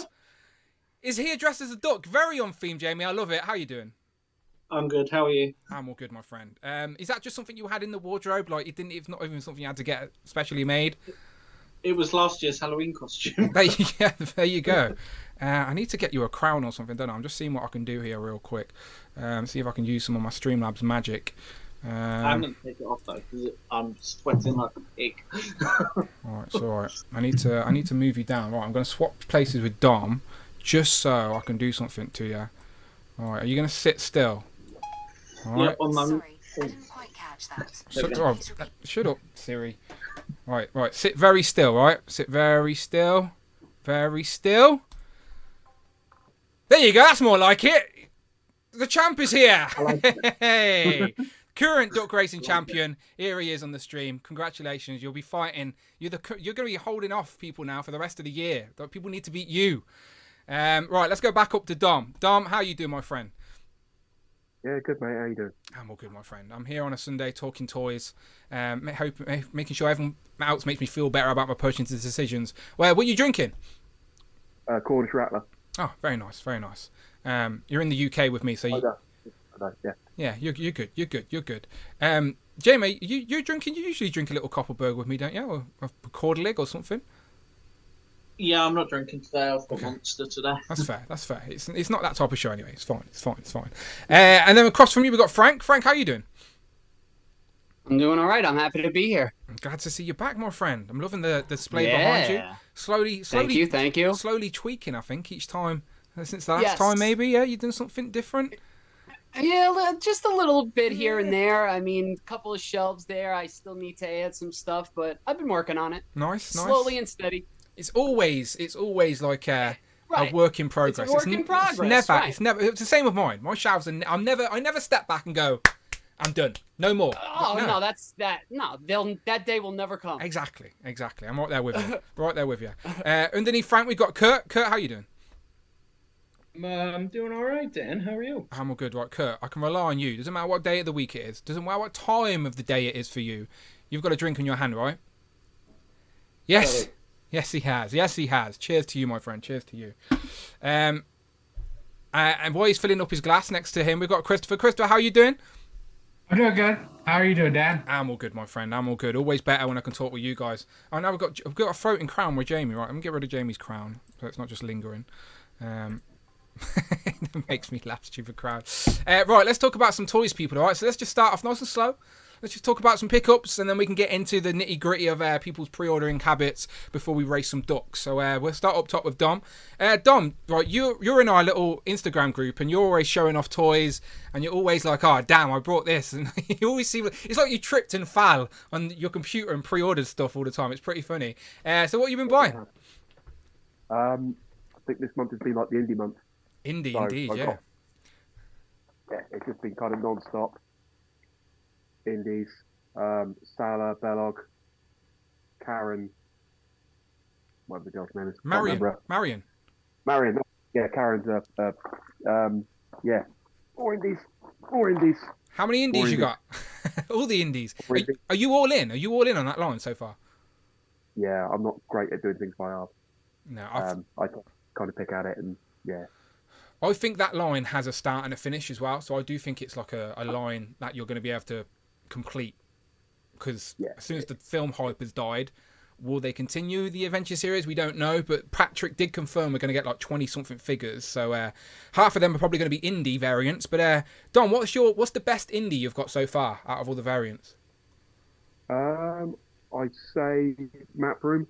is here dressed as a duck. Very on theme, Jamie. I love it. How are you doing? I'm good. How are you? I'm all good, my friend. Is that just something you had in the wardrobe? Like, it's not even something you had to get specially made? It was last year's Halloween costume. There you go. I need to get you a crown or something, don't I? I'm just seeing what I can do here real quick. See if I can use some of my Streamlabs magic. I'm going to take it off though, because I'm sweating like a pig. Alright, it's alright. I need to move you down. Right, I'm going to swap places with Dom, just so I can do something to you. Alright, are you going to sit still? Alright. Yep, on my... Sorry, I didn't quite catch that. Shut up, Siri. Right, sit very still, right? Sit very still. Very still. There you go, that's more like it. The champ is here. Hey. Current duck racing champion. Here he is on the stream. Congratulations. You'll be fighting. You're going to be holding off people now for the rest of the year. People need to beat you. Right, let's go back up to Dom. Dom, how you doing, my friend? Yeah, good, mate. How you doing? I'm all good, my friend. I'm here on a Sunday talking toys, making sure everyone else makes me feel better about my purchasing decisions. Well, what are you drinking? Cornish Rattler. Oh, very nice, very nice. You're in the UK with me, so you... Yeah. Yeah, you're good. You're good. Jamie, you're drinking. You usually drink a little Copperberg with me, don't you? Or a Cordelig or something. Yeah, I'm not drinking today. I've got Monster today. That's fair. It's not that type of show anyway. It's fine. And then across from you, we've got Frank. Frank, how you doing? I'm doing all right. I'm happy to be here. I'm glad to see you back, my friend. I'm loving the display behind you. Slowly. Thank you. Slowly tweaking, I think, each time. Since the last time, maybe. Yeah, you've done something different. Yeah, just a little bit here and there. I mean, a couple of shelves there. I still need to add some stuff, but I've been working on it. Nice. Slowly and steady. It's always like a work in progress. It's a work in progress. It's never. It's the same with mine. My shelves are. I never step back and go, I'm done. No more. Oh no, that's that. No, that day will never come. Exactly. I'm right there with you. Underneath Frank, we've got Kurt. Kurt, how you doing? I'm doing all right, Dan. How are you? I'm all good. Right, Kurt, I can rely on you. Doesn't matter what day of the week it is. Doesn't matter what time of the day it is for you. You've got a drink in your hand, right? Yes. Totally. Yes, he has. Cheers to you, my friend. Cheers to you. And while he's filling up his glass next to him, we've got Christopher. Christopher, how are you doing? I'm doing good. How are you doing, Dan? I'm all good, my friend. I'm all good. Always better when I can talk with you guys. Oh, now I've got a floating crown with Jamie, right? I'm going to get rid of Jamie's crown so it's not just lingering. It makes me laugh, stupid crowd. Right, let's talk about some toys, people. All right, so let's just start off nice and slow. Let's just talk about some pickups, and then we can get into the nitty gritty of people's pre-ordering habits before we race some ducks. So we'll start up top with Dom. Dom, right, you're in our little Instagram group, and you're always showing off toys, and you're always like, "Oh, damn, I brought this," and you always see it's like you tripped and fell on your computer and pre-ordered stuff all the time. It's pretty funny. So what have you been buying? I think this month has been like the indie month. Indeed, yeah. It's just been kind of non-stop. Indies, Salah, Belog, Karen, whatever the girl's name is. Marion. Yeah, Karen's More indies. How many indies you got? All the indies. Are you all in? Are you all in on that line so far? yeah, I'm not great at doing things by half. No, I kind of pick at it, and yeah. I think that line has a start and a finish as well. So I do think it's like a line that you're going to be able to complete. Because as soon as the film hype has died, will they continue the adventure series? We don't know. But Patrick did confirm we're going to get like 20-something figures. So half of them are probably going to be indie variants. But Don, what's the best indie you've got so far out of all the variants? I'd say Map Room.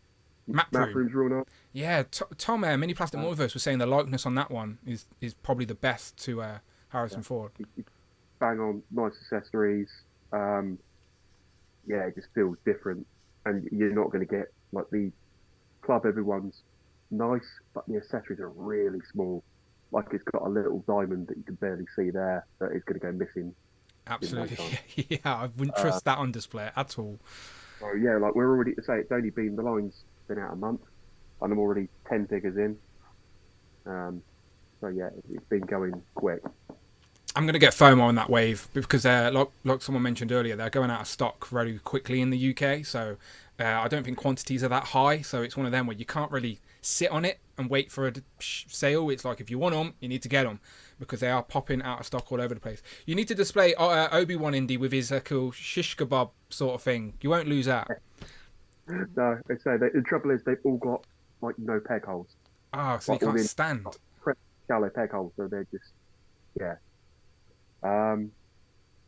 Map Room's real nice. Yeah, Tom Mini Plastic Multiverse was saying the likeness on that one is probably the best to Harrison Ford. Bang on, nice accessories. Yeah, it just feels different, and you're not going to get like the club. Everyone's nice, but the accessories are really small. Like it's got a little diamond that you can barely see there that is going to go missing. Absolutely, yeah. I wouldn't trust that on display at all. So yeah, like we're already to say it's only been the line's been out a month, and I'm already 10 figures in. So yeah, it's been going quick. I'm going to get FOMO on that wave because, like someone mentioned earlier, they're going out of stock very quickly in the UK. So I don't think quantities are that high. So it's one of them where you can't really sit on it and wait for a sale. It's like if you want them, you need to get them because they are popping out of stock all over the place. You need to display Obi-Wan Indy with his cool shish kebab sort of thing. You won't lose that. No, they say the trouble is they've all got like no peg holes. Oh, so like, you can't stand. Shallow peg holes, so they're just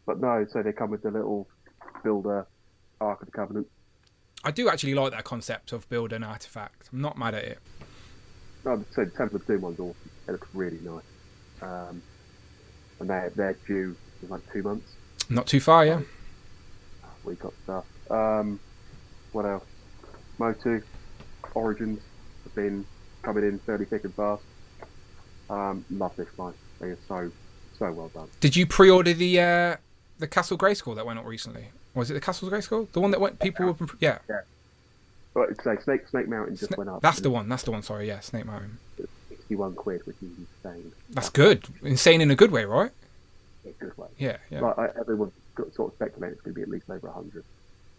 but no, so they come with the little builder Ark of the Covenant. I do actually like that concept of build an artifact. I'm not mad at it. No, so the Temple of Doom one's awesome. It looks really nice. And they're due in like 2 months. Not too far, yeah. We got stuff. What else? Motu Origins have been coming in fairly thick and fast. Love this line. They are so well done. Did you pre-order the Castle Grayskull that went up recently? Was it the Castle Grayskull? The one that went people were yeah. But it's like Snake Mountain just went up. That's the one. Sorry, yeah, Snake Mountain. 61 quid, which is insane. That's good. Insane in a good way, right? Yeah, good way. Yeah. Like everyone sort of speculated it's going to be at least over 100,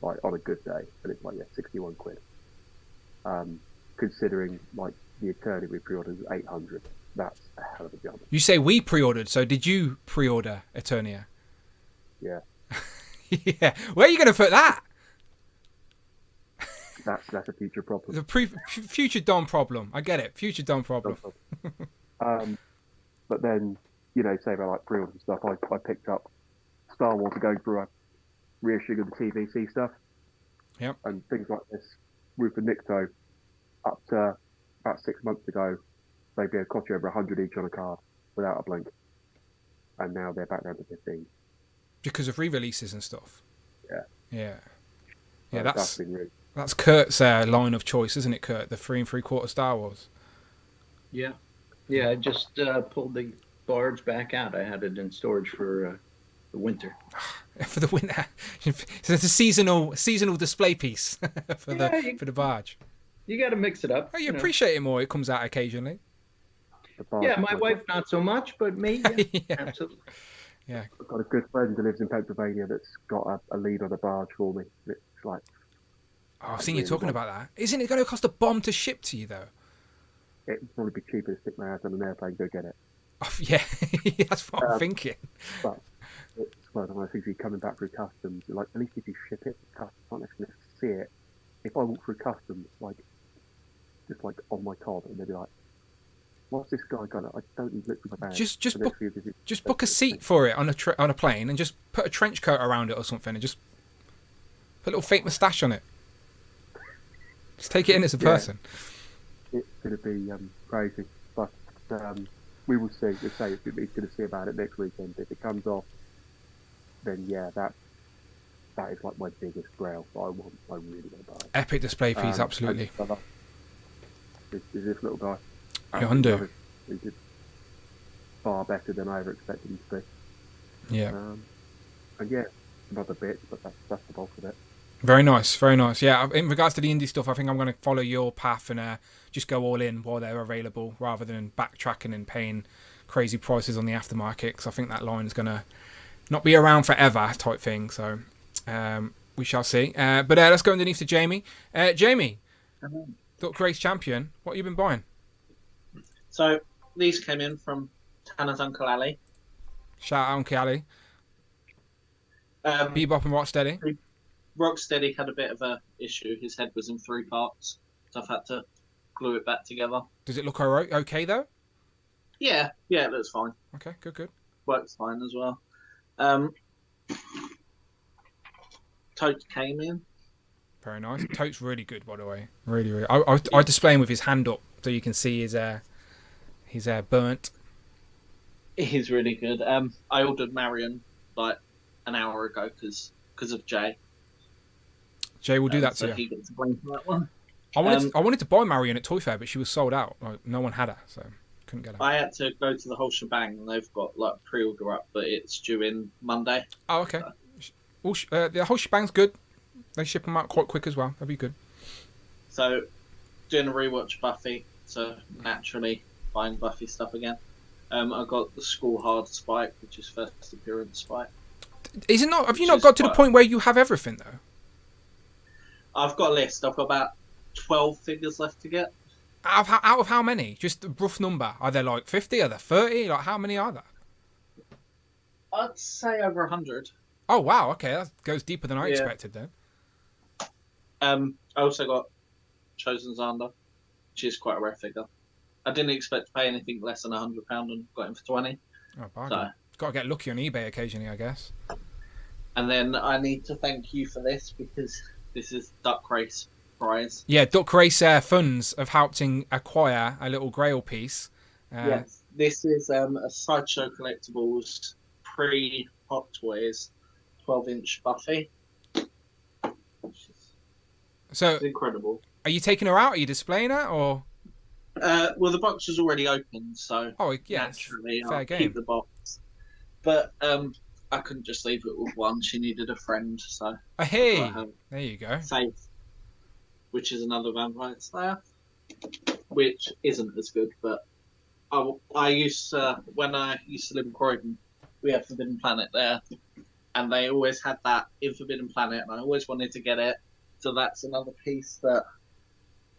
like on a good day, and it's like 61 quid. Considering like the Eternity we pre-ordered is 800, that's a hell of a jump. You say we pre-ordered, so did you pre-order Eternia? Yeah. Yeah. Where are you going to put that? That's a future problem. The future Don problem. I get it. Future Don problem. But then, say about like pre-orders and stuff, I picked up Star Wars to go through a reissuing of the TVC stuff. Yep. And things like this. Roof and Nikto, up to about 6 months ago, they'd be able to cost you over 100 each on a card without a blink. And now they're back down to 15. Because of re-releases and stuff. Yeah. Yeah, that's Kurt's line of choice, isn't it, Kurt? The 3 3/4 Star Wars. Yeah. Yeah, I just pulled the barge back out. I had it in storage for the winter. For the winter. So it's a seasonal display piece for the barge. You got to mix it up. Oh, you appreciate it more. It comes out occasionally. Yeah, my wife not so much, but me, yeah. Absolutely. Yeah. I've got a good friend who lives in Pennsylvania that's got a lead on a barge for me. It's like... Oh, I've seen you talking about that. Isn't it going to cost a bomb to ship to you, though? It'd probably be cheaper to stick my ass on an airplane and go get it. Oh, yeah, that's what I'm thinking. But it's one of those things you're coming back through customs. Like, at least if you ship it, customs aren't actually going to see it. If I walk through customs, just on my card, and they'd be like, what's this guy got? I don't even look for my bag. Just book a seat for it on a plane and just put a trench coat around it or something and just put a little fake moustache on it. Just take it in as a person. It's going to be crazy, but we will see. Let's say it's going to see about it next weekend. If it comes off, then that is like my biggest grail. I really want to buy it. Epic display piece, absolutely. Is this little guy? Yondu. He did far better than I ever expected him to be. Yeah. And another bit, but that's the bulk of it. Very nice, very nice. Yeah, in regards to the indie stuff, I think I'm going to follow your path and just go all in while they're available, rather than backtracking and paying crazy prices on the aftermarket. Because I think that line is going to not be around forever, type thing. So we shall see. But let's go underneath to Jamie. Jamie, Duck Race Champion. What have you been buying? So these came in from Tanner's Uncle Ali. Shout out Uncle Ali. Bebop and Rocksteady. Rocksteady had a bit of a issue. His head was in 3 parts, so I've had to glue it back together. Does it look okay though? Yeah, it looks fine. Okay, good. Works fine as well. Tote came in. Very nice. Tote's really good, by the way. Really. I display him with his hand up so you can see his burnt. He's really good. I ordered Marion like an hour ago because of Jay. Jay will do that so to you. He gets to blame for that one. I wanted to buy Marion at Toy Fair, but she was sold out. Like, no one had her, so couldn't get her. I had to go to the whole shebang, and they've got like pre-order up, but it's due in Monday. Oh, okay. The whole shebang's good. They ship them out quite quick as well. That'd be good. So, doing a rewatch of Buffy, so naturally buying Buffy stuff again. I got the School Hard Spike, which is first appearance Spike. Have you not got to the point where you have everything though? I've got a list. I've got about 12 figures left to get. Out of how many? Just a rough number. Are there like 50? Are there 30? Like how many are there? I'd say over 100. Oh wow, okay, that goes deeper than I expected then. I also got Chosen Xander, which is quite a rare figure. I didn't expect to pay anything less than £100 and got him for 20. Oh, bargain. Got to get lucky on eBay occasionally, I guess. And then I need to thank you for this because this is Duck Race prize. Yeah, Duck Race funds have helped acquire a little Grail piece. Yes, this is a Sideshow Collectables pre-Hot Toys 12-inch Buffy. So it's incredible. Are you taking her out? Are you displaying her, or? Well, the box was already open, so naturally I'll keep the box. But I couldn't just leave it with one. She needed a friend, so. Hey, there you go. Faith, which is another Vampire Slayer, which isn't as good, but I used when I used to live in Croydon, we had Forbidden Planet there, and they always had that in Forbidden Planet, and I always wanted to get it. So that's another piece that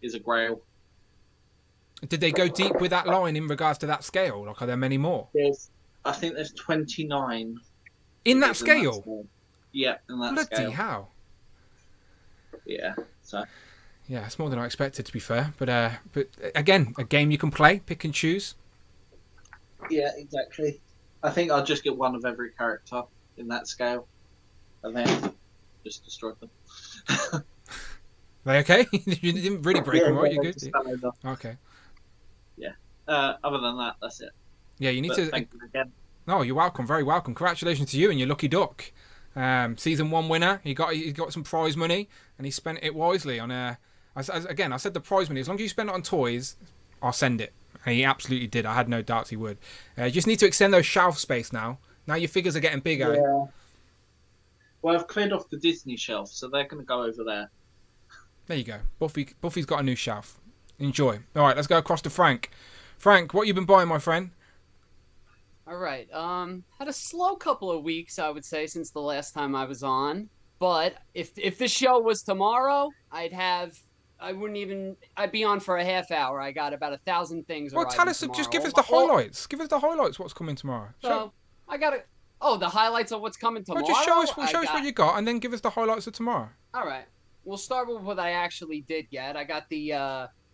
is a grail. Did they go deep with that line in regards to that scale? Like, are there many more? I think there's 29. In that scale? Yeah, in that scale. Bloody hell. Yeah, so. Yeah, it's more than I expected, to be fair. But again, a game you can play, pick and choose. Yeah, exactly. I think I'll just get one of every character in that scale, and then just destroy them. They okay? You didn't really break them, right? You good? Okay. Yeah. Other than that, that's it. Yeah, you need to. Thank you again. No, you're welcome. Very welcome. Congratulations to you and your lucky duck. Season 1 winner. He got some prize money and he spent it wisely on I said the prize money. As long as you spend it on toys, I'll send it. And he absolutely did. I had no doubts he would. You just need to extend those shelf space now. Now your figures are getting bigger. Yeah. Well, I've cleared off the Disney shelf, so they're going to go over there. There you go. Buffy's got a new shelf. Enjoy. All right, let's go across to Frank. Frank, what you been buying, my friend? All right. Had a slow couple of weeks, I would say, since the last time I was on. But if the show was tomorrow, I'd be on for a half hour. I got about 1,000 things. Well, tell us. Just give us the highlights. Give us the highlights. What's coming tomorrow? So I got it. Oh, the highlights of what's coming tomorrow. Well, just show us what you got, and then give us the highlights of tomorrow. All right. We'll start with what I actually did get. I got the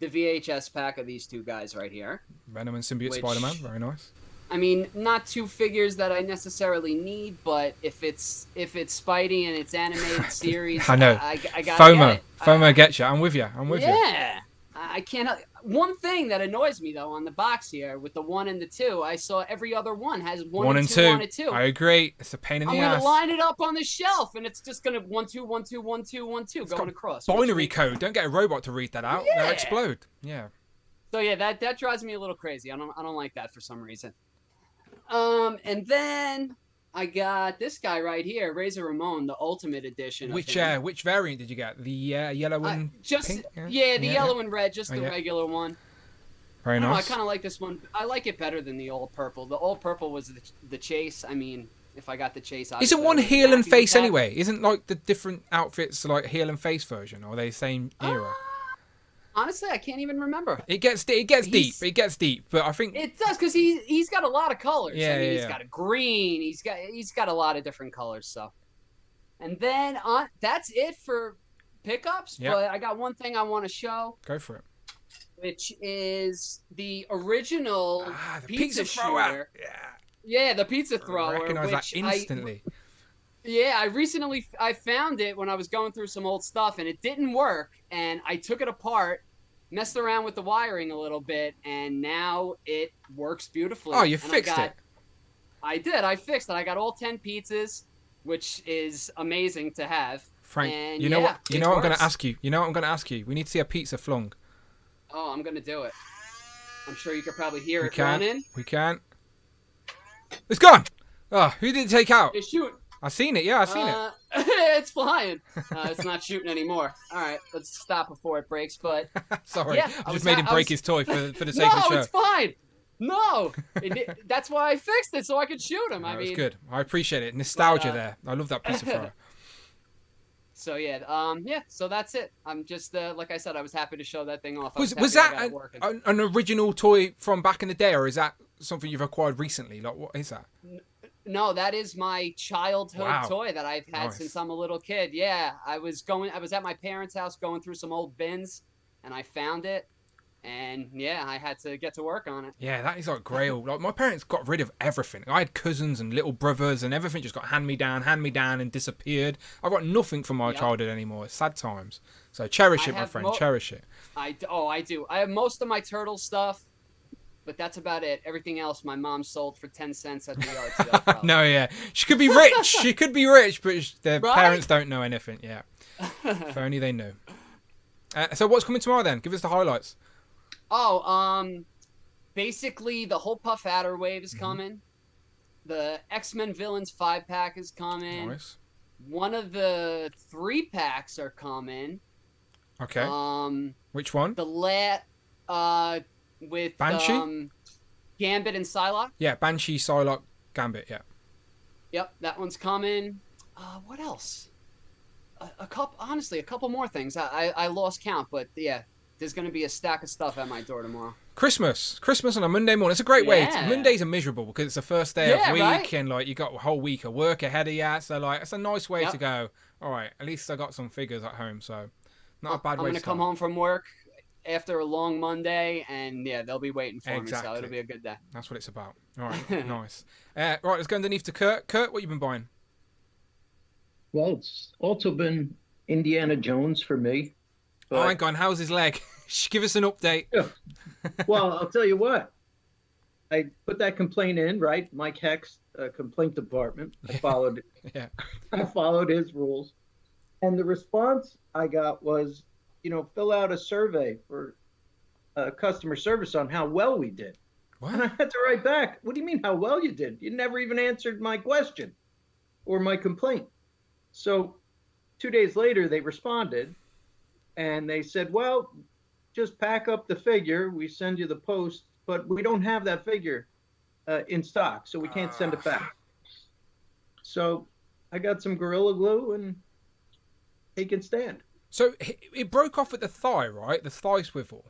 VHS pack of these two guys right here. Venom and Symbiote Spider-Man. Very nice. I mean, not two figures that I necessarily need, but if it's Spidey and it's animated series, I know. I got FOMO. it. FOMO gets you. I'm with you. Yeah. I can't. One thing that annoys me though on the box here with the 1 and the 2, I saw every other one has 1 and 2 on it too. I agree. It's a pain in the ass. I'm gonna line it up on the shelf, and it's just gonna 1 2 1 2 1 2 1 2 going across. Binary code. Don't get a robot to read that out. Yeah. They'll explode. Yeah. So yeah, that drives me a little crazy. I don't like that for some reason. And then I got this guy right here, Razor Ramon, the Ultimate Edition. Which variant did you get? The yellow and pink? Yellow and red, just the regular one. Very nice. I kind of like this one. I like it better than the old purple. The old purple was the chase. I mean, if I got the chase, isn't one heel and face anyway? Isn't like the different outfits like heel and face version, or are they same era? Honestly, I can't even remember. It gets deep. It gets deep. But I think it does because he's got a lot of colors. Yeah, I mean, yeah, he's yeah. got a green. He's got a lot of different colors. So, and then that's it for pickups. Yeah. But I got one thing I want to show, Go for it. which is the original the pizza thrower. shooter. Yeah, the pizza thrower. Recognize that which instantly. I found it when I was going through some old stuff, and it didn't work. And I took it apart, messed around with the wiring a little bit, and now it works beautifully. Oh, you And fixed it. I did. I fixed it. I got all 10 pizzas, which is amazing to have. Frank, And you know what? You it know what I'm going works. to ask you. You know what I'm going to ask you. We need to see a pizza flung. Oh, I'm gonna do it. I'm sure you could probably hear We it can't. running. We can't. It's gone. Oh, who did it take out? It's shooting. I've seen it. Yeah, I've seen it. It's flying. It's not shooting anymore. All right, let's stop before it breaks. But Sorry, yeah, I just made him break his toy for the sake no, of the show. it's fine. No, that's why I fixed it so I could shoot him. No, I mean, it's good. I appreciate it. Nostalgia but, there. I love that pizza fryer. So yeah, so that's it. I'm just like I said, I was happy to show that thing off. Was I that got it working. an original toy from back in the day, or is that something you've acquired recently? Like, what is that? No, that is my childhood Wow. toy that I've had Nice. since I'm a little kid. Yeah, I was at my parents' house going through some old bins, and I found it, and yeah, I had to get to work on it. Yeah, that is like grail. Like, my parents got rid of everything. I had cousins and little brothers, and everything just got hand me down, and disappeared. I've got nothing from my Yep. childhood anymore. It's sad times. So cherish I it, my have friend. Cherish it. I do. I have most of my turtle stuff, but that's about it. Everything else, my mom sold for 10 cents at the yard sale. probably. No, yeah, she could be rich. She could be rich, but their Right? parents don't know anything. Yeah, if only they knew. So what's coming tomorrow then? Give us the highlights. Oh, basically the whole Puff Adder wave Mm-hmm. is coming. The X-Men Villains 5-pack is coming. Nice. One of the 3-packs are coming. Okay. Which one? The with Banshee? Gambit and Psylocke. Yeah, Banshee, Psylocke, Gambit. Yeah. Yep, that one's coming. What else? A couple more things. I lost count, but yeah, there's gonna be a stack of stuff at my door tomorrow. Christmas on a Monday morning. It's a great way. Yeah. Mondays are miserable because it's the first day Yeah, of week, right? and like you got a whole week of work ahead of you. So like, it's a nice way Yep. to go. All right, at least I got some figures at home, so not a bad I'm way gonna to come start. home from work after a long Monday, and yeah, they'll be waiting for me, so Exactly. it'll be a good day. That's what it's about. All right, nice. Right, let's go underneath to Kurt. Kurt, what you been buying? Well, it's also been Indiana Jones for me. Oh, hang on. How's his leg? Give us an update. Well, I'll tell you what. I put that complaint in, right? Mike Hex, complaint department. I followed. Yeah. I followed his rules, and the response I got was, fill out a survey for customer service on how well we did. What? And I had to write back. What do you mean how well you did? You never even answered my question or my complaint. So 2 days later, they responded, and they said, well, just pack up the figure. We send you the post, but we don't have that figure in stock, so we can't send it back. So I got some Gorilla Glue, and he can stand. So it broke off at the thigh, right? The thigh swivel.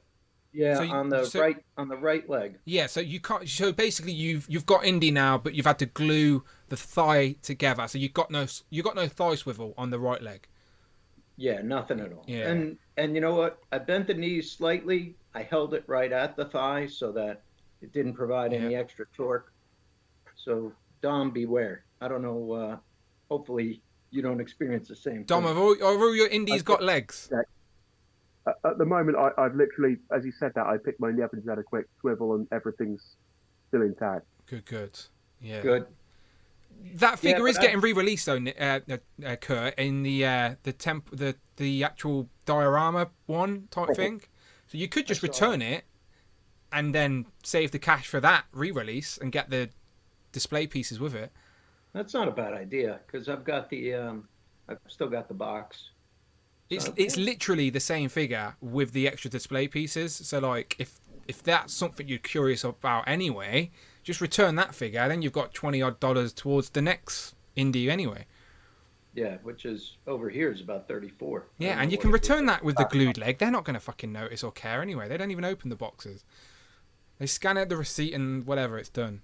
Yeah, So on the right leg. Yeah, so you can't. So basically, you've got Indy now, but you've had to glue the thigh together. So you got no thigh swivel on the right leg. Yeah, nothing at all. Yeah. And you know what? I bent the knees slightly. I held it right at the thigh so that it didn't provide any extra torque. So Dom, beware. I don't know. Hopefully, you don't experience the same. Dom, thing. have all your Indies got legs? At the moment, I've literally, as you said that, I picked mine up and just had a quick swivel, and everything's still intact. Good. Yeah. Good. That figure but is getting re-released though, Kurt, in the actual diorama one type thing. So you could just return it and then save the cash for that re-release and get the display pieces with it. That's not a bad idea because I've got the I've still got the box. It's literally the same figure with the extra display pieces. So like if that's something you're curious about anyway, just return that figure. Then you've got $20 odd towards the next indie anyway. Yeah, which is over here is about 34. Yeah, and you can return that with the glued leg. They're not going to fucking notice or care anyway. They don't even open the boxes. They scan out the receipt and whatever, it's done.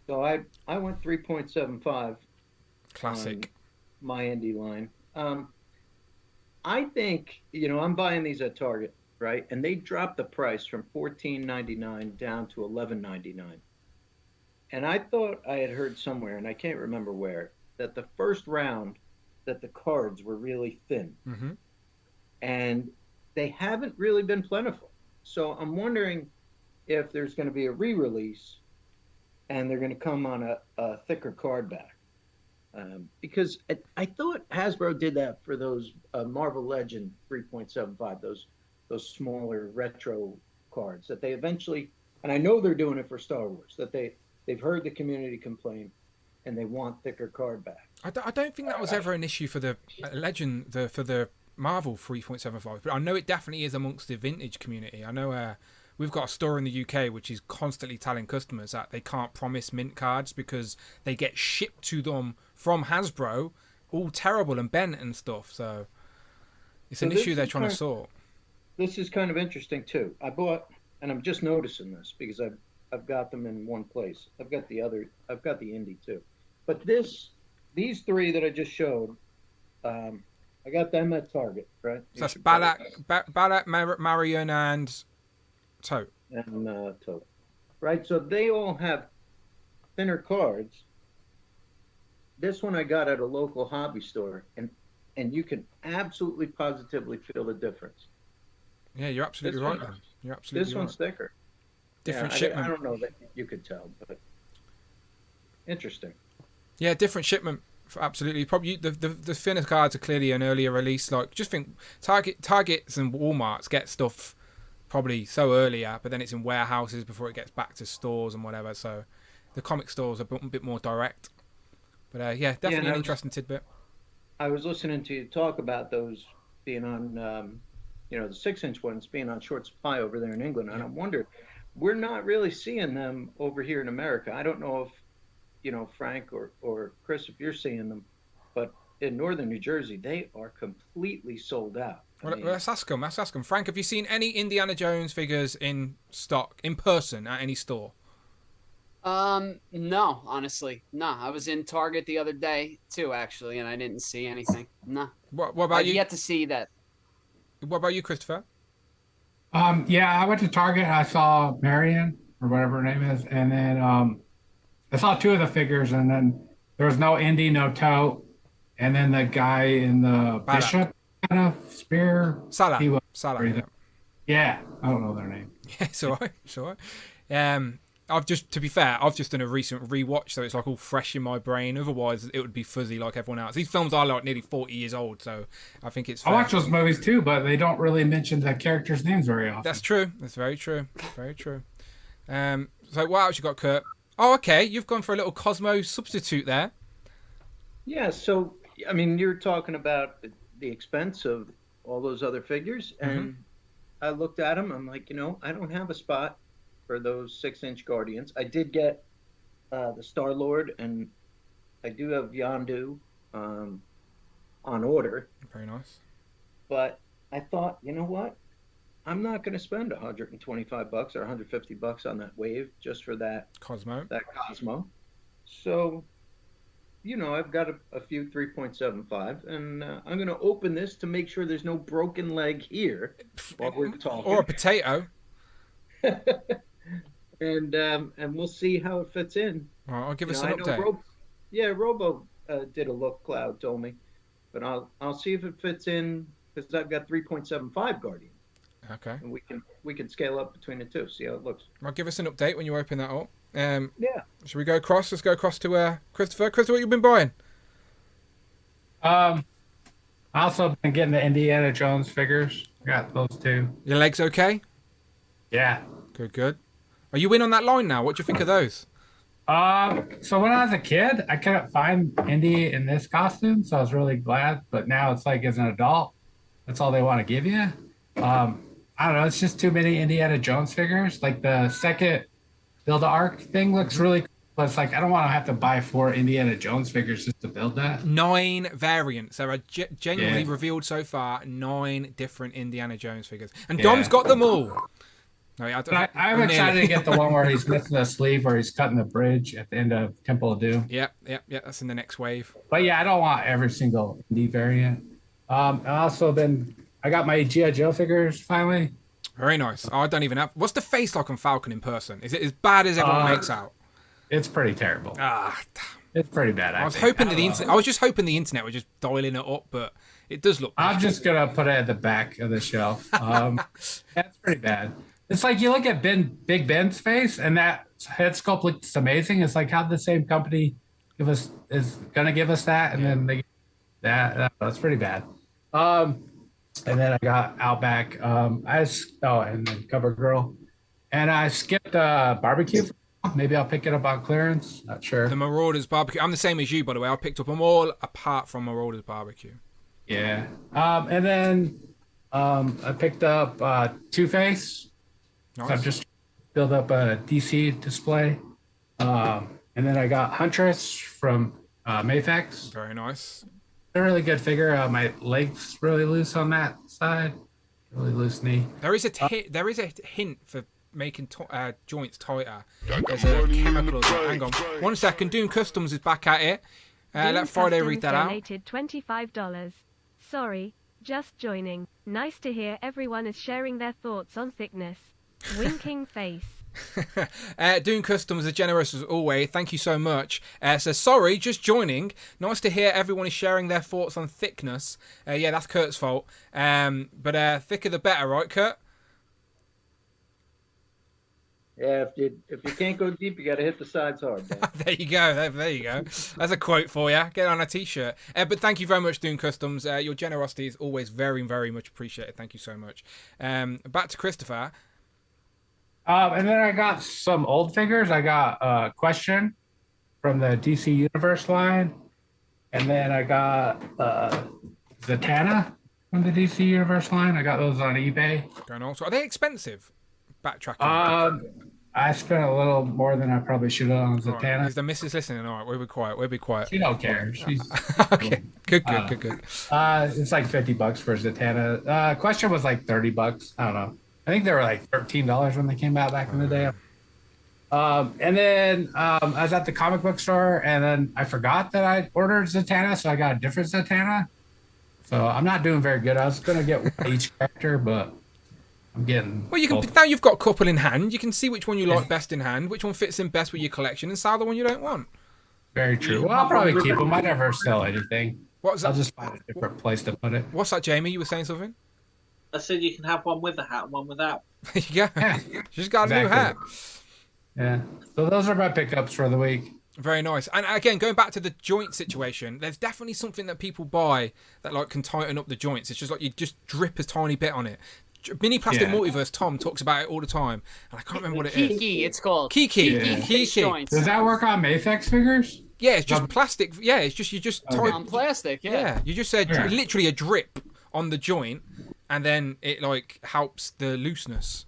So I went 3.75. Classic. My indie line. I think, I'm buying these at Target, right? And they dropped the price from $14.99 down to $11.99. And I thought I had heard somewhere, and I can't remember where, that the first round that the cards were really thin. Mm-hmm. And they haven't really been plentiful. So I'm wondering if there's going to be a re-release and they're going to come on a thicker card back. Because I thought Hasbro did that for those Marvel Legend 3.75, those smaller retro cards that they eventually, and I know they're doing it for Star Wars, that they've heard the community complain and they want thicker card back. I don't think that was ever an issue for the Legend, for the Marvel 3.75, but I know it definitely is amongst the vintage community. I know we've got a store in the UK which is constantly telling customers that they can't promise mint cards because they get shipped to them from Hasbro, all terrible and bent and stuff. So it's an issue they're trying to sort. This is kind of interesting too. I bought, and I'm just noticing this because I've got them in one place. I've got the indie too, but these three that I just showed, I got them at Target, right? So that's Balak, Marion, and Tote. And Tote. Right, so they all have thinner cards. This one I got at a local hobby store, and you can absolutely positively feel the difference. Yeah, you're absolutely right then. You're absolutely This right. one's thicker. Different Yeah, shipment. I don't know that you could tell, but interesting. Yeah, different shipment. Absolutely. Probably the thinner cards are clearly an earlier release. Like, just think Targets and Walmarts get stuff probably so earlier, but then it's in warehouses before it gets back to stores and whatever. So the comic stores are a bit more direct. But yeah, definitely an interesting tidbit. I was listening to you talk about those being on, the 6-inch ones being on short supply over there in England, and I wonder, we're not really seeing them over here in America. I don't know if, Frank or Chris, if you're seeing them, but in northern New Jersey, they are completely sold out. Well, let's ask them. Frank, have you seen any Indiana Jones figures in stock, in person, at any store? No, honestly. No, I was in Target the other day, too, actually, and I didn't see anything. No. What about you? I've yet to see that. What about you, Christopher? Yeah, I went to Target and I saw Marion, or whatever her name is, and then I saw two of the figures, and then there was no Indy, no Tote, and then the guy in the bishop kind of spear. Salah. Yeah, I don't know their name. Yeah, it's all right. It's all right. I've just done a recent rewatch, so it's like all fresh in my brain. Otherwise, it would be fuzzy like everyone else. These films are like nearly 40 years old, so I think it's fair. I watch those movies too, but they don't really mention the characters' names very often. That's true. That's very true. Very true. So what else you got, Kurt? Oh, okay. You've gone for a little Cosmo substitute there. Yeah. So, I mean, you're talking about the expense of all those other figures, and I looked at them. I'm like, I don't have a spot for those 6-inch Guardians. I did get the Star-Lord, and I do have Yondu on order. Very nice. But I thought, you know what? I'm not going to spend $125 or $150 on that wave just for that Cosmo. So, I've got a few 3.75, and I'm going to open this to make sure there's no broken leg here while we're talking. Or a potato. And we'll see how it fits in. All right, I'll give us an update. Robo did a look. Cloud told me, but I'll see if it fits in because I've got 3.75 Guardian. Okay. And we can scale up between the two. See how it looks. I'll give us an update when you open that up. Yeah. Should we go across? Let's go across to Christopher. Christopher, what you been buying? I also been getting the Indiana Jones figures. I got those two. Your legs okay? Yeah. Good. Are you in on that line now? What do you think of those? So when I was a kid, I couldn't find Indy in this costume, so I was really glad. But now it's like as an adult, that's all they want to give you. I don't know. It's just too many Indiana Jones figures. Like the second Build-A-Arc thing looks really cool. But it's like I don't want to have to buy 4 Indiana Jones figures just to build that. 9 variants. There are genuinely Yeah. revealed so far 9 different Indiana Jones figures, and Yeah. Dom's got them all. No, I'm excited to get the one where he's missing the sleeve, where he's cutting the bridge at the end of Temple of Doom. Yep. That's in the next wave. But yeah, I don't want every single indie variant. I got my G.I. Joe figures finally. Very nice. Oh, I don't even have. What's the face like on Falcon in person? Is it as bad as everyone makes out? It's pretty terrible. Ah, it's pretty bad. I was hoping that the internet. I was just hoping the internet was just dialing it up, but it does look bad. I'm just gonna put it at the back of the shelf. That's pretty bad. It's like you look at Big Ben's face, and that head sculpt looks amazing. It's like how the same company is gonna give us that, and then that's pretty bad. And then I got Outback. And then Cover Girl, and I skipped barbecue. Maybe I'll pick it up on clearance. Not sure. The Marauders barbecue. I'm the same as you, by the way. I picked up them all apart from Marauders barbecue. Yeah. And then I picked up Two-Face. Nice. So I've just built up a DC display. And then I got Huntress from Mayfex. Very nice. A really good figure. My leg's really loose on that side. Really loose knee. There is a hint for making joints tighter. There's a chemical. Hang on 1 second. Doom Customs is back at it. Let Friday read that out. Donated $25. Sorry, just joining. Nice to hear everyone is sharing their thoughts on thickness. Winking face. Doom Customs are generous as always. Thank you so much. So sorry, just joining. Nice to hear everyone is sharing their thoughts on thickness. Yeah, that's Kurt's fault. But thicker the better, right, Kurt? Yeah, if you can't go deep, you got to hit the sides hard. Dan. There you go. There you go. That's a quote for you. Get on a t-shirt. But thank you very much, Doom Customs. Your generosity is always very, very much appreciated. Thank you so much. Back to Christopher. And then I got some old figures. I got Question from the DC Universe line. And then I got Zatanna from the DC Universe line. I got those on eBay. Going on. So are they expensive? Backtracking. I spent a little more than I probably should have on Zatanna. Right. Is the missus listening? All right, we'll be quiet. We'll be quiet. She don't care. She's okay. Good. It's like $50 for Zatanna. Question was like $30. I don't know. I think they were like $13 when they came out back in the day. And then I was at the comic book store, and then I forgot that I ordered Zatanna, so I got a different Zatanna. So I'm not doing very good. I was gonna get one each character, but I'm getting. Well, you can now you've got a couple in hand. You can see which one you like best in hand, which one fits in best with your collection, and sell the one you don't want. Very true. Well, I'll probably keep them. I never sell anything. What's that? I'll just find a different place to put it. What's that, Jamie? You were saying something? I said you can have one with a hat and one without. There you go. She's got a new hat. Yeah. So those are my pickups for the week. Very nice. And again, going back to the joint situation, there's definitely something that people buy that like can tighten up the joints. It's just like you just drip a tiny bit on it. Mini Plastic Multiverse, Tom talks about it all the time, and I can't remember what it is. Kiki, it's called. Kiki. Does that work on Mayfex figures? Yeah, it's just plastic. Yeah, it's just you just type on plastic. Yeah. You just said literally a drip on the joint, and then it like helps the looseness.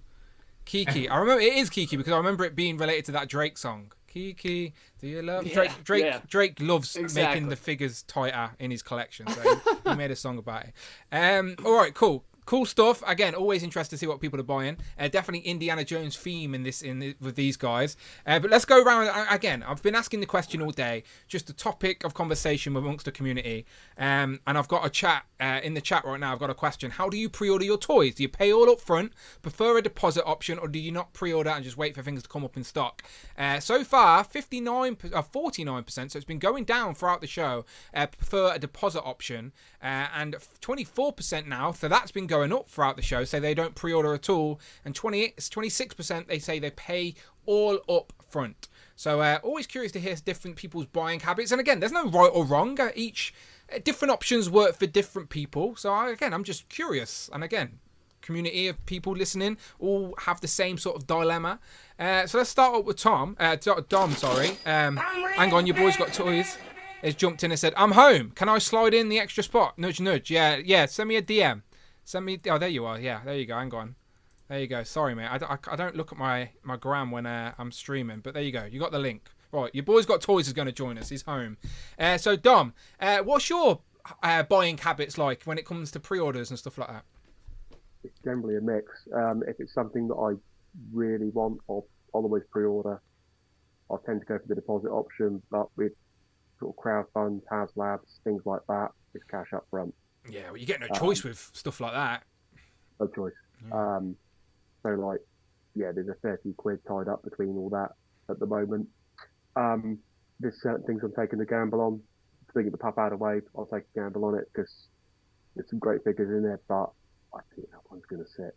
Kiki, I remember it is Kiki because I remember it being related to that Drake song. Kiki, do you love Drake loves making the figures tighter in his collection, so he made a song about it. All right, cool stuff. Again, always interested to see what people are buying. Definitely Indiana Jones theme with these guys. But let's go around again. I've been asking the question all day, just a topic of conversation amongst the community. And I've got a chat in the chat right now. I've got a question. How do you pre-order your toys? Do you pay all up front, prefer a deposit option, or do you not pre-order and just wait for things to come up in stock? So far, 49%, so it's been going down throughout the show, prefer a deposit option. And 24% now, so that's been going up throughout the show, say they don't pre-order at all, and 26% they say they pay all up front. So always curious to hear different people's buying habits, and again, there's no right or wrong. Each different options work for different people. So I'm just curious, and again, community of people listening all have the same sort of dilemma. So let's start up with Dom. Sorry. Hang on, your boy's got toys. Has jumped in and said, "I'm home. Can I slide in the extra spot?" Nudge, nudge. Yeah. Send me a DM. Oh, there you are. Yeah, there you go. Hang on. There you go. Sorry, mate. I don't look at my gram when I'm streaming, but there you go. You got the link. Right, your boy's got toys is going to join us. He's home. So Dom, what's your buying habits like when it comes to pre-orders and stuff like that? It's generally a mix. If it's something that I really want, I'll always pre-order. I tend to go for the deposit option, but with sort of crowdfund, HasLabs, things like that, it's cash up front. Yeah, well, you get no choice with stuff like that. No choice. Yeah. So like, yeah, there's a fair few quid tied up between all that at the moment. There's certain things I'm taking a gamble on. Thinking the pup out of wave, I'll take a gamble on it because there's some great figures in there, but I think that one's going to sit.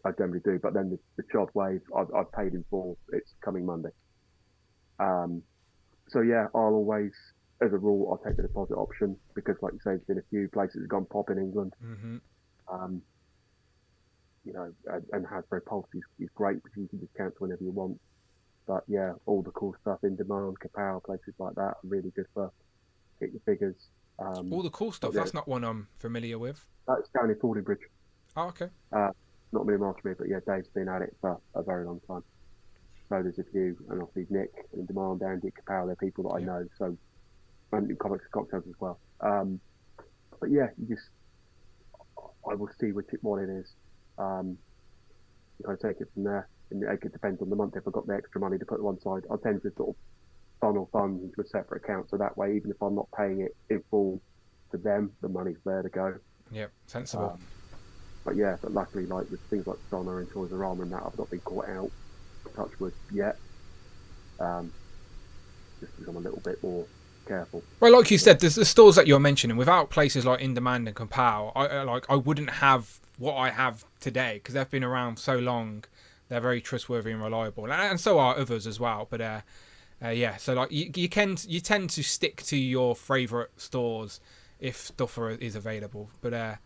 I generally do, but then the Chod wave, I've paid in full. It's coming Monday. So yeah, I'll always, as a rule, I'll take the deposit option because, like you say, there's been a few places that have gone pop in England. Mm-hmm. You know, and Hasbro Pulse is great because you can just cancel whenever you want. But yeah, all the cool stuff in demand, Kapow, places like that are really good for get your figures. All the cool stuff. That's not one I'm familiar with. That's down in Fordingbridge. Oh, okay. Not many miles from me, but yeah, Dave's been at it for a very long time. So there's a few, and obviously Nick in demand, Andy, Kapow, they're people that I know. So and comics and cocktails as well. But yeah, I will see what it is. I take it from there. And it depends on the month. If I've got the extra money to put to one side, I tend to sort of funnel funds into a separate account. So that way, even if I'm not paying it in full to them, the money's there to go. Yep, sensible. But yeah, but luckily, like with things like Sona and Toys R Us and that, I've not been caught out, touch wood, yet. Just because I'm a little bit more careful. Well, like you said, there's the stores that you're mentioning. Without places like In Demand and Kapow, I wouldn't have what I have today because they've been around so long. They're very trustworthy and reliable, and so are others as well. But yeah, so like you tend to stick to your favourite stores if stuff is available. But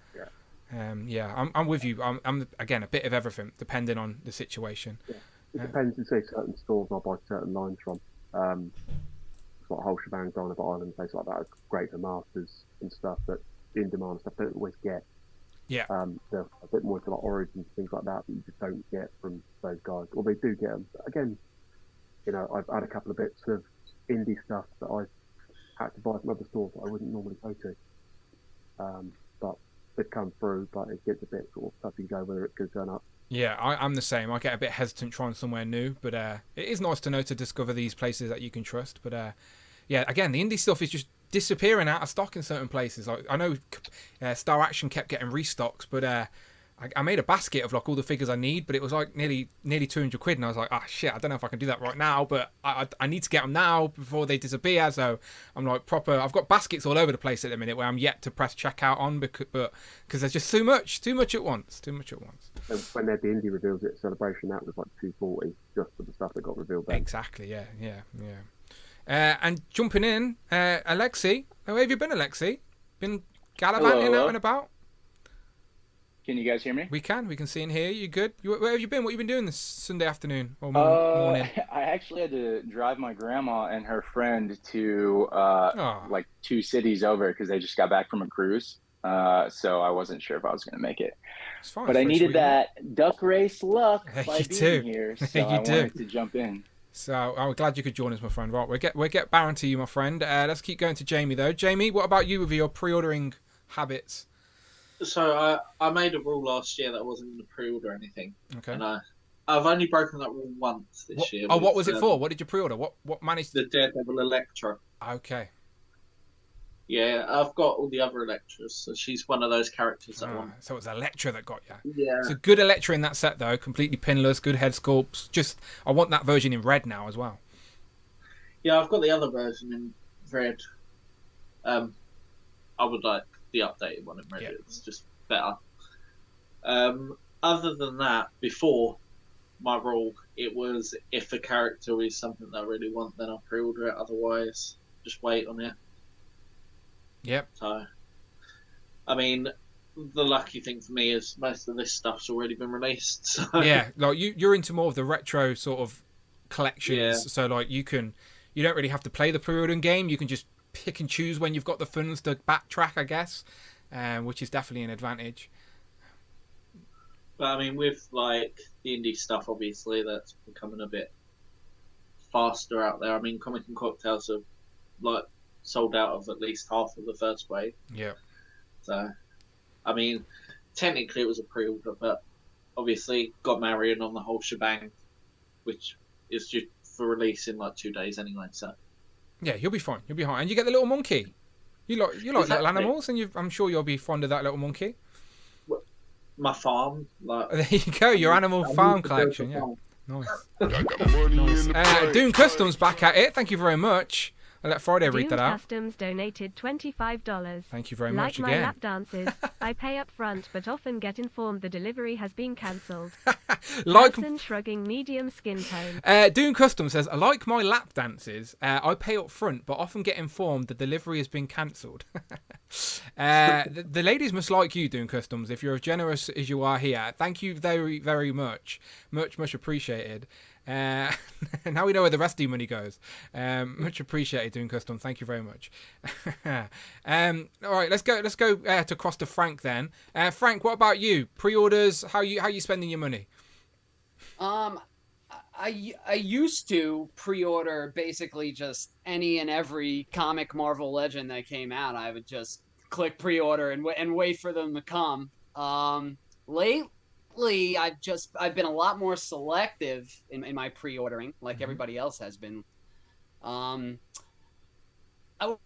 yeah, I'm with you. I'm again a bit of everything depending on the situation. Yeah. It depends. You say certain stores I'll buy certain lines from. It's like whole shebang, Dynamite Island, places like that. It's great for masters and stuff, but in demand stuff don't always get. Yeah. They're a bit more to like Origins, things like that you just don't get from those guys. Or they do get them. But again, you know, I've had a couple of bits of indie stuff that I've had to buy from other stores that I wouldn't normally go to. But they've come through, but it gets a bit sort of touch and go whether it could turn up. Yeah, I'm the same. I get a bit hesitant trying somewhere new, but it is nice to know to discover these places that you can trust. But yeah, again, the indie stuff is just disappearing out of stock in certain places. Like I know Star Action kept getting restocks, but I made a basket of like all the figures I need, but it was like nearly 200 quid, and I was like, shit, I don't know if I can do that right now, but I need to get them now before they disappear. So I'm like I've got baskets all over the place at the minute where I'm yet to press checkout on because there's just too much at once. So when they had the indie reveals at Celebration, that was like 240 just for the stuff that got revealed then. Exactly, yeah. And jumping in, Alexi, where have you been, Alexi? Been gallivanting out and about? Can you guys hear me? We can see and hear you. Good. Where have you been? What have you been doing this Sunday afternoon or morning? I actually had to drive my grandma and her friend to like 2 cities over because they just got back from a cruise. So I wasn't sure if I was going to make it. But I needed that duck race luck by being here, so I wanted to jump in. So I'm glad you could join us, my friend. Right, we'll get Baron to you, my friend. Let's keep going to Jamie though. Jamie, what about you with your pre-ordering habits? So I made a rule last year that I wasn't going to pre-order anything. Okay. And I've only broken that rule once this year. Oh, what was it for? What did you pre-order? What managed? The Daredevil Elektra. Okay. Yeah, I've got all the other Electras, so she's one of those characters that won. So it was Elektra that got you. Yeah. It's a good Elektra in that set though, completely pinless, good head sculpts. Just I want that version in red now as well. Yeah, I've got the other version in red. I would like the updated one in red. Yeah. It's just better. Other than that, before my rule, it was if a character is something that I really want, then I'll pre-order it. Otherwise, just wait on it. Yep. So, I mean, the lucky thing for me is most of this stuff's already been released. So. Yeah, like you're into more of the retro sort of collections. Yeah. So like you don't really have to play the pre-ordering game. You can just pick and choose when you've got the funds to backtrack, I guess, which is definitely an advantage. But I mean, with like the indie stuff, obviously that's becoming a bit faster out there. I mean, Comic and Cocktails have like sold out of at least half of the first wave. Yeah. So, I mean, technically it was a pre-order, but obviously got Marion on the whole shebang, which is due for release in like 2 days anyway. So. Yeah, you'll be fine. You'll be fine, and you get the little monkey. You like little animals, and I'm sure you'll be fond of that little monkey. My farm, like there you go, your animal farm collection. Yeah, nice. Doom Customs back at it. Thank you very much. I'll let Friday read that out. Customs donated $25. Thank you very much again. Like my lap dances, I pay up front, but often get informed the delivery has been cancelled. Like shrugging medium skin tone. Doom Customs says, I like my lap dances. I pay up front, but often get informed the delivery has been cancelled. The ladies must like you, Doom Customs, if you're as generous as you are here. Thank you very, very much. Much appreciated. Now we know where the rest of your money goes. Much appreciated, Doing Custom. Thank you very much. All right, let's go to cross to Frank then. Frank, what about you? Pre-orders? How you spending your money? I used to pre-order basically just any and every comic Marvel Legend that came out. I would just click pre-order and wait for them to come. Lately, I've been a lot more selective in my pre-ordering, like everybody else has been.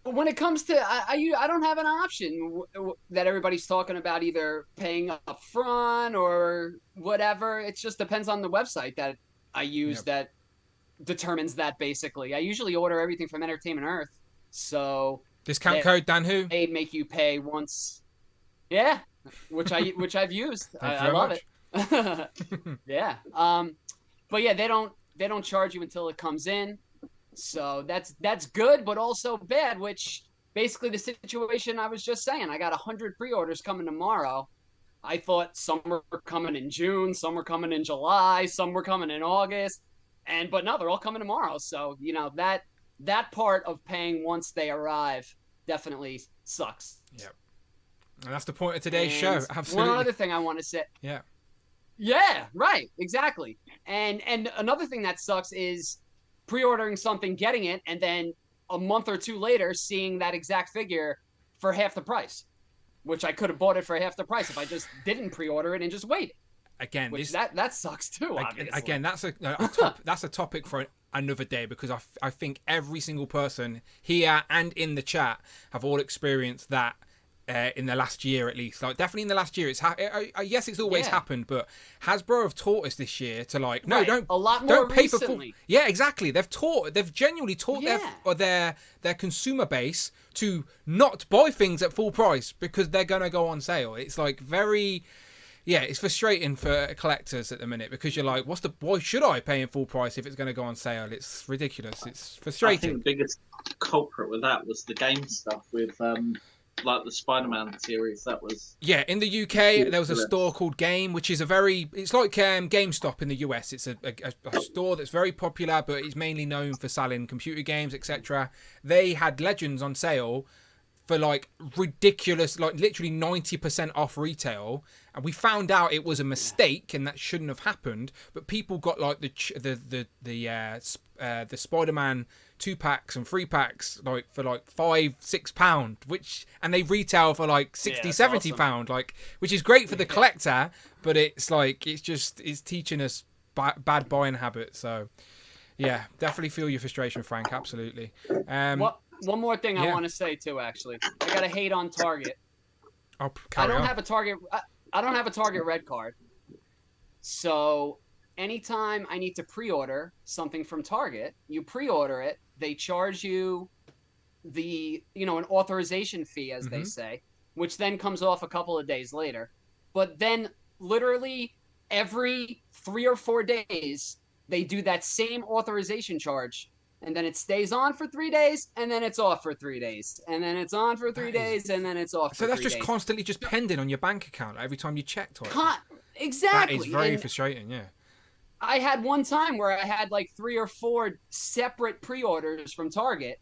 When it comes to, I don't have an option that everybody's talking about, either paying up front or whatever. It just depends on the website that I use that determines that. Basically, I usually order everything from Entertainment Earth, so discount code Dan Who. They make you pay once. Yeah, which I've used. I love it. Yeah. But yeah, they don't charge you until it comes in. So that's good, but also bad, which basically the situation I was just saying. I got 100 pre-orders coming tomorrow. I thought some were coming in June, some were coming in July, some were coming in August, but no, they're all coming tomorrow. So, that part of paying once they arrive definitely sucks. Yep. And that's the point of today's show. Absolutely. One other thing I want to say. Yeah. Yeah, right. Exactly. And another thing that sucks is pre-ordering something, getting it, and then a month or two later seeing that exact figure for half the price, which I could have bought it for half the price if I just didn't pre-order it and just waited. Again, that sucks too. Obviously. Again, that's a topic for another day, because I think every single person here and in the chat have all experienced that. In the last year, at least, like definitely in the last year, yes, it's always happened, but Hasbro have taught us this year to don't a lot more don't pay recently. for full. Yeah, exactly. They've genuinely taught their consumer base to not buy things at full price because they're gonna go on sale. It's like it's frustrating for collectors at the minute, because you're like, why should I pay in full price if it's going to go on sale? It's ridiculous. It's frustrating. I think the biggest culprit with that was the game stuff with like the Spider-Man series. That was in the UK there was a store called Game, which is it's like GameStop in the US. It's a store that's very popular, but it's mainly known for selling computer games, etc. They had Legends on sale for like ridiculous, like literally 90% off retail, and we found out it was a mistake and that shouldn't have happened. But people got like the Spider-Man 2-packs and 3-packs like for like £5-6, and they retail for like 60-70 pound, like, which is great for the collector, but it's like it's teaching us bad buying habits. So yeah, definitely feel your frustration, Frank. Absolutely. One more thing I want to say too. Actually, I gotta hate on Target. I don't have a Target Red card, so anytime I need to pre-order something from Target, you pre-order it, they charge you an authorization fee, as they say, which then comes off a couple of days later. But then literally every 3 or 4 days, they do that same authorization charge, and then it stays on for 3 days, and then it's off for 3 days, and then it's on for 3 days, and then it's off for 3 days. So that's just constantly just pending on your bank account every time you check Target. Exactly. That is very frustrating, yeah. I had one time where I had like 3 or 4 separate pre-orders from Target.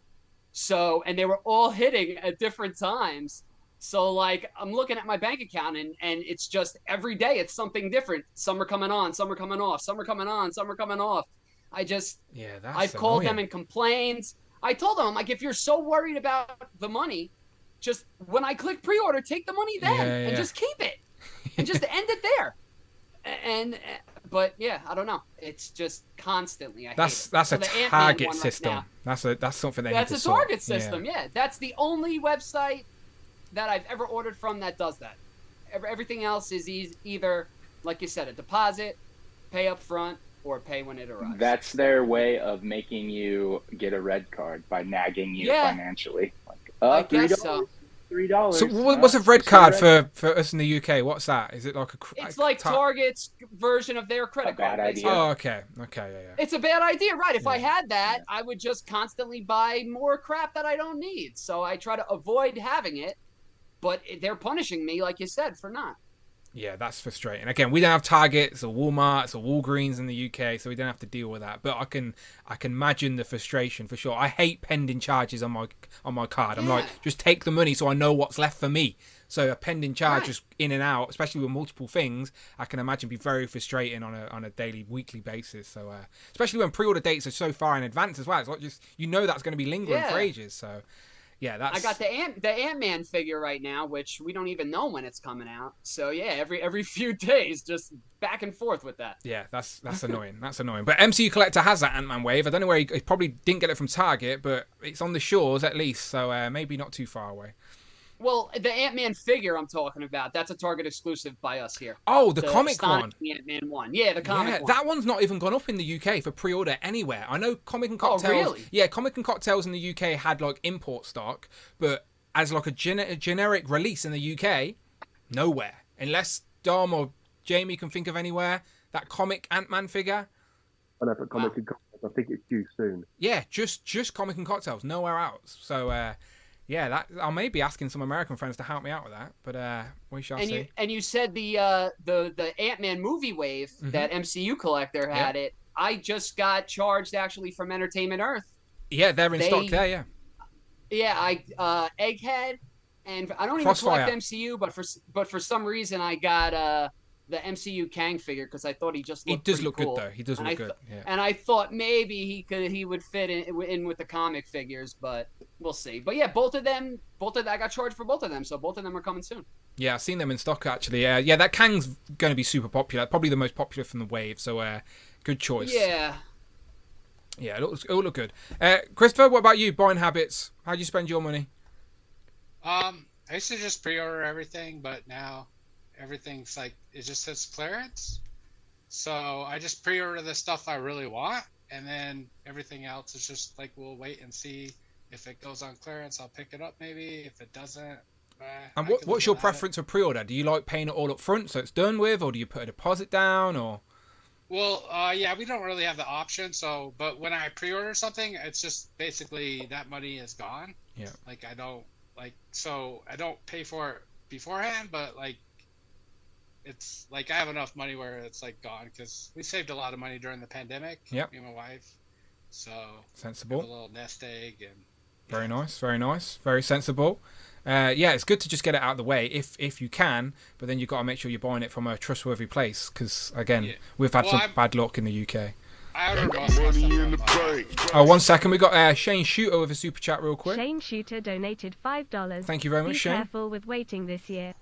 And they were all hitting at different times. So like I'm looking at my bank account and it's just every day it's something different. Some are coming on, some are coming off, some are coming on, some are coming off. I've called them and complained. I told them, like, if you're so worried about the money, just when I click pre-order, take the money then and just keep it and just end it there. But yeah, I don't know. It's just constantly. That's a target system. That's something they need to That's a target system. Yeah, that's the only website that I've ever ordered from that does that. Everything else is either, like you said, a deposit, pay up front, or pay when it arrives. That's their way of making you get a red card by nagging you financially. Like, I guess so. $3. So what's a red card for us in the UK? What's that? Is it like a? It's like Target's version of their credit card. Bad idea. Oh, okay, yeah. It's a bad idea, right? If I had that, I would just constantly buy more crap that I don't need. So I try to avoid having it, but they're punishing me, like you said, for not. Yeah, that's frustrating. Again, we don't have Targets or Walmarts or Walgreens in the UK, so we don't have to deal with that. But I can imagine the frustration for sure. I hate pending charges on my card. I'm like, just take the money so I know what's left for me. So a pending charge just in and out, especially with multiple things, I can imagine be very frustrating on a daily, weekly basis. So especially when pre-order dates are so far in advance as well. It's like just that's going to be lingering for ages. So. Yeah, that's. I got the Ant-Man figure right now, which we don't even know when it's coming out. So yeah, every few days, just back and forth with that. Yeah, that's annoying. That's annoying. But MCU Collector has that Ant-Man wave. I don't know where he probably didn't get it from Target, but it's on the shores at least, so maybe not too far away. Well, the Ant-Man figure I'm talking about, that's a Target exclusive by us here. Oh, the comic one. The Ant-Man one. Yeah, the comic one. That one's not even gone up in the UK for pre-order anywhere. I know Comic and Cocktails. Oh, really? Yeah, Comic and Cocktails in the UK had like import stock, but as like a generic release in the UK, nowhere. Unless Dom or Jamie can think of anywhere. That comic Ant-Man figure. I know, but Comic and Cocktails, I think it's due soon. Yeah, just Comic and Cocktails, nowhere else. So, yeah, that I may be asking some American friends to help me out with that, but we shall see. And you said the Ant-Man movie wave that MCU Collector had it. I just got charged actually from Entertainment Earth. Yeah, they're in stock there. Yeah. Yeah, Egghead, and I don't even collect MCU, but for some reason I got the MCU Kang figure because I thought he just looked. He does look cool. good though. He does look good. Yeah. And I thought maybe he would fit in with the comic figures, but we'll see. But yeah, both of them, I got charged for both of them, so both of them are coming soon. Yeah, I've seen them in stock actually. Yeah, that Kang's going to be super popular. Probably the most popular from the wave. So good choice. Yeah. Yeah, it will look good. Christopher, what about you? Buying habits? How do you spend your money? I used to just pre-order everything, but now everything's like it just says clearance. So I just pre-order the stuff I really want, and then everything else is just like we'll wait and see if it goes on clearance. I'll pick it up maybe. If it doesn't. And what's your preference for pre-order? Do you like paying it all up front so it's done with, or do you put a deposit down, or? Well, yeah, we don't really have the option. So, but when I pre-order something, it's just basically that money is gone. Yeah. Like I don't pay for it beforehand, but like it's like I have enough money where it's like gone because we saved a lot of money during the pandemic. Yep. Me and my wife. So sensible. A little nest egg and. Very nice, very nice, very sensible. Yeah, it's good to just get it out of the way if you can, but then you've got to make sure you're buying it from a trustworthy place because, again, we've had some bad luck in the UK. Oh, 1 second. We got Shane Shooter with a super chat real quick. Shane Shooter donated $5. Thank you very much, Shane. Be careful with waiting this year.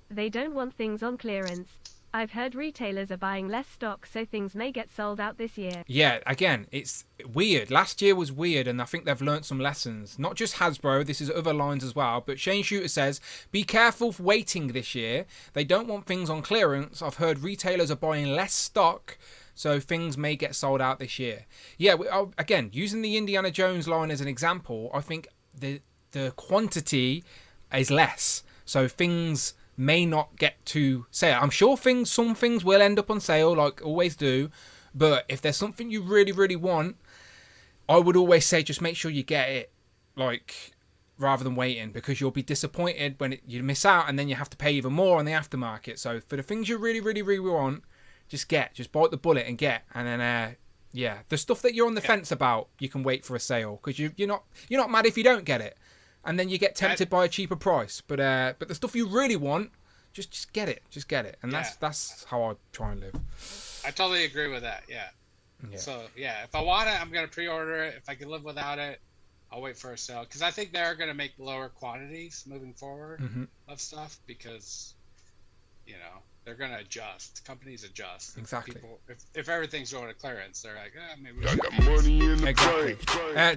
They don't want things on clearance. I've heard retailers are buying less stock, so things may get sold out this year. Yeah, again, it's weird. Last year was weird, and I think they've learnt some lessons. Not just Hasbro, this is other lines as well. But Shane Shooter says, be careful for waiting this year. They don't want things on clearance. I've heard retailers are buying less stock, so things may get sold out this year. Yeah, again, using the Indiana Jones line as an example, I think the quantity is less. So things may not get to sale. I'm sure some things will end up on sale, like always do. But if there's something you really, really want, I would always say just make sure you get it, like, rather than waiting, because you'll be disappointed when you miss out, and then you have to pay even more on the aftermarket. So for the things you really, really, really want, just bite the bullet and get. And then, yeah, the stuff that you're on the fence about, you can wait for a sale because you're not mad if you don't get it. And then you get tempted by a cheaper price, but the stuff you really want, just get it, and that's how I try and live. I totally agree with that. Yeah. Yeah. So yeah, if I want it, I'm gonna pre-order it. If I can live without it, I'll wait for a sale, because I think they're gonna make lower quantities moving forward of stuff, because they're gonna adjust. Companies adjust. Exactly. People, if everything's going to clearance, they're like, maybe. I got money in the exactly.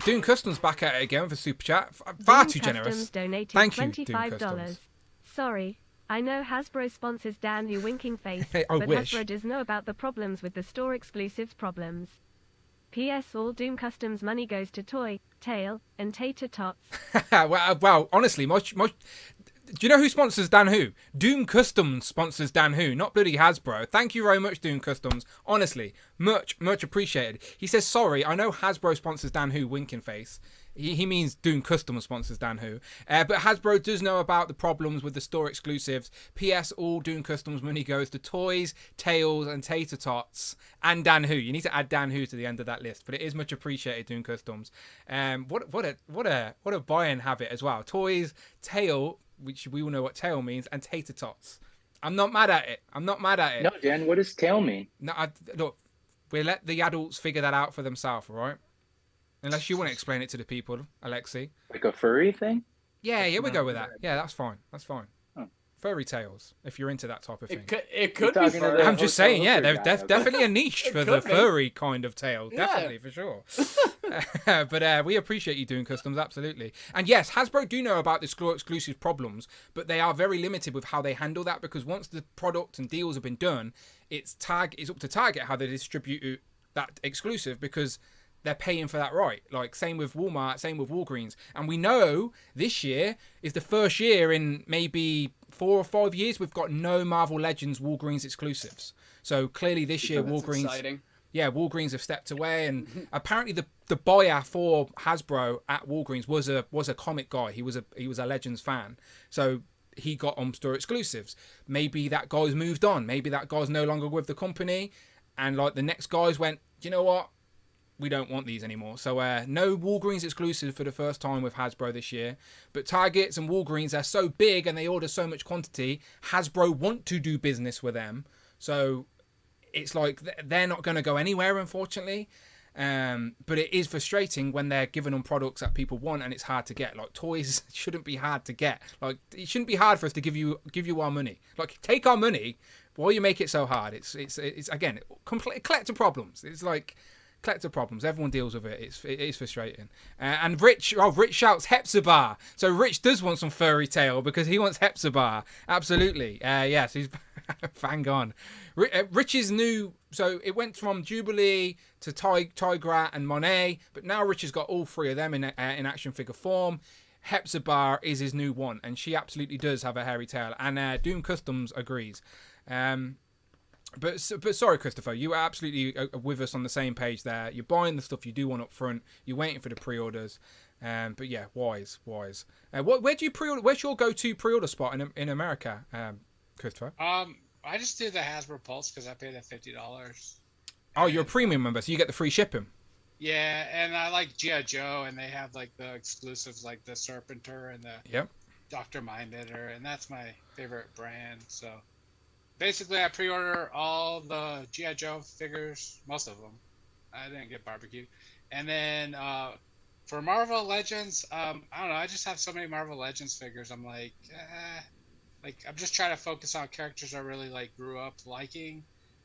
Doom Customs back at it again for super chat. Far too generous. Donated Thank you, $25. Doom Customs. Sorry. I know Hasbro sponsors Dan Who winking face, Hey, I but wish. Hasbro does know about the problems with the store exclusives problems. P.S. All Doom Customs money goes to Toy, Tail, and Tater Tots. well, honestly, do you know who sponsors Dan Who? Doom Customs sponsors Dan Who, not bloody Hasbro. Thank you very much, Doom Customs. Honestly, much appreciated. He says, sorry, I know Hasbro sponsors Dan Who, winking face. He means Doom Customs sponsors Dan Who. But Hasbro does know about the problems with the store exclusives. P.S. All Doom Customs money goes to Toys, Tails, and Tater Tots, and Dan Who. You need to add Dan Who to the end of that list, but it is much appreciated, Doom Customs. What a buy-in habit as well. Toys, Tail, which we all know what tail means, and Tater Tots. I'm not mad at it. No, Dan, what does tail mean? No, look, we'll let the adults figure that out for themselves, all right? Unless you want to explain it to the people, Alexi. Like a furry thing? Yeah, we go with that. Yeah, that's fine. Furry tales, if you're into that type of thing. It could be furry. I'm just saying, yeah, there's definitely a niche for the furry kind of tale. Yeah. Definitely, for sure. But we appreciate you doing customs, absolutely. And yes, Hasbro do know about the store exclusive problems, but they are very limited with how they handle that, because once the product and deals have been done, it's up to Target how they distribute that exclusive, because they're paying for that right. Like, same with Walmart, same with Walgreens. And we know this year is the first year in maybe 4 or 5 years we've got no Marvel Legends Walgreens exclusives. So clearly this year Walgreens... Exciting. Yeah, Walgreens have stepped away, and apparently the buyer for Hasbro at Walgreens was a comic guy. He was a Legends fan. So he got on store exclusives. Maybe that guy's moved on. Maybe that guy's no longer with the company, and like the next guys went, you know what? We don't want these anymore. So no Walgreens exclusive for the first time with Hasbro this year. But Targets and Walgreens are so big and they order so much quantity, Hasbro want to do business with them. So it's like they're not going to go anywhere, unfortunately. But it is frustrating when they're giving them products that people want and it's hard to get. Like, toys shouldn't be hard to get. Like, it shouldn't be hard for us to give you our money. Like, take our money. Why you make it so hard? It's again, collector problems. It's like... collector problems. Everyone deals with it. It is frustrating. And Rich shouts Hepzibah. So Rich does want some furry tail because he wants Hepzibah. Absolutely. Yes, he's bang on. Rich's new. So it went from Jubilee to Tigrat and Monet, but now Rich has got all three of them in action figure form. Hepzibah is his new one, and she absolutely does have a hairy tail. And Doom Customs agrees. But sorry, Christopher, you are absolutely with us on the same page there. You're buying the stuff you do want up front. You're waiting for the pre-orders. But yeah, wise. Where do you pre-order? Where's your go-to pre-order spot in America, Christopher? I just do the Hasbro Pulse because I pay the $50. Oh, you're a premium member, so you get the free shipping. Yeah, and I like G.I. Joe, and they have like the exclusives like the Serpentor and the Dr. Mind-Eater, and that's my favorite brand. So basically, I pre-order all the G.I. Joe figures, most of them. I didn't get barbecue. And then for Marvel Legends, I don't know. I just have so many Marvel Legends figures. I'm like I'm just trying to focus on characters I really like grew up liking,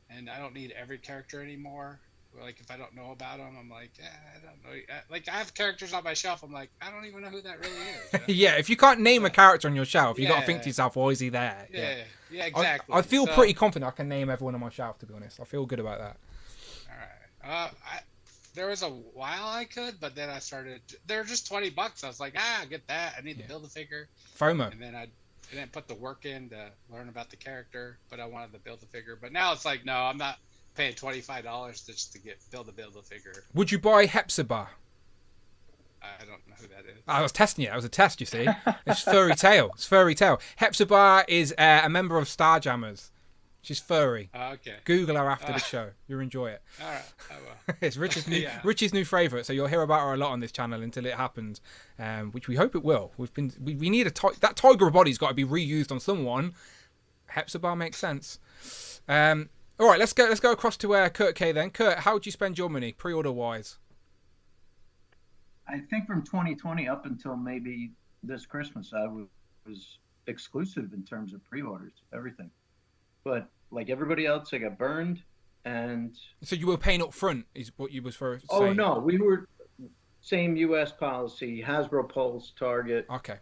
and I don't need every character anymore. Like, if I don't know about them, I'm like, I don't know. Like, I have characters on my shelf. I'm like, I don't even know who that really is. You know? Yeah, if you can't name a character on your shelf, you got to think to yourself, why is he there? Yeah, exactly. I feel pretty confident I can name everyone on my shelf, to be honest. I feel good about that. All right. There was a while I could, but then I started. They're just $20. I was like, I get that. I need to build a figure. FOMO. And then I didn't put the work in to learn about the character, but I wanted to build a figure. But now it's like, no, I'm not paying $25 just to build a figure. Would you buy Hepzibah? I don't know who that is. I was testing it. That was a test, you see. It's furry tail. Hepzibah is a member of Starjammers. She's furry. Okay. Google her after the show. You'll enjoy it. All right, I will. It's Rich's new favourite, so you'll hear about her a lot on this channel until it happens, which we hope it will. We need that tiger body's got to be reused on someone. Hepzibah makes sense. All right, let's go across to Kurt K then. Kurt, how would you spend your money pre-order wise? I think from 2020 up until maybe this Christmas, I was exclusive in terms of pre-orders, everything. But like everybody else, I got burned, and so you were paying up front, is what you was for? Oh no, we were same U.S. policy, Hasbro Pulse, Target. Okay.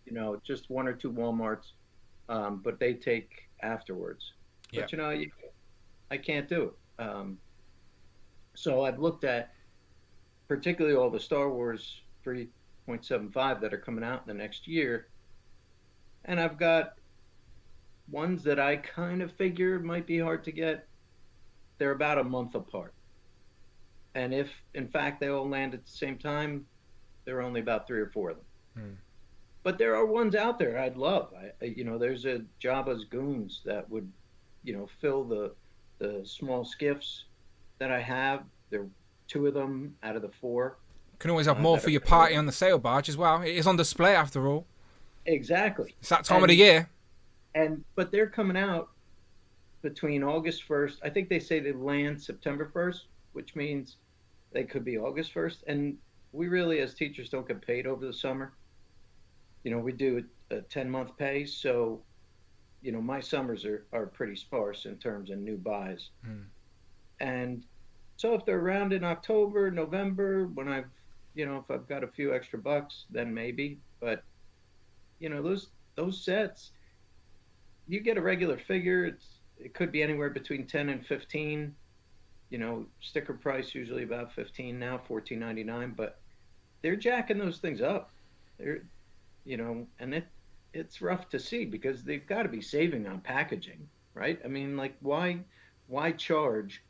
You know, just one or two Walmarts, but they take afterwards. Yeah. But you know, I can't do it. So I've looked at particularly all the Star Wars 3.75 that are coming out in the next year, and I've got ones that I kind of figure might be hard to get. They're about a month apart. And if, in fact, they all land at the same time, there are only about 3 or 4 of them. But there are ones out there I'd love. You know, there's a Jabba's Goons that would, you know, fill the small skiffs that I have. There are 2 of them out of the 4. Can always have more for your party on the sail barge as well. It is on display after all. Exactly. It's that time of the year. But they're coming out between August 1st. I think they say they land September 1st, which means they could be August 1st. And we really, as teachers, don't get paid over the summer. You know, we do a 10-month pay. So, you know, my summers are pretty sparse in terms of new buys. And so if they're around in October, November, when if I've got a few extra bucks, then maybe. But, you know, those sets, you get a regular figure, it could be anywhere between 10 and 15. You know, sticker price usually about 15 now, $14.99, but they're jacking those things up. They're, you know, and it's rough to see because they've got to be saving on packaging, right? I mean, like why charge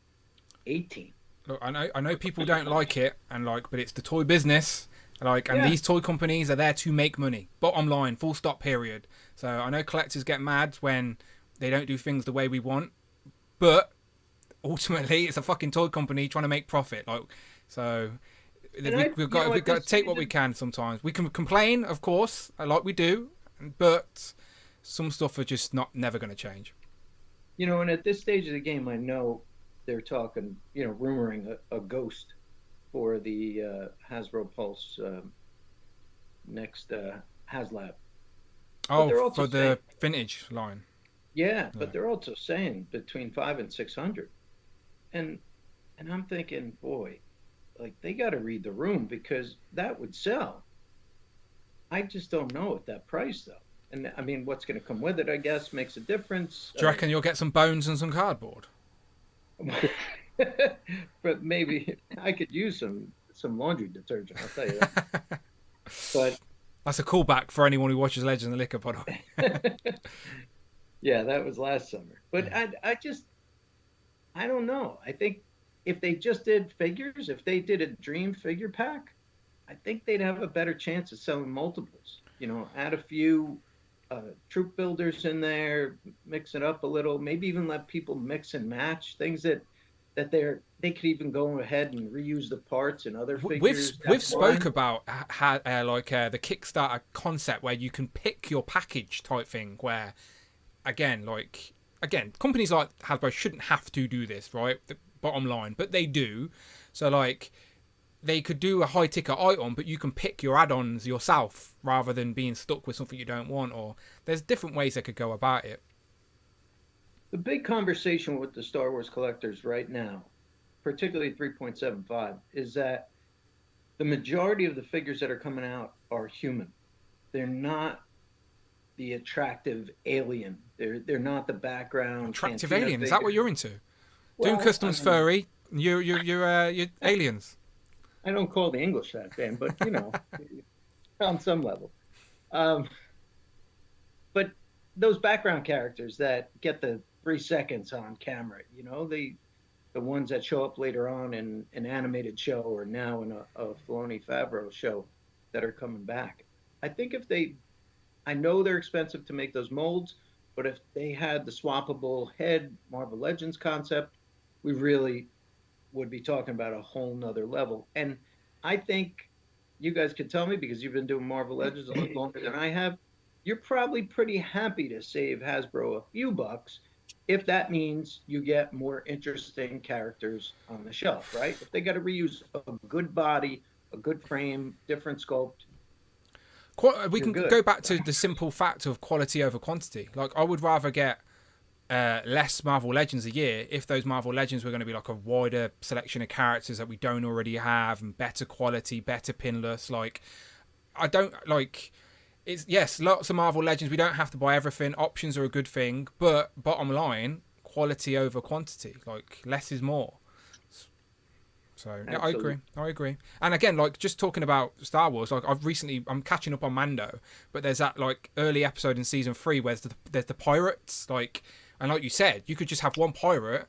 18? Look, I know people don't like it, but it's the toy business. And these toy companies are there to make money. Bottom line, full stop, period. So I know collectors get mad when they don't do things the way we want, but ultimately it's a fucking toy company trying to make profit. We've got to take what we can sometimes. We can complain, of course, like we do, but some stuff are just never going to change. You know, and at this stage of the game, I know they're talking, you know, rumoring a ghost for the Hasbro Pulse next HasLab. Oh, for the vintage line. Yeah, but they're also saying between 500 and 600, and I'm thinking, boy, like they got to read the room because that would sell. I just don't know at that price though, and I mean, what's going to come with it? I guess makes a difference. Do you reckon you'll get some bones and some cardboard? But maybe I could use some laundry detergent. I'll tell you that. But that's a callback for anyone who watches Legends of Liquor, by the way. Yeah, that was last summer. But I don't know. I think if they just did figures, if they did a dream figure pack, I think they'd have a better chance of selling multiples. You know, add a few troop builders in there, mix it up a little, maybe even let people mix and match things that they could even go ahead and reuse the parts and other figures. We've spoke about the Kickstarter concept where you can pick your package type thing. Where again, companies like Hasbro shouldn't have to do this, right? The bottom line, but they do. So they could do a high ticket item, but you can pick your add-ons yourself rather than being stuck with something you don't want. Or there's different ways they could go about it. The big conversation with the Star Wars collectors right now, particularly 3.75, is that the majority of the figures that are coming out are human. They're not the attractive alien. They're not the background. Attractive Cantina alien? figure. Is that what you're into? Well, Doom Customs furry. You're aliens. I don't call the English that, Dan, but you know, on some level. But those background characters that get the 3 seconds on camera, you know, the ones that show up later on in an animated show or now in a Filoni Favreau show that are coming back. I think I know they're expensive to make those molds, but if they had the swappable head Marvel Legends concept, we really would be talking about a whole nother level. And I think you guys could tell me, because you've been doing Marvel Legends a lot longer than I have, you're probably pretty happy to save Hasbro a few bucks if that means you get more interesting characters on the shelf, right? If they got to reuse a good body, a good frame, different sculpt. We can go back to the simple fact of quality over quantity. Like, I would rather get less Marvel Legends a year if those Marvel Legends were going to be like a wider selection of characters that we don't already have, and better quality, better pinless. Like, I don't like it's yes, lots of Marvel Legends. We don't have to buy everything. Options are a good thing, but bottom line, quality over quantity. Like, less is more. So yeah, I agree. And again, like, just talking about Star Wars, like, I'm catching up on Mando, but there's that like early episode in season 3 where there's the pirates, like, and like you said, you could just have one pirate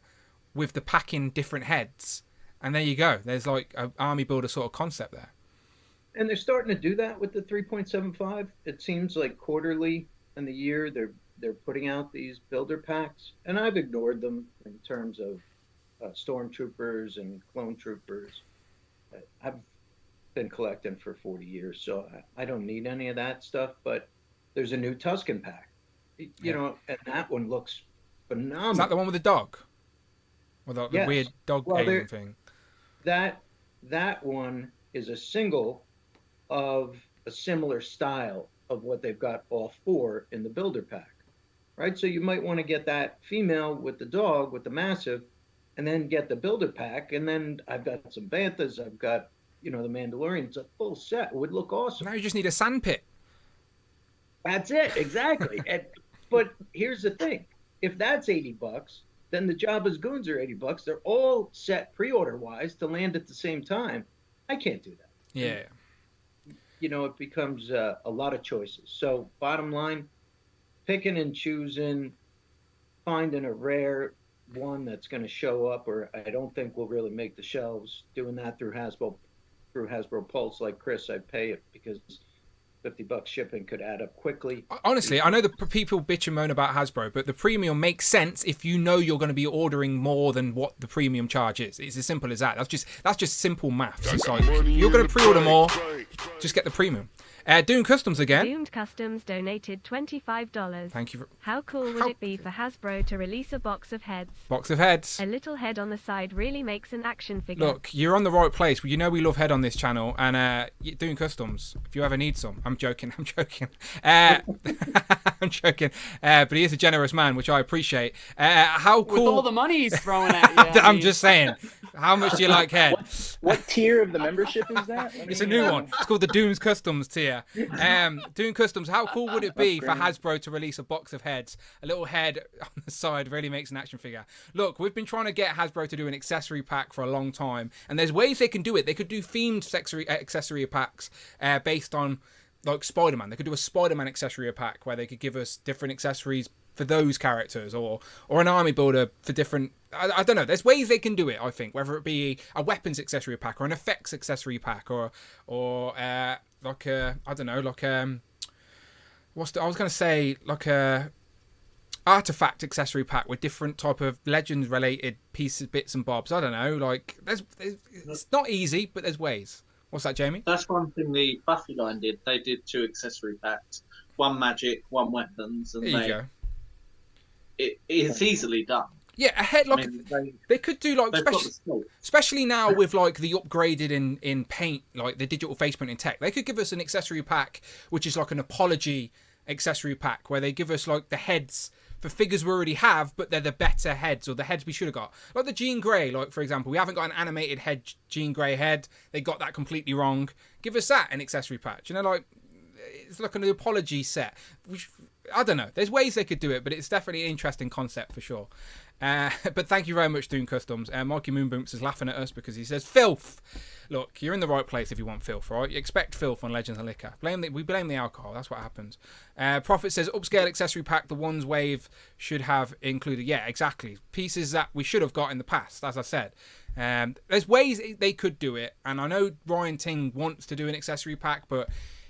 with the packing different heads, and there you go. There's like an army builder sort of concept there. And they're starting to do that with the 3.75. It seems like quarterly in the year they're putting out these builder packs, and I've ignored them in terms of stormtroopers and clone troopers. I've been collecting for 40 years, so I don't need any of that stuff. But there's a new Tusken pack, you know, and that one looks phenomenal. Is that the one with the dog? Or the weird dog alien thing? That one is a single of a similar style of what they've got all 4 in the builder pack, right? So you might want to get that female with the dog, with the massive, and then get the builder pack. And then I've got some banthas, I've got, you know, the Mandalorian. It's a full set. It would look awesome. Now you just need a sandpit. That's it, exactly. But here's the thing: if that's $80, then the Jabba's goons are $80. They're all set pre-order wise to land at the same time. I can't do that. Yeah. You know, it becomes a lot of choices. So bottom line, picking and choosing, finding a rare one that's going to show up, or I don't think will really make the shelves. Doing that through Hasbro Pulse, like Chris, I'd pay it because $50 shipping could add up quickly. Honestly, I know the people bitch and moan about Hasbro, but the premium makes sense if you know you're going to be ordering more than what the premium charge is. It's as simple as that. That's just simple maths. It's like, you're going to pre-order more, just get the premium. Dune Customs again. Doomed Customs donated $25. Thank you. How cool would it be for Hasbro to release a box of heads? Box of heads. A little head on the side really makes an action figure. Look, you're on the right place. You know we love head on this channel, and Dune Customs, if you ever need some. I'm joking. I'm joking. But he is a generous man, which I appreciate. How cool. With all the money he's throwing at you. I'm just saying. How much do you like head? What tier of the membership is that? It's a new one. It's called the Dooms Customs tier. Dune Customs, how cool would it be for Hasbro to release a box of heads? A little head on the side really makes an action figure. Look, we've been trying to get Hasbro to do an accessory pack for a long time, and there's ways they can do it. They could do themed accessory packs based on, like, Spider-Man. They could do a Spider-Man accessory pack where they could give us different accessories for those characters, or an army builder for different. I don't know. There's ways they can do it. I think, whether it be a weapons accessory pack or an effects accessory pack, or like a, I don't know, like I was going to say like a artifact accessory pack with different type of Legends related pieces, bits and bobs. I don't know. Like it's not easy, but there's ways. What's that, Jamie? That's one thing the Buffy line did. They did 2 accessory packs: one magic, one weapons, and there you go. It's easily done. Yeah, a head like they could do, like, especially now with like the upgraded in paint, like the digital face printing tech. They could give us an accessory pack which is like an apology accessory pack where they give us like the heads for figures we already have, but they're the better heads, or the heads we should have got. Like the Jean Grey, like, for example, we haven't got an animated Jean Grey head. They got that completely wrong. Give us that, an accessory pack. You know, like, it's like an apology set. I don't know. There's ways they could do it, but it's definitely an interesting concept for sure. But thank you very much, Dune Customs. Mikey Moonboots is laughing at us because he says, filth. Look, you're in the right place if you want filth, right? You expect filth on Legends and Liquor. We blame the alcohol. That's what happens. Prophet says, upscale accessory pack, the ones Wave should have included. Yeah, exactly. Pieces that we should have got in the past, as I said. There's ways they could do it. And I know Ryan Ting wants to do an accessory pack, but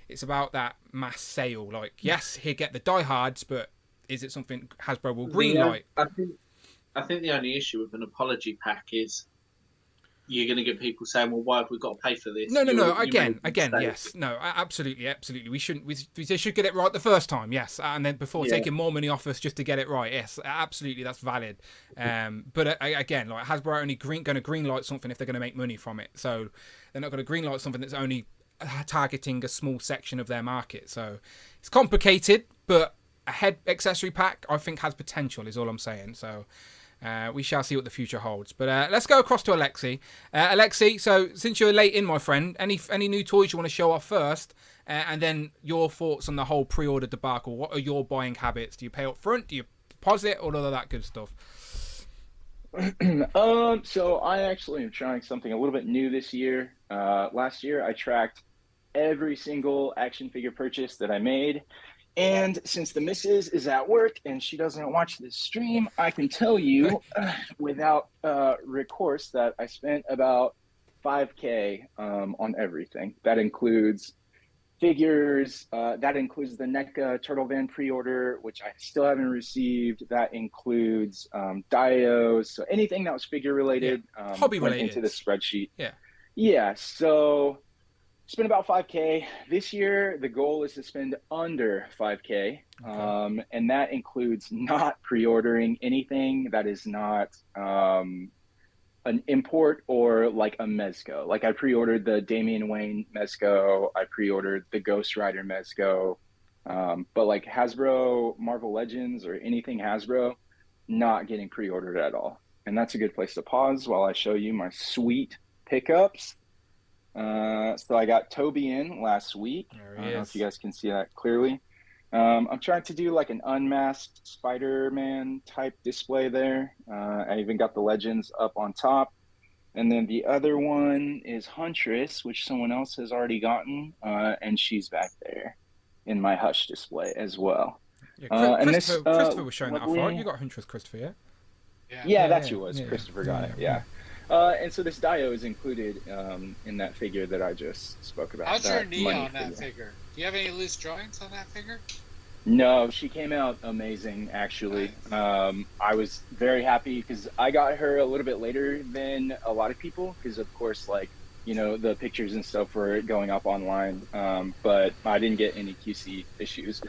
it's about that mass sale. Like, yes, he'll get the diehards, but is it something Hasbro will greenlight? I think the only issue with an apology pack is you're going to get people saying, "Well, why have we got to pay for this?" No. Again, yes, no, absolutely. We shouldn't. They should get it right the first time, yes, and then before taking more money off us just to get it right, yes, absolutely, that's valid. But again, like Hasbro are only going to greenlight something if they're going to make money from it. So they're not going to greenlight something that's only targeting a small section of their market. So it's complicated, but a head accessory pack I think has potential. Is all I'm saying. So. We shall see what the future holds. But let's go across to Alexi. Alexi, so since you're late in, my friend, any new toys you want to show off first? And then your thoughts on the whole pre-order debacle. What are your buying habits? Do you pay up front? Do you deposit? All of that good stuff. So I actually am trying something a little bit new this year. Last year, I tracked every single action figure purchase that I made. And since the missus is at work and she doesn't watch this stream, I can tell you without recourse that I spent about $5,000 on everything. That includes figures. That includes the NECA Turtle Van pre-order, which I still haven't received. That includes dios. So anything that was figure related, hobby went related, into the spreadsheet. Yeah. So spend about $5,000 this year. The goal is to spend under $5,000, and that includes not pre-ordering anything that is not an import or like a Mezco. Like I pre-ordered the Damian Wayne Mezco. I pre-ordered the Ghost Rider Mezco. But like Hasbro Marvel Legends or anything Hasbro, not getting pre-ordered at all. And that's a good place to pause while I show you my sweet pickups. So I got Toby in last week. I don't know if you guys can see that clearly. I'm trying to do like an unmasked Spider-Man type display there. I even got the Legends up on top. And then the other one is Huntress, which someone else has already gotten. And she's back there in my Hush display as well. Yeah, Christopher was showing that off, right? You got Huntress, Christopher, Yeah, that's who it was. Christopher got it, yeah. And so this dio is included in that figure that I just spoke about. How's your knee on that figure? Do you have any loose joints on that figure? No, she came out amazing, actually. Nice. I was very happy because I got her a little bit later than a lot of people because, of course, like, you know, the pictures and stuff were going up online. But I didn't get any QC issues.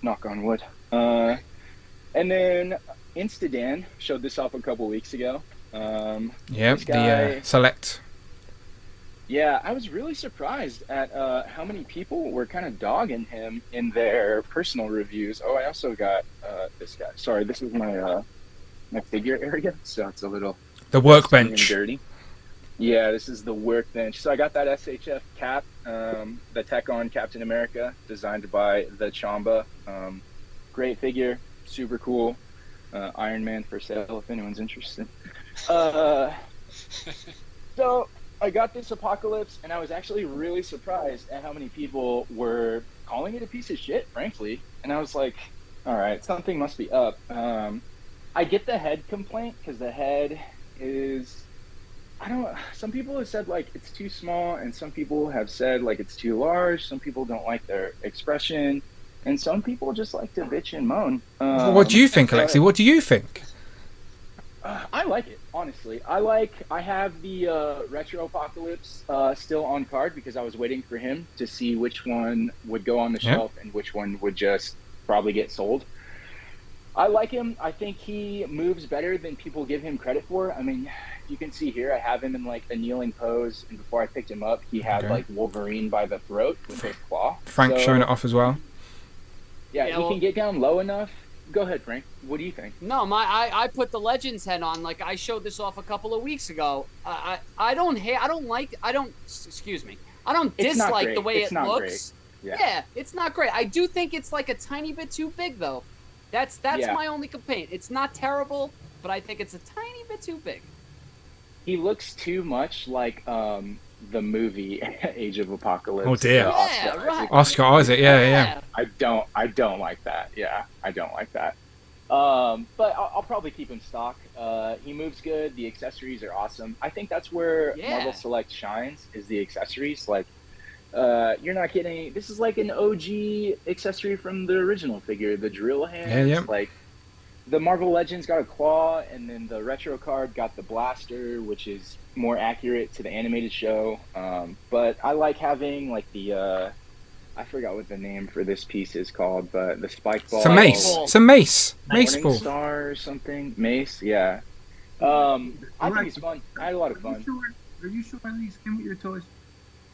Knock on wood. And then Instadan showed this off a couple weeks ago. The Select. Yeah, I was really surprised at how many people were kind of dogging him in their personal reviews. Oh, I also got this guy. Sorry, this is my my figure area, so it's a little the workbench. Dirty. Yeah, this is the workbench. So I got that SHF cap, the Tech on Captain America, designed by the Chamba. Great figure, super cool. Iron Man for sale if anyone's interested. So I got this Apocalypse, and I was actually really surprised at how many people were calling it a piece of shit, frankly. And I was like, all right, something must be up. I get the head complaint because the head is, some people have said like it's too small, and some people have said like it's too large. Some people don't like their expression, and some people just like to bitch and moan. What do you think, Alexi? What do you think? I like it, honestly. I have the Retro Apocalypse still on card because I was waiting for him to see which one would go on the shelf and which one would just probably get sold. I like him. I think he moves better than people give him credit for. I mean, you can see here, I have him in like a kneeling pose, and before I picked him up, he had like Wolverine by the throat with his claw. Frank showing it off as well. Yeah, he can get down low enough. Go ahead, Frank. What do you think? No, I put the Legends head on. Like I showed this off a couple of weeks ago. I don't dislike the way it looks. Yeah, it's not great. I do think it's like a tiny bit too big though. That's my only complaint. It's not terrible, but I think it's a tiny bit too big. He looks too much like the movie Age of Apocalypse. Oh dear. Right. Oscar Isaac, yeah. I don't like that. Yeah, I don't like that. But I'll probably keep him stock. He moves good. The accessories are awesome. I think that's where Marvel Select shines, is the accessories. Like, you're not getting. This is like an OG accessory from the original figure, the drill hands. Yeah. Like, the Marvel Legends got a claw, and then the retro card got the blaster, which is more accurate to the animated show. But I like having like the I forgot what the name for this piece is called, but the spike ball. It's a mace. It's a mace. Mace ball. Star or something. Mace, yeah. I think it's fun. I had a lot of fun. Are you sure these came with your toys?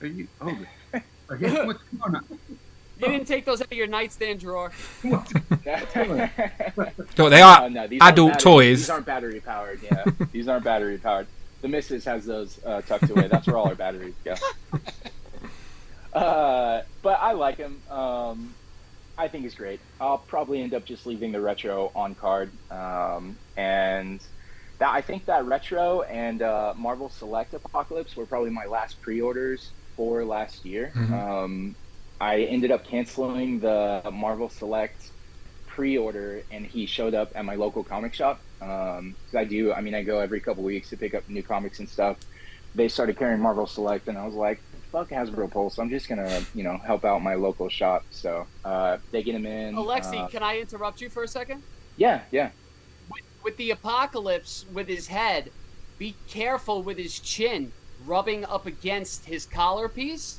Are you? Oh, okay. What's going on? You didn't take those out of your nightstand drawer. No, they are adult toys. These aren't battery powered. Yeah, these aren't battery powered. The missus has those tucked away. That's where all our batteries go. But I like him. I think he's great. I'll probably end up just leaving the retro on card. And I think that retro and Marvel Select Apocalypse were probably my last pre-orders for last year. Mm-hmm. I ended up canceling the Marvel Select pre-order, and he showed up at my local comic shop. Because I go every couple weeks to pick up new comics and stuff. They started carrying Marvel Select, and I was like, fuck Hasbro Pulse, I'm just gonna, help out my local shop. So they get him in. Alexi, can I interrupt you for a second? Yeah. With the Apocalypse, with his head, be careful with his chin rubbing up against his collar piece.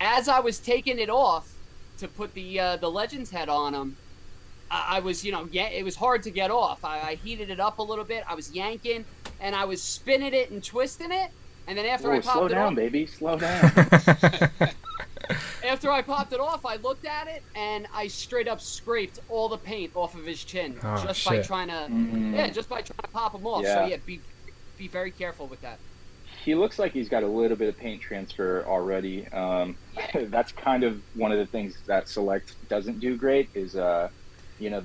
As I was taking it off to put the Legends head on him, I was, it was hard to get off. I heated it up a little bit. I was yanking, and I was spinning it and twisting it. And then after I popped slow it down, off, baby, slow down. After I popped it off, I looked at it and I straight up scraped all the paint off of his chin by trying to pop him off. Yeah. So be very careful with that. He looks like he's got a little bit of paint transfer already. That's kind of one of the things that Select doesn't do great is, the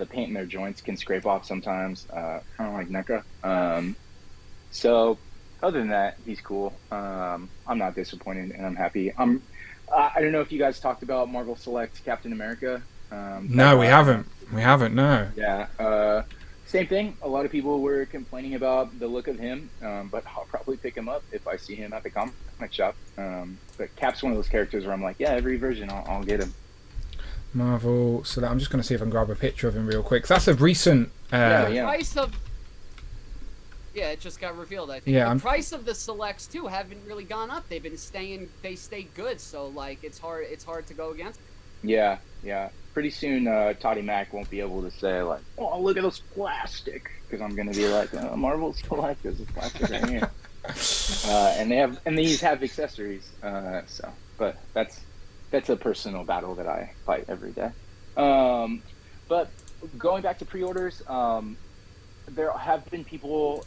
paint in their joints can scrape off sometimes, kind of like NECA. So other than that, he's cool. I'm not disappointed, and I'm happy. I don't know if you guys talked about Marvel Select Captain America. No, we haven't. We haven't, no. Yeah. Same thing. A lot of people were complaining about the look of him, but I'll probably pick him up if I see him at the comic shop. But Cap's one of those characters where I'm like, yeah, every version I'll get him. Marvel Select. I'm just going to see if I can grab a picture of him real quick. That's a recent. Price of. Yeah, it just got revealed. I think the price of the Selects too haven't really gone up. They've been staying. They stay good. So like, it's hard to go against. Yeah. Pretty soon, Toddy Mac won't be able to say like, "Oh, look at this plastic," because I'm going to be like, "Marvel Select is a plastic right here." And these have accessories. But that's a personal battle that I fight every day. But going back to pre-orders, there have been people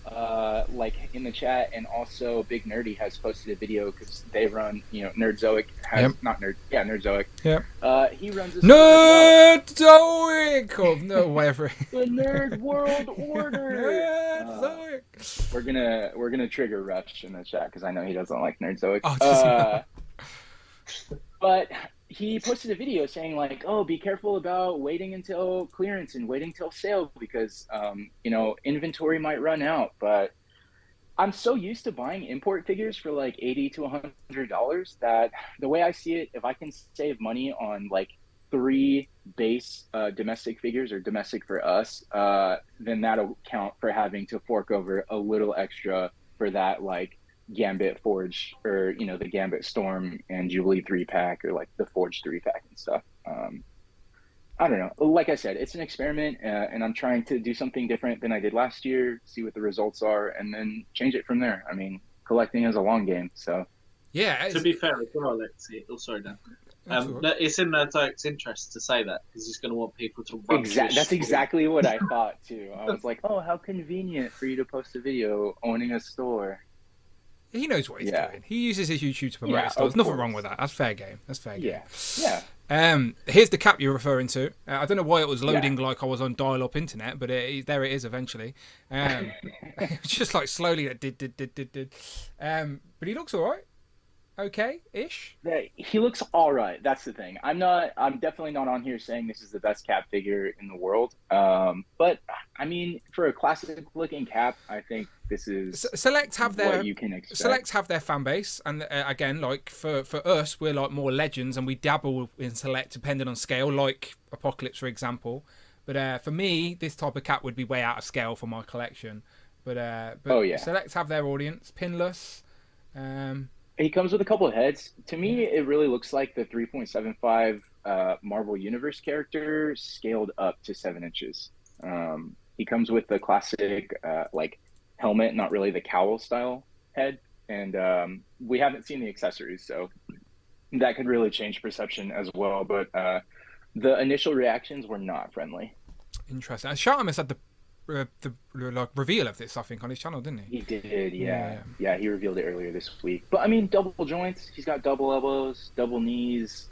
like in the chat, and also Big Nerdy has posted a video because they run, Nerdzoic has Nerdzoic. Yep. He runs a Nerdzoic of no whatever. The Nerd World Order. Nerdzoic. We're gonna trigger Rush in the chat because I know he doesn't like Nerdzoic. But he posted a video saying like, "Oh, be careful about waiting until clearance and waiting till sale because inventory might run out." But I'm so used to buying import figures for like $80 to $100 that the way I see it, if I can save money on like 3 base domestic figures or domestic for us, then that'll count for having to fork over a little extra for that like Gambit Forge or the Gambit Storm and Jubilee 3-pack or like the Forge 3-pack and stuff. I don't know. Like I said, it's an experiment, and I'm trying to do something different than I did last year, see what the results are, and then change it from there. I mean, collecting is a long game, so. Yeah. To be fair as well, Lexi. Oh, sorry, Dan. It's in Nerdzoic's interest to say that because he's going to want people to run. That's exactly what I thought too. I was like, oh, how convenient for you to post a video owning a store. He knows what he's doing. He uses his YouTube to promote his stuff. There's nothing wrong with that. That's fair game. Yeah. Here's the cap you're referring to. I don't know why it was loading like I was on dial-up internet, but there it is eventually. Just like slowly it did. But he looks all right. Okay-ish. He looks all right. That's the thing. I'm definitely not on here saying this is the best cap figure in the world. But I mean, for a classic-looking cap, I think this is Select have their what you can expect. Select have their fan base, and again, like for us, we're like more Legends, and we dabble in Select depending on scale, like Apocalypse, for example. But for me, this type of cat would be way out of scale for my collection. But Selects have their audience. Pinless. He comes with a couple of heads. To me, it really looks like the 3.75 Marvel Universe character scaled up to 7 inches. He comes with the classic like helmet, not really the cowl style head. And we haven't seen the accessories, so that could really change perception as well. But the initial reactions were not friendly. Interesting. Shartimus had the like reveal of this, I think, on his channel, didn't he? He did, yeah. He revealed it earlier this week. But I mean, double joints. He's got double elbows, double knees.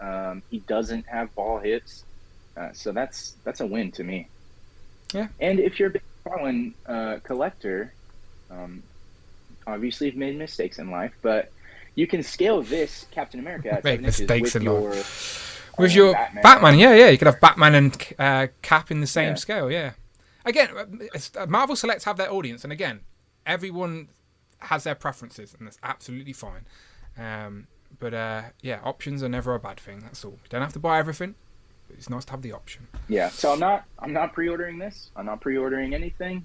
He doesn't have ball hips, so that's a win to me. Yeah. And if you're a big Marlin collector, obviously you've made mistakes in life, but you can scale this Captain America at 7 inches with your Batman. Yeah. You could have Batman and Cap in the same scale. Yeah. Again, Marvel Selects have their audience, and again, everyone has their preferences, and that's absolutely fine. But options are never a bad thing. That's all. You don't have to buy everything, but it's nice to have the option. Yeah. So I'm not pre-ordering this. I'm not pre-ordering anything.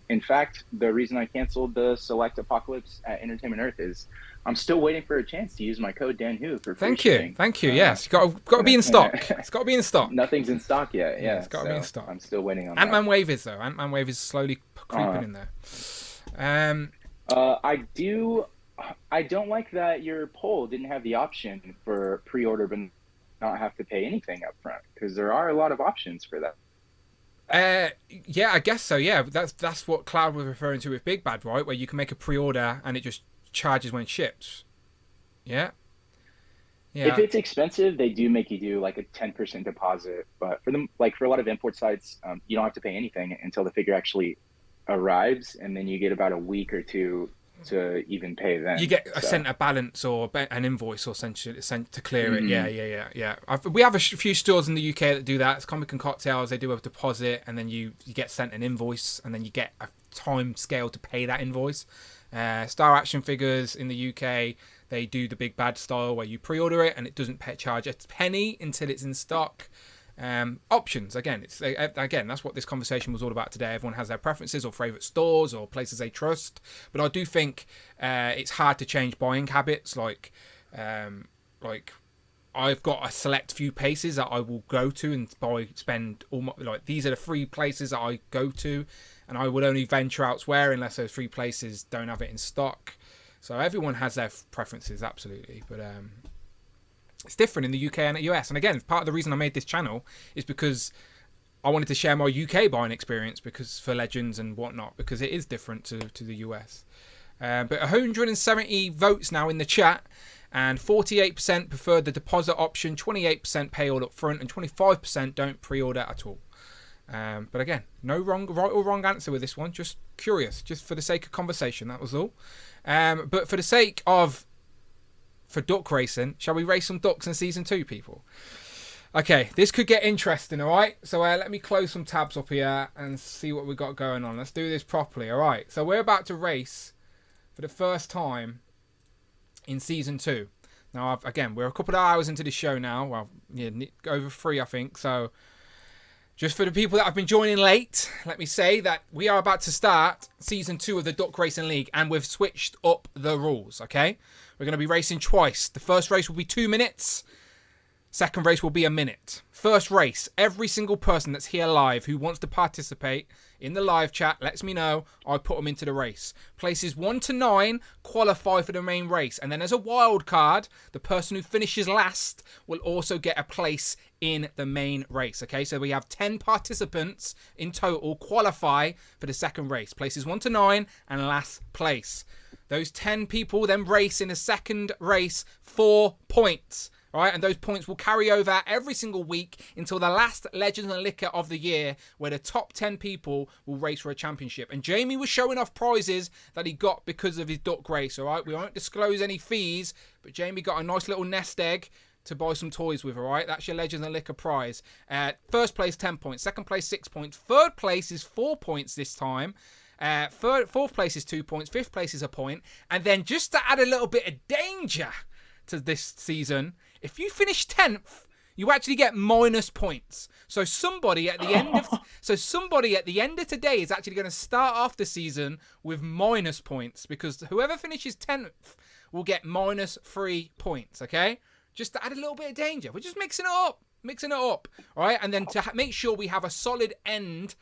In fact, the reason I canceled the Select Apocalypse at Entertainment Earth is I'm still waiting for a chance to use my code DanWho for free shipping. Thank you. Yes, got to be in stock. It's got to be in stock. Nothing's in stock yet. Yeah, it's got to be in stock. I'm still waiting on Ant-Man Wave is though. Ant-Man Wave is slowly creeping in there. I don't like that your poll didn't have the option for pre-order but not have to pay anything up front, because there are a lot of options for that. Yeah, I guess so. Yeah, that's what Cloud was referring to with Big Bad, right? Where you can make a pre-order and it just charges when it ships. Yeah. If it's expensive, they do make you do like a 10% deposit. But for them, like for a lot of import sites, you don't have to pay anything until the figure actually arrives, and then you get about a week or two to even pay then. You get sent a balance or an invoice or sent to clear it. Yeah. We have a few stores in the UK that do that. It's Comic and Cocktails. They do a deposit, and then you get sent an invoice, and then you get a time scale to pay that invoice. Star Action Figures in the UK, they do the Big Bad style where you pre-order it and it doesn't charge a penny until it's in stock. Options, again, that's what this conversation was all about today. Everyone has their preferences or favourite stores or places they trust, but I do think it's hard to change buying habits. Like I've got a select few places that I will go to and spend all my, like, these are the 3 places that I go to, and I would only venture elsewhere unless those 3 places don't have it in stock. So everyone has their preferences, absolutely. But it's different in the UK and the US. And again, part of the reason I made this channel is because I wanted to share my UK buying experience for Legends and whatnot, because it is different to the US. But 170 votes now in the chat, and 48% preferred the deposit option, 28% pay all up front, and 25% don't pre-order at all. But again, no right or wrong answer with this one. Just curious, just for the sake of conversation, that was all. But for the sake of duck racing, shall we race some ducks in season 2, people? Okay, this could get interesting, all right? So let me close some tabs up here and see what we got going on. Let's do this properly, all right? So we're about to race for the first time in season 2. Now, again, we're a couple of hours into the show now. Well, yeah, over 3, I think. So just for the people that have been joining late, let me say that we are about to start season 2 of the Duck Racing League, and we've switched up the rules, okay? We're going to be racing twice. The first race will be 2 minutes. Second race will be a minute. First race, every single person that's here live who wants to participate in the live chat lets me know. I put them into the race. Places 1 to 9 qualify for the main race. And then as a wild card, the person who finishes last will also get a place in the main race. Okay, so we have 10 participants in total qualify for the second race. Places 1 to 9 and last place. Those 10 people then race in a second race 4 points. All right, and those points will carry over every single week until the last Legends and Liquor of the year, where the top 10 people will race for a championship. And Jamie was showing off prizes that he got because of his duck race, all right? We won't disclose any fees, but Jamie got a nice little nest egg to buy some toys with, all right? That's your Legends and Liquor prize. First place, 10 points. Second place, 6 points. Third place is 4 points this time. Fourth place is 2 points. Fifth place is a point. And then just to add a little bit of danger to this season, if you finish 10th, You actually get minus points. So somebody at the end of today is actually going to start off the season with minus points, because whoever finishes 10th will get minus 3 points. Okay, just to add a little bit of danger. We're just mixing it up. All right, and then to make sure we have a solid end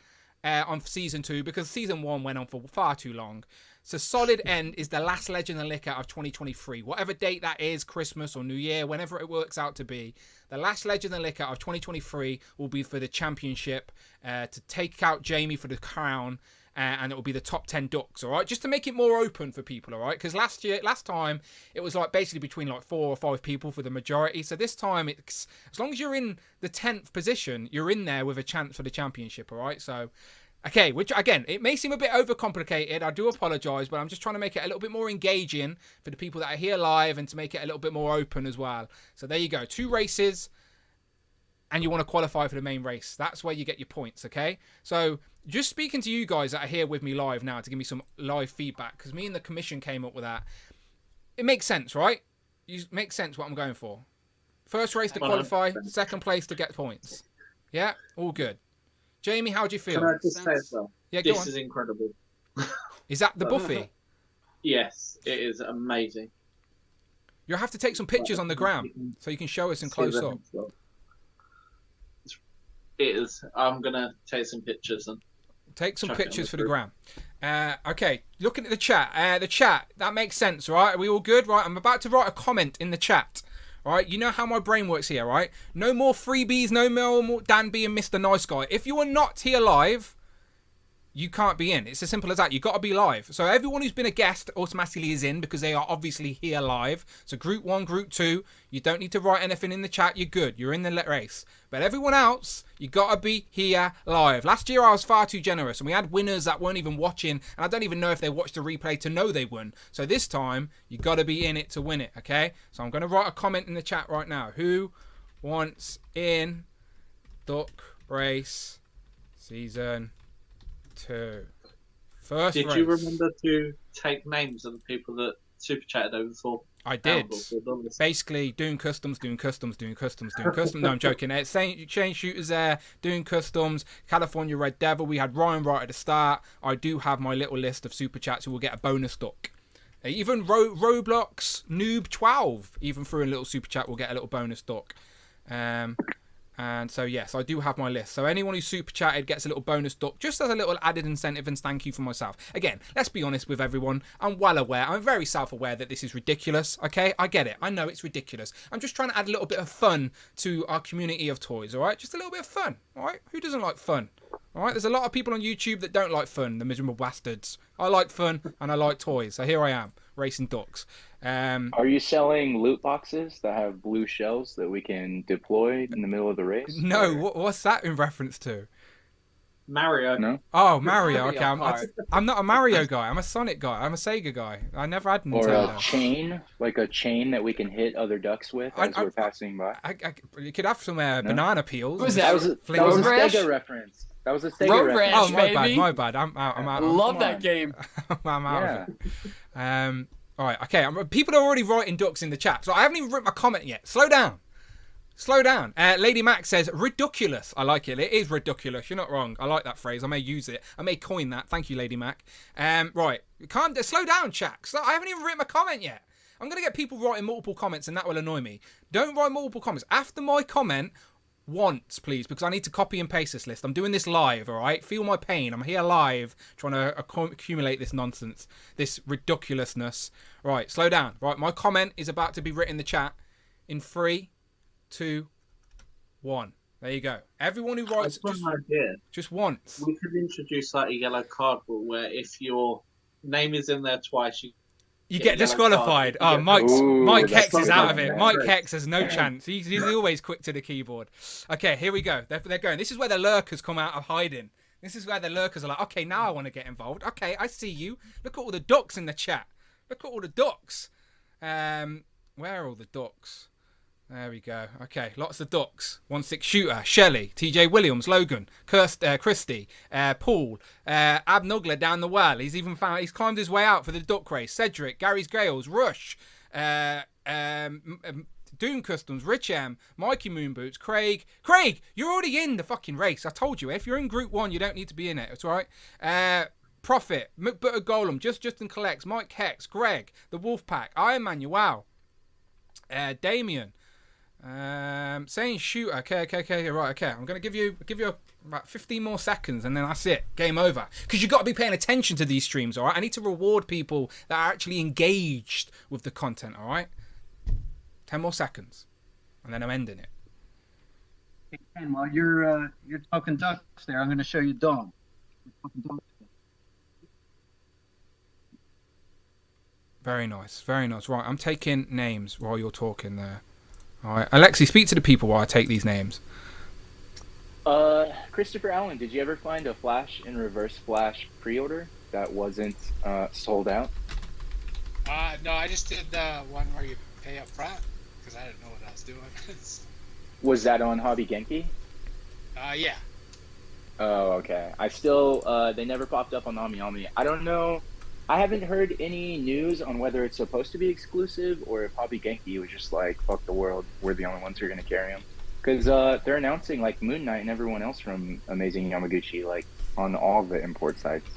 on season 2, because season 1 went on for far too long. So solid end is the last Legend and Liquor of 2023. Whatever date that is, Christmas or New Year, whenever it works out to be. The last Legend and Liquor of 2023 will be for the championship, to take out Jamie for the crown, and it will be the top 10 ducks, all right? Just to make it more open for people, all right? Because last time, it was like basically between like 4 or 5 people for the majority. So this time, it's as long as you're in the 10th position, you're in there with a chance for the championship, all right? So... okay, which again, it may seem a bit overcomplicated. I do apologise, but I'm just trying to make it a little bit more engaging for the people that are here live, and to make it a little bit more open as well. So there you go, 2 races, and you want to qualify for the main race. That's where you get your points, okay? So just speaking to you guys that are here with me live now to give me some live feedback, because me and the commission came up with that. It makes sense, right? It makes sense what I'm going for. First race to qualify, 100%. Second place to get points. Yeah, all good. Jamie, how do you feel? Can I just say as well? Yeah, this is incredible. Is that the Buffy? Yes, it is amazing. You'll have to take some pictures on the gram so you can show us in close up. It is. I'm going to take some pictures and take some pictures for the gram. Okay, looking at the chat. That makes sense, right? Are we all good? Right, I'm about to write a comment in the chat. All right, you know how my brain works here, right? No more freebies, no more Dan being Mr. Nice Guy. If you are not here live, you can't be in. It's as simple as that. You've got to be live. So everyone who's been a guest automatically is in, because they are obviously here live. So group 1, group 2, you don't need to write anything in the chat. You're good. You're in the race. But everyone else, you got to be here live. Last year I was far too generous, and we had winners that weren't even watching, and I don't even know if they watched the replay to know they won. So this time, you got to be in it to win it, okay? So I'm going to write a comment in the chat right now. Who wants in Duck Race Season 2? First Did race. you remember to take names of the people that super chatted over for? I did. Basically, doing customs. No, I'm joking. Shane Shooter's there, doing customs. California Red Devil. We had Ryan right at the start. I do have my little list of super chats who will get a bonus duck. Even Roblox Noob 12, even through a little super chat, will get a little bonus duck. And so, yes, I do have my list. So anyone who super chatted gets a little bonus duck, just as a little added incentive and thank you for myself. Again, let's be honest with everyone. I'm well aware. I'm very self-aware that this is ridiculous, okay? I get it. I know it's ridiculous. I'm just trying to add a little bit of fun to our community of toys, all right? Just a little bit of fun, all right? Who doesn't like fun? All right, there's a lot of people on YouTube that don't like fun, the miserable bastards. I like fun and I like toys, so here I am, racing ducks. Are you selling loot boxes that have blue shells that we can deploy in the middle of the race? No, what's that in reference to? Mario. No. Oh, Mario. Okay, I'm not a Mario guy. I'm a Sonic guy. I'm a Sega guy. I never had Nintendo. Or a chain, like a chain that we can hit other ducks with as we're passing by. You could have some banana peels. What was that? That was a Sega reference. That was a Sega reference. Oh, my bad. I'm out. Love that game. I'm out of it. All right, okay. People are already writing ducks in the chat, so I haven't even written my comment yet. Slow down. Lady Mac says, ridiculous. I like it. It is ridiculous. You're not wrong. I like that phrase. I may use it. I may coin that. Thank you, Lady Mac. Right. Slow down, chat. I haven't even written my comment yet. I'm going to get people writing multiple comments, and that will annoy me. Don't write multiple comments. After my comment, once, please, because I need to copy and paste this list. I'm doing this live, all right? Feel my pain. I'm here live trying to accumulate this nonsense, this ridiculousness. Right, slow down. Right, my comment is about to be written in the chat in 3, 2, 1. There you go. Everyone who writes just once. We could introduce like a yellow cardboard where if your name is in there twice, you get disqualified. Oh, Mike Hex is out of it. Mike Hex has no chance. He's always quick to the keyboard. Okay, here we go. They're going. This is where the lurkers come out of hiding. This is where the lurkers are like, okay, now I want to get involved. Okay, I see you. Look at all the ducks in the chat. Look at all the ducks. Where are all the ducks? There we go. Okay, lots of ducks. 1-6 Shooter, Shelley, TJ Williams, Logan, Christy, Paul, Abnugler down the well. He's climbed his way out for the duck race. Cedric, Gary's Gales, Rush, Doom Customs, Rich M, Mikey Moonboots, Craig. Craig, you're already in the fucking race. I told you, if you're in Group 1, you don't need to be in it. It's all right. Profit, McButter Golem, Justin Collects, Mike Hex, Greg, The Wolfpack, Iron Man, wow. Damien. Saying shooter. Okay. Right. Okay. I'm gonna give you about 15 more seconds, and then that's it. Game over. Because you've got to be paying attention to these streams. All right. I need to reward people that are actually engaged with the content. All right. 10 more seconds, and then I'm ending it. Hey, Ken, while you're talking ducks there, I'm going to show you dog. Very nice. Very nice. Right. I'm taking names while you're talking there. All right, Alexi, speak to the people while I take these names. Christopher Allen, did you ever find a Flash and Reverse Flash pre-order that wasn't sold out? No, I just did the one where you pay up front because I didn't know what I was doing. Was that on Hobby Genki? Yeah. Oh, okay. I still, they never popped up on AmiAmi. I don't know. I haven't heard any news on whether it's supposed to be exclusive or if Hobby Genki was just like, fuck the world, we're the only ones who are going to carry them. Because they're announcing like Moon Knight and everyone else from Amazing Yamaguchi like on all the import sites.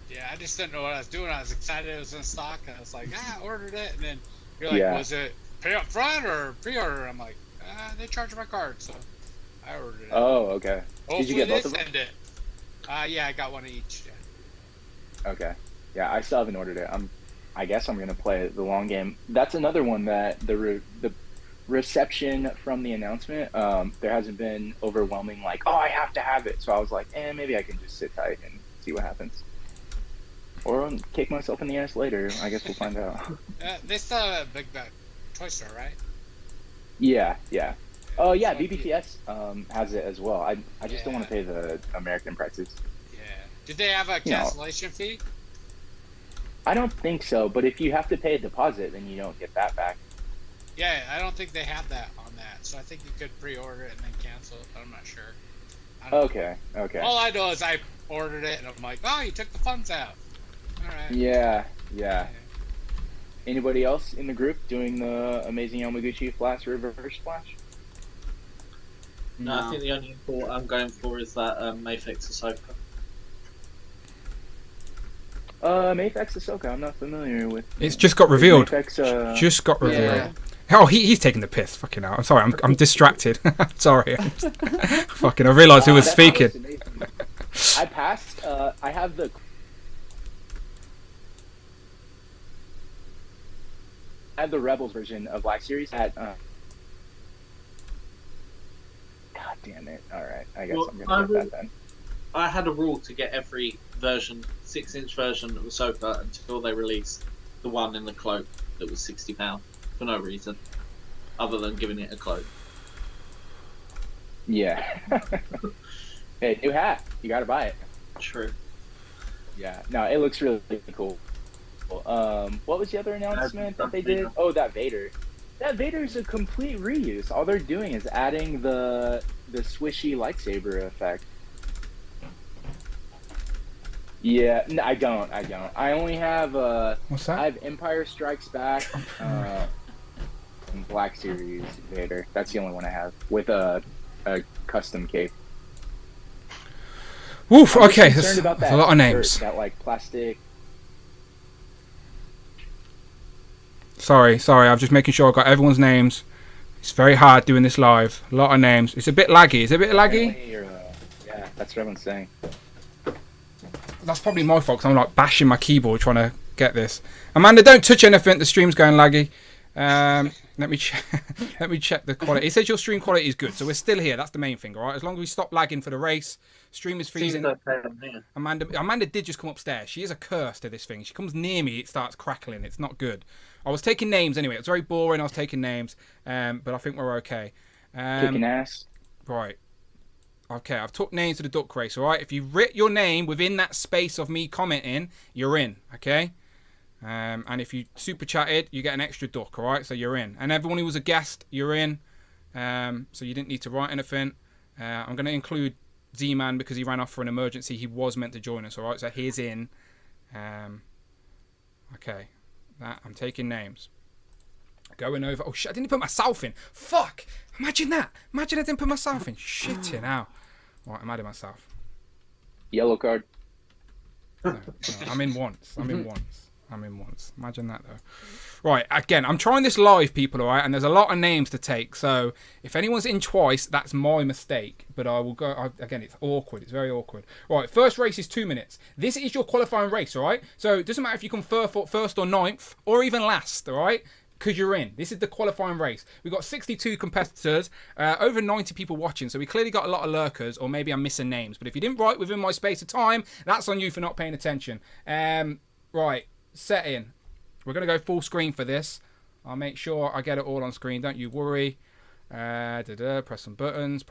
Yeah, I just didn't know what I was doing. I was excited it was in stock. And I was like, I ordered it. And then you're like, was it pay up front or pre-order? I'm like, they charged my card, so I ordered it. Oh, okay. Hopefully did you get both of them? Send it. Yeah, I got one of each. Yeah. Okay. Yeah, I still haven't ordered it. I guess I'm gonna play the long game. That's another one that the reception from the announcement, there hasn't been overwhelming. Like, oh, I have to have it. So I was like, maybe I can just sit tight and see what happens, or kick myself in the ass later. I guess we'll find out. They still have a Big Bad Toy Store, right? Yeah. Oh yeah, BBTS has it as well. I just don't want to pay the American prices. Yeah. Did they have a cancellation fee? I don't think so, but if you have to pay a deposit, then you don't get that back. Yeah, I don't think they have that on that, so I think you could pre-order it and then cancel it, but I'm not sure. Okay. All I know is I ordered it, and I'm like, oh, you took the funds out. All right. Yeah. Anybody else in the group doing the Amazing Yamaguchi Flash Reverse Flash? No, I think the only import I'm going for is that Mayfix Ahsoka. Mayfix Ahsoka, I'm not familiar with. It's just got revealed. Mayfix, just got revealed. Yeah. Oh, he's taking the piss. Fucking hell. I'm sorry. I'm distracted. Sorry. Fucking. I realised who was speaking. I passed. I have the. I have the Rebels version of Black Series at. God damn it! All right, I guess I'm gonna get that then. I had a rule to get every version, 6-inch version of Ahsoka until they released the one in the cloak that was £60 for no reason, other than giving it a cloak. Yeah. Hey, new hat. You gotta buy it. True. Yeah. No, it looks really cool. What was the other announcement that they did? Oh, that Vader. That Vader's a complete reuse. All they're doing is adding the swishy lightsaber effect. Yeah, no, I don't. I only have What's that? I have Empire Strikes Back, and Black Series Vader. That's the only one I have with a custom cape. Woof. Okay, that's a lot of names. That like plastic. Sorry. I'm just making sure I got everyone's names. It's very hard doing this live. A lot of names. It's a bit laggy. Is it a bit laggy? Yeah, that's what everyone's saying. That's probably my fault, 'cause I'm like bashing my keyboard trying to get this. Amanda, don't touch anything. The stream's going laggy. Let me check the quality. It says your stream quality is good, so we're still here. That's the main thing, all right? As long as we stop lagging for the race, stream is freezing. Amanda did just come upstairs. She is a curse to this thing. She comes near me, it starts crackling. It's not good. I was taking names anyway. It was very boring. I was taking names, but I think we're okay. Kicking ass. Right. Okay, I've took names to the duck race, all right? If you writ your name within that space of me commenting, you're in, okay? And if you super chatted, you get an extra duck, all right? So you're in. And everyone who was a guest, you're in. So you didn't need to write anything. I'm going to include Z-Man because he ran off for an emergency. He was meant to join us, all right? So he's in. Okay. I'm taking names. Going over. Oh, shit, I didn't put myself in. Fuck. Imagine that. Imagine I didn't put myself in. Shitting out. Right, I'm adding myself. Yellow card. No, I'm in once. Imagine that, though. Right, again, I'm trying this live, people, all right? And there's a lot of names to take. So if anyone's in twice, that's my mistake. But I will go... again, it's awkward. It's very awkward. Right, first race is 2 minutes. This is your qualifying race, all right? So it doesn't matter if you come first or ninth or even last, all right? Because you're in. This is the qualifying race. We've got 62 competitors, over 90 people watching, so we clearly got a lot of lurkers, or maybe I'm missing names. But if you didn't write within my space of time, that's on you for not paying attention. Right, set in. We're going to go full screen for this. I'll make sure I get it all on screen, don't you worry. Press some buttons.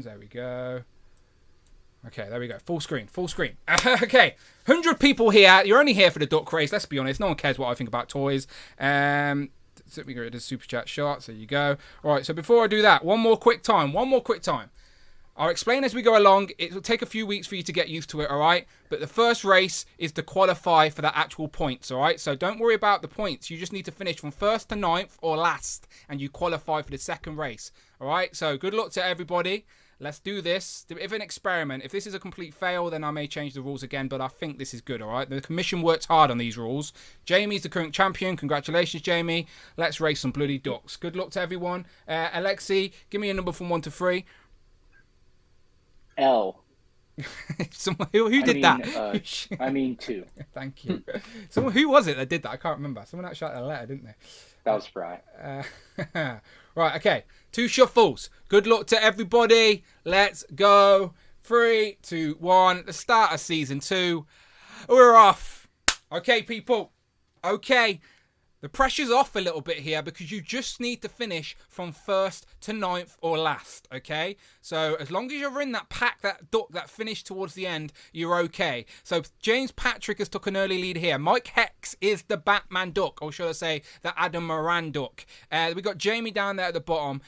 There we go. Okay, there we go. Full screen. Okay, 100 people here. You're only here for the duck craze. Let's be honest. No one cares what I think about toys. So we go to the super chat shots. There you go. All right, so before I do that, one more quick time. I'll explain as we go along. It will take a few weeks for you to get used to it, all right? But the first race is to qualify for the actual points, all right? So don't worry about the points. You just need to finish from first to ninth or last, and you qualify for the second race, all right? So good luck to everybody. Let's do this. If an experiment. If this is a complete fail, then I may change the rules again, but I think this is good, all right? The commission worked hard on these rules. Jamie's the current champion. Congratulations, Jamie. Let's race some bloody ducks. Good luck to everyone. Alexi, give me a number from 1 to 3. L. Who did that? I mean 2. Thank you. Who was it that did that? I can't remember. Someone actually shot a letter, didn't they? That was Fry. Right, okay. 2 shuffles. Good luck to everybody. Let's go. 3, 2, 1. The start of season 2. We're off. Okay, people. Okay. The pressure's off a little bit here because you just need to finish from first to ninth or last, okay? So as long as you're in that pack, that duck that finished towards the end, you're okay. So James Patrick has took an early lead here. Mike Hex is the Batman duck, or should I say the Adam Moran duck. We got Jamie down there at the bottom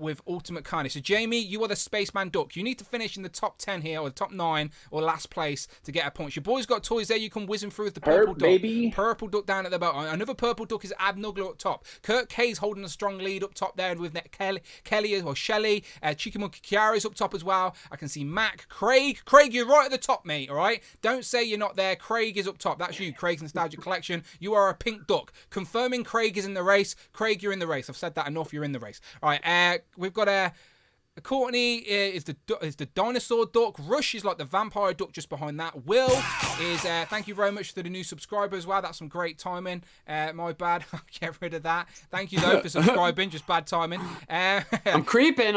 with Ultimate Carnage. So Jamie, you are the Spaceman duck. You need to finish in the top 10 here, or the top 9, or last place to get a point. Your boy's got toys there. You can whiz him through with the purple duck. Baby. Purple duck down at the bottom. Another purple duck is Abnugler up top. Kurt K's holding a strong lead up top there with Kelly or Shelley. Cheeky Monkey Kiara's up top as well. I can see Mac. Craig, you're right at the top, mate, all right? Don't say you're not there. Craig is up top. That's you, Craig's Nostalgia Collection. You are a pink duck. Confirming Craig is in the race. Craig, you're in the race. I've said that enough. You're in the race. All right, we've got Courtney is the dinosaur duck. Rush is like the vampire duck just behind that. Will is thank you very much to the new subscriber as well. That's some great timing. My bad. I'll get rid of that. Thank you though for subscribing. Just bad timing. I'm creeping.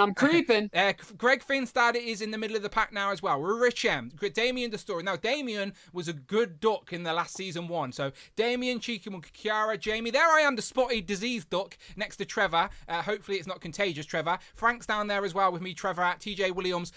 Greg Finstad is in the middle of the pack now as well. We're Rich M. Damien the story. Now Damien was a good duck in the last season 1. So Damien, Cheeky Monkey, Kiara, Jamie. There I am, the spotty disease duck next to Trevor. Hopefully it's not contagious, Trevor. Frank's down there as well with me, Trevor, at TJ Williams.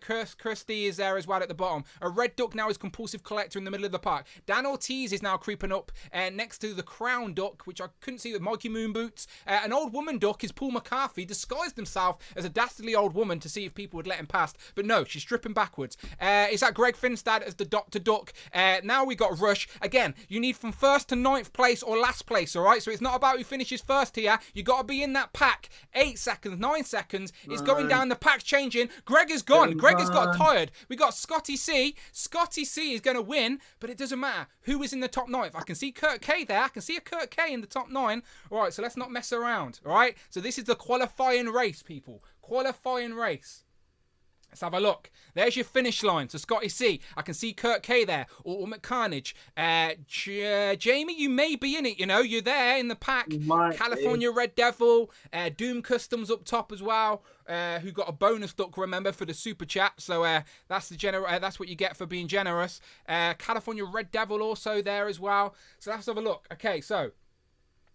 Kirsty is there as well at the bottom. A red duck now is compulsive collector in the middle of the park. Dan Ortiz is now creeping up next to the crown duck, which I couldn't see with Mikey Moonboots. An old woman duck is Paul McCarthy, disguised himself as a dastardly old woman to see if people would let him past. But no, she's stripping backwards. Is that Greg Finstad as the Dr. Duck? Now we got Rush. Again, you need from first to ninth place or last place, all right? So it's not about who finishes first here. You got to be in that pack. 8 seconds, 9 seconds. It's going down. The pack's changing. Greg is gone. Greg has got tired. We got Scotty C. Scotty C is going to win, but it doesn't matter who is in the top 9. I can see Kurt K there. I can see a Kurt K in the top 9. All right, so let's not mess around. All right, so this is the qualifying race, people. Qualifying race. Let's have a look. There's your finish line. So Scotty C. I can see Kurt K there. Ultimate Carnage. Jamie, you may be in it, you know. You're there in the pack. California Red Devil. Doom Customs up top as well. Who got a bonus duck, remember, for the super chat. So that's that's what you get for being generous. California Red Devil also there as well. So let's have a look. Okay, so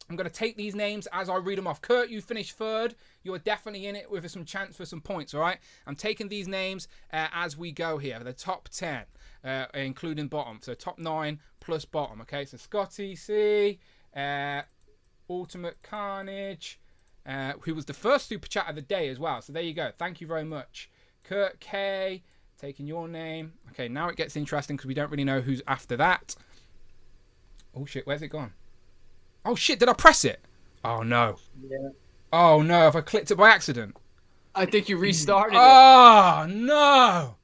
I'm going to take these names as I read them off. Kurt, you finished third. You are definitely in it with some chance for some points, all right? I'm taking these names as we go here. The top 10, including bottom. So top 9 plus bottom, okay? So Scotty C, Ultimate Carnage, who was the first super chat of the day as well. So there you go. Thank you very much. Kurt K, taking your name. Okay, now it gets interesting because we don't really know who's after that. Oh, shit. Where's it gone? Oh, shit. Did I press it? Oh no. Yeah. Oh no, have I clicked it by accident? I think you restarted it. Oh no.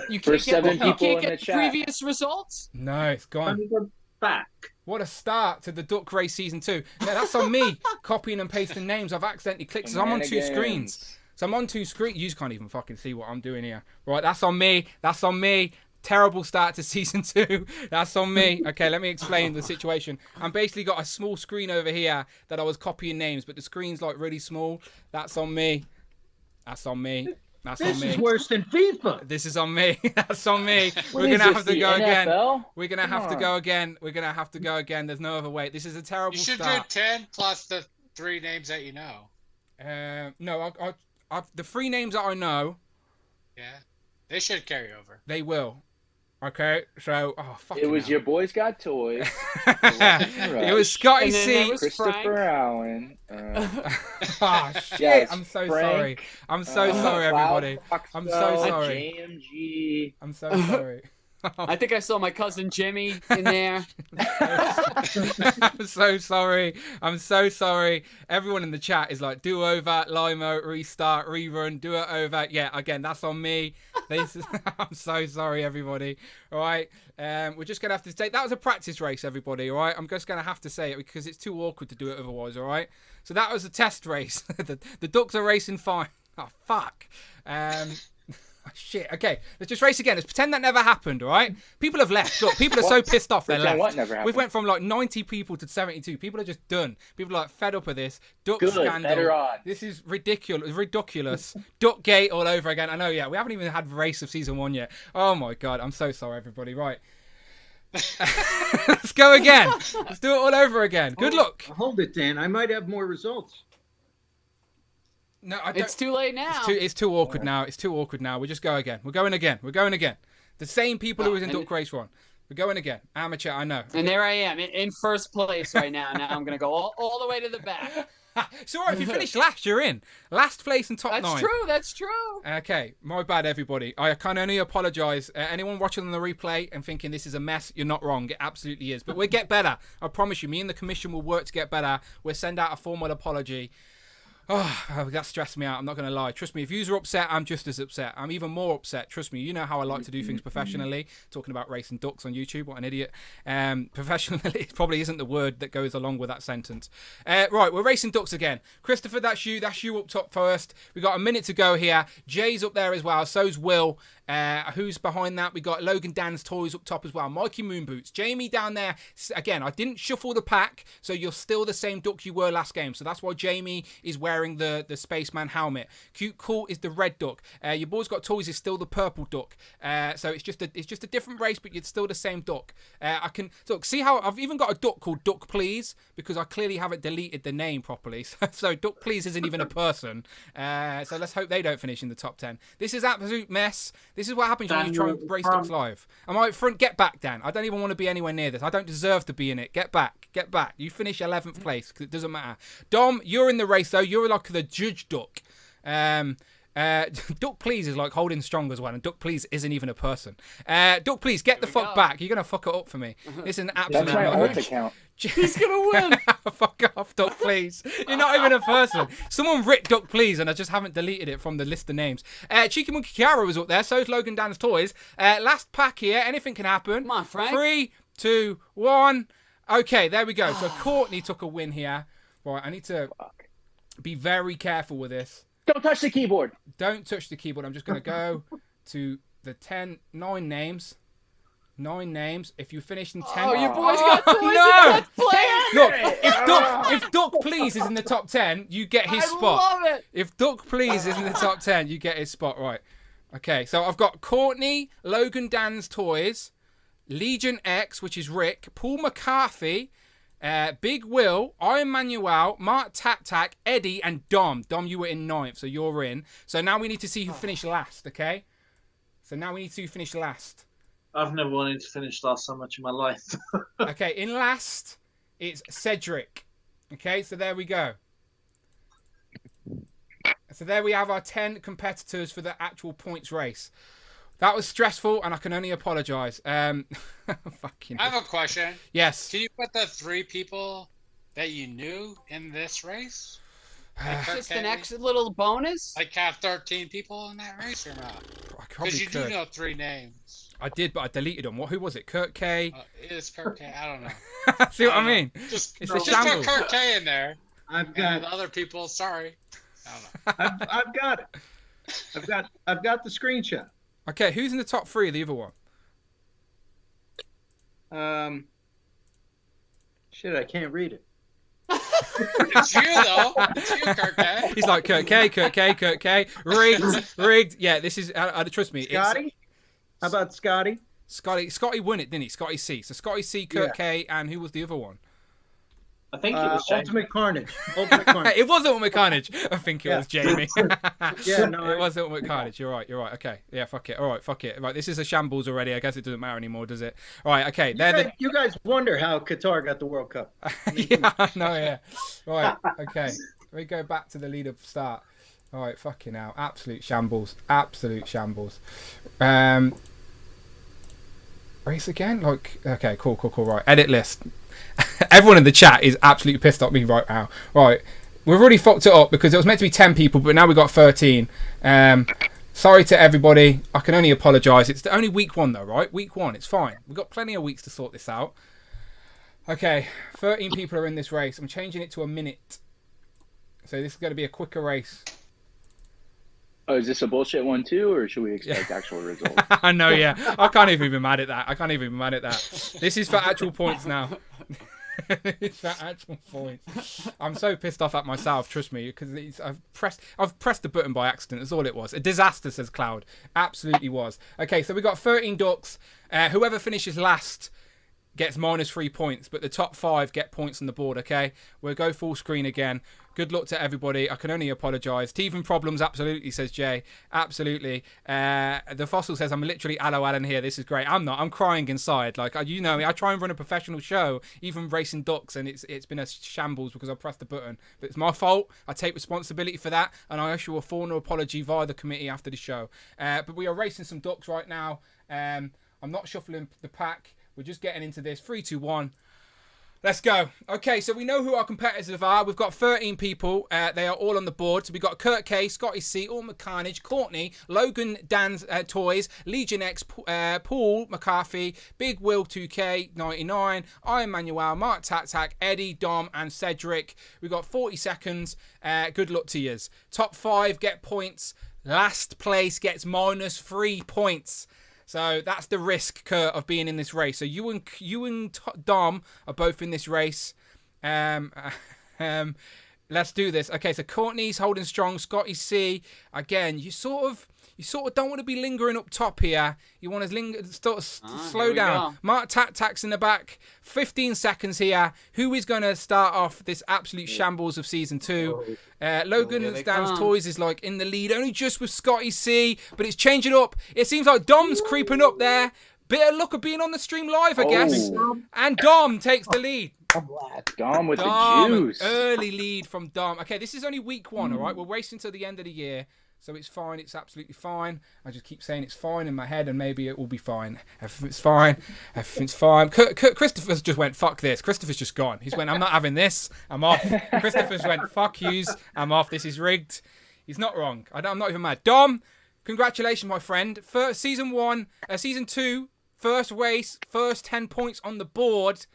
You For can't get, 7 you people can't in the get chat. previous results? No, it's gone. Back. What a start to the Duck Race Season 2. No, that's on me, copying and pasting names. I've accidentally clicked, so I'm on 2 screens. So I'm on 2 screens. You can't even fucking see what I'm doing here. Right, that's on me. That's on me. Terrible start to Season 2. That's on me. Okay, let me explain the situation. I'm basically got a small screen over here that I was copying names, but the screen's like really small. That's on me. That's on me. That's This on me. is worse than FIFA. This is on me. That's on me. What We're is gonna this, have to the go again. NFL? We're gonna have to go again. We're gonna have to go again. There's no other way. This is a terrible You should start. do 10 plus the 3 names that you know. No, the 3 names that I know. Yeah, they should carry over. They will. Okay, so It was Your Boys Got Toys. It was Scotty C. Christopher Allen. Oh shit! Yes, I'm so Frank, sorry. I'm so sorry, everybody. I'm so sorry. JMG. I'm so sorry. I think I saw my cousin Jimmy in there. I'm so sorry. I'm so sorry. Everyone in the chat is like, do over, Limo, restart, rerun, do it over. Yeah, again, that's on me. I'm so sorry, everybody. All right. We're just going to have to say that was a practice race, everybody. All right. I'm just going to have to say it because it's too awkward to do it otherwise. All right. So that was a test race. the ducks are racing fine. Oh, fuck. Shit. Okay, let's just race again. Let's pretend that never happened, all right? People have left. Look, people are so pissed off they're Pretend left. what never happened? We've went from like 90 people to 72. People are just done. People are like fed up of this. Duck Good, scandal. better odds. This is ridiculous. Ridiculous. Duck gate all over again. I know, yeah. We haven't even had race of season 1 yet. Oh my god, I'm so sorry, everybody. Right. Let's go again. Let's do it all over again. Good luck. Hold it, Dan. I might have more results. No, I don't. It's too late now. It's too awkward now. It's too awkward now. We just go again. We're going again. We're going again. The same people who was in Duck Race 1. We're going again. Amateur, I know. And there I am in first place right now. Now I'm going to go all the way to the back. It's all right. If you finish last, you're in. Last place and top 9. That's true. That's true. Okay, my bad, everybody. I can only apologise. Anyone watching on the replay and thinking this is a mess, you're not wrong. It absolutely is. But we'll get better. I promise you. Me and the commission will work to get better. We'll send out a formal apology. Oh, that stressed me out. I'm not going to lie. Trust me, if you're upset, I'm just as upset. I'm even more upset. Trust me, you know how I like to do things professionally. Talking about racing ducks on YouTube, what an idiot. Professionally probably isn't the word that goes along with that sentence. Right, we're racing ducks again. Christopher, that's you. That's you up top first. We got a minute to go here. Jay's up there as well. So's Will. Who's behind that? We got Logan Dan's Toys up top as well. Mikey Moonboots. Jamie down there. Again, I didn't shuffle the pack, so you're still the same duck you were last game. So that's why Jamie is wearing the Spaceman helmet. Cute Cool is the red duck. Your boy's got Toys is still the purple duck. So it's just a different race, but it's still the same duck. I can look, see how I've even got a duck called Duck Please because I clearly haven't deleted the name properly. So Duck Please isn't even a person. So let's hope they don't finish in the top 10. This is absolute mess. This is what happens when you try and race ducks live. Am I front? Get back, Dan. I don't even want to be anywhere near this. I don't deserve to be in it. Get back. Get back. You finish 11th place because it doesn't matter. Dom, you're in the race though. You're like the judge duck. Duck Please is like holding strong as well, and Duck Please isn't even a person. Duck Please, get the fuck back. You're gonna fuck it up for me. This is an absolute. That's my alt account. He's gonna win. Fuck off, Duck Please. You're not even a person. Someone writ Duck Please, and I just haven't deleted it from the list of names. Cheeky Monkey Kiara was up there. So is Logan Dan's Toys. Last pack here. Anything can happen. Come on, Frank. 3, 2, 1. Okay, there we go. So Courtney took a win here. Right, I need to be very careful with this. Don't touch the keyboard. Don't touch the keyboard. I'm just going to go to the 9 names. 9 names. If you finish in 10... Oh, your boy's got Toys. No! Look, if Duck Please is in the top 10, you get his spot. I love it. If Duck Please is in the top 10, you get his spot. Right. Okay, so I've got Courtney, Logan Dan's Toys, Legion X, which is Rick, Paul McCarthy, Big Will, Iron Manuel, Mark Tac, Eddie, and Dom. Dom, you were in 9th, so you're in. So now we need to see who finished last, okay? So now we need to see who finished last. I've never wanted to finish last so much in my life. Okay, in last, it's Cedric. Okay, so there we go. So there we have our 10 competitors for the actual points race. That was stressful, and I can only apologise. I have a question. Yes. Can you put the 3 people that you knew in this race? Just an extra little bonus? Like have 13 people in that race or not? Because you do know 3 names. I did, but I deleted them. What? Who was it? Kurt K. It is Kurt K. I don't know. See what I mean? Just it's just put Kurt K in there. I've got the other people. Sorry. I don't know. I've got it. I've got the screenshot. Okay, who's in the top 3 of the other one? Shit, I can't read it. It's you though. It's you, Kurt K. He's like Kurt K. Rigged. Yeah, this is. Trust me. Scotty. How about Scotty? Scotty won it, didn't he? Scotty C. So Scotty C, Kurt K, and who was the other one? I think it was Ultimate Carnage. Ultimate Carnage. It was Ultimate Carnage. I think it was Jamie. Yeah, no, it was Ultimate Carnage. You're right. Okay. Yeah, fuck it. All right, fuck it. Right, this is a shambles already. I guess it doesn't matter anymore, does it? All right, okay. You guys wonder how Qatar got the World Cup. Yeah, no, yeah. Right, okay. We go back to the lead up start. All right, fucking hell. Absolute shambles. Race again? Like, okay, cool. Right, edit list. Everyone in the chat is absolutely pissed at me right now. Right, we've already fucked it up because it was meant to be 10 people, but now we've got 13. Sorry to everybody. I can only apologise. It's only week 1 though, right? Week 1, it's fine. We've got plenty of weeks to sort this out. Okay, 13 people are in this race. I'm changing it to a minute. So this is going to be a quicker race. Oh, is this a bullshit one too, or should we expect actual results? I know, yeah. I can't even be mad at that. This is for actual points now. It's for actual points. I'm so pissed off at myself, trust me, because I've pressed the button by accident. That's all it was. A disaster, says Cloud. Absolutely was. Okay, so we got 13 ducks. Whoever finishes last gets -3 points, but the top 5 get points on the board, okay? We'll go full screen again. Good luck to everybody. I can only apologise. Teething problems, absolutely, says Jay. Absolutely. The Fossil says, I'm literally Aloe Allen here. This is great. I'm not. I'm crying inside. Like, you know me, I try and run a professional show, even racing ducks, and it's been a shambles because I pressed the button. But it's my fault. I take responsibility for that, and I issue a formal apology via the committee after the show. But we are racing some ducks right now. I'm not shuffling the pack. We're just getting into this. 3, 2, 1. Let's go. Okay, so we know who our competitors are. We've got 13 people. They are all on the board. So we've got Kurt K, Scotty C, All McCarnage, Courtney, Logan Dan's Toys, Legion X, Paul McCarthy, Big Will 2K 99, Iron Manuel, Mark Tac, Eddie, Dom, and Cedric. We've got 40 seconds. Good luck to yous. Top 5 get points. Last place gets -3 points. So that's the risk, Kurt, of being in this race. So you and Dom are both in this race. Let's do this. Okay, so Courtney's holding strong. Scotty C, again, you sort of don't want to be lingering up top here. You want to slow down. Mark Tac's in the back. 15 seconds here. Who is going to start off this absolute shambles of season 2? Logan Stan's Toys is like in the lead, only just with Scotty C, but it's changing up. It seems like Dom's creeping up there. Bit of luck of being on the stream live, I guess. And Dom takes the lead. Dom with the juice. Early lead from Dom. Okay, this is only week 1, all right? We're racing to the end of the year. So it's fine. It's absolutely fine. I just keep saying it's fine in my head, and maybe it will be fine. Everything's fine. Everything's fine. Christopher's just went, fuck this. Christopher's just gone. He's went, I'm not having this. I'm off. Christopher's went, fuck yous. I'm off. This is rigged. He's not wrong. I'm not even mad. Dom, congratulations, my friend. Season 2, first race, first 10 points on the board.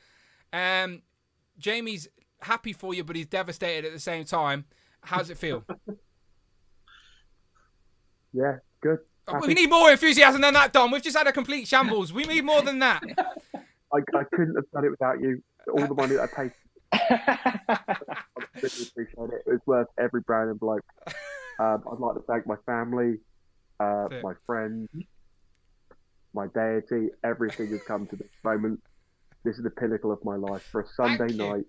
Jamie's happy for you, but he's devastated at the same time. How does it feel? Yeah, good. We need more enthusiasm than that, Dom. We've just had a complete shambles. We need more than that. I couldn't have done it without you. All the money that I paid. I really appreciate it. It was worth every brown envelope. I'd like to thank my family, my friends, my deity. Everything has come to this moment. This is the pinnacle of my life. For a Sunday night,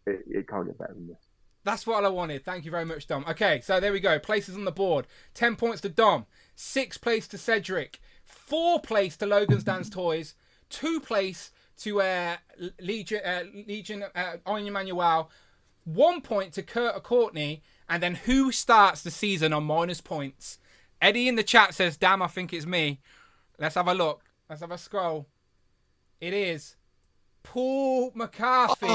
it can't get better than this. That's what I wanted. Thank you very much, Dom. Okay, so there we go. Places on the board. 10 points to Dom. 6 place to Cedric. 4 place to Logan's Dance Toys. 2 place to Legion Iron Manuel. 1 point to Kurt or Courtney. And then who starts the season on minus points? Eddie in the chat says, damn, I think it's me. Let's have a look. Let's have a scroll. It is Paul McCarthy.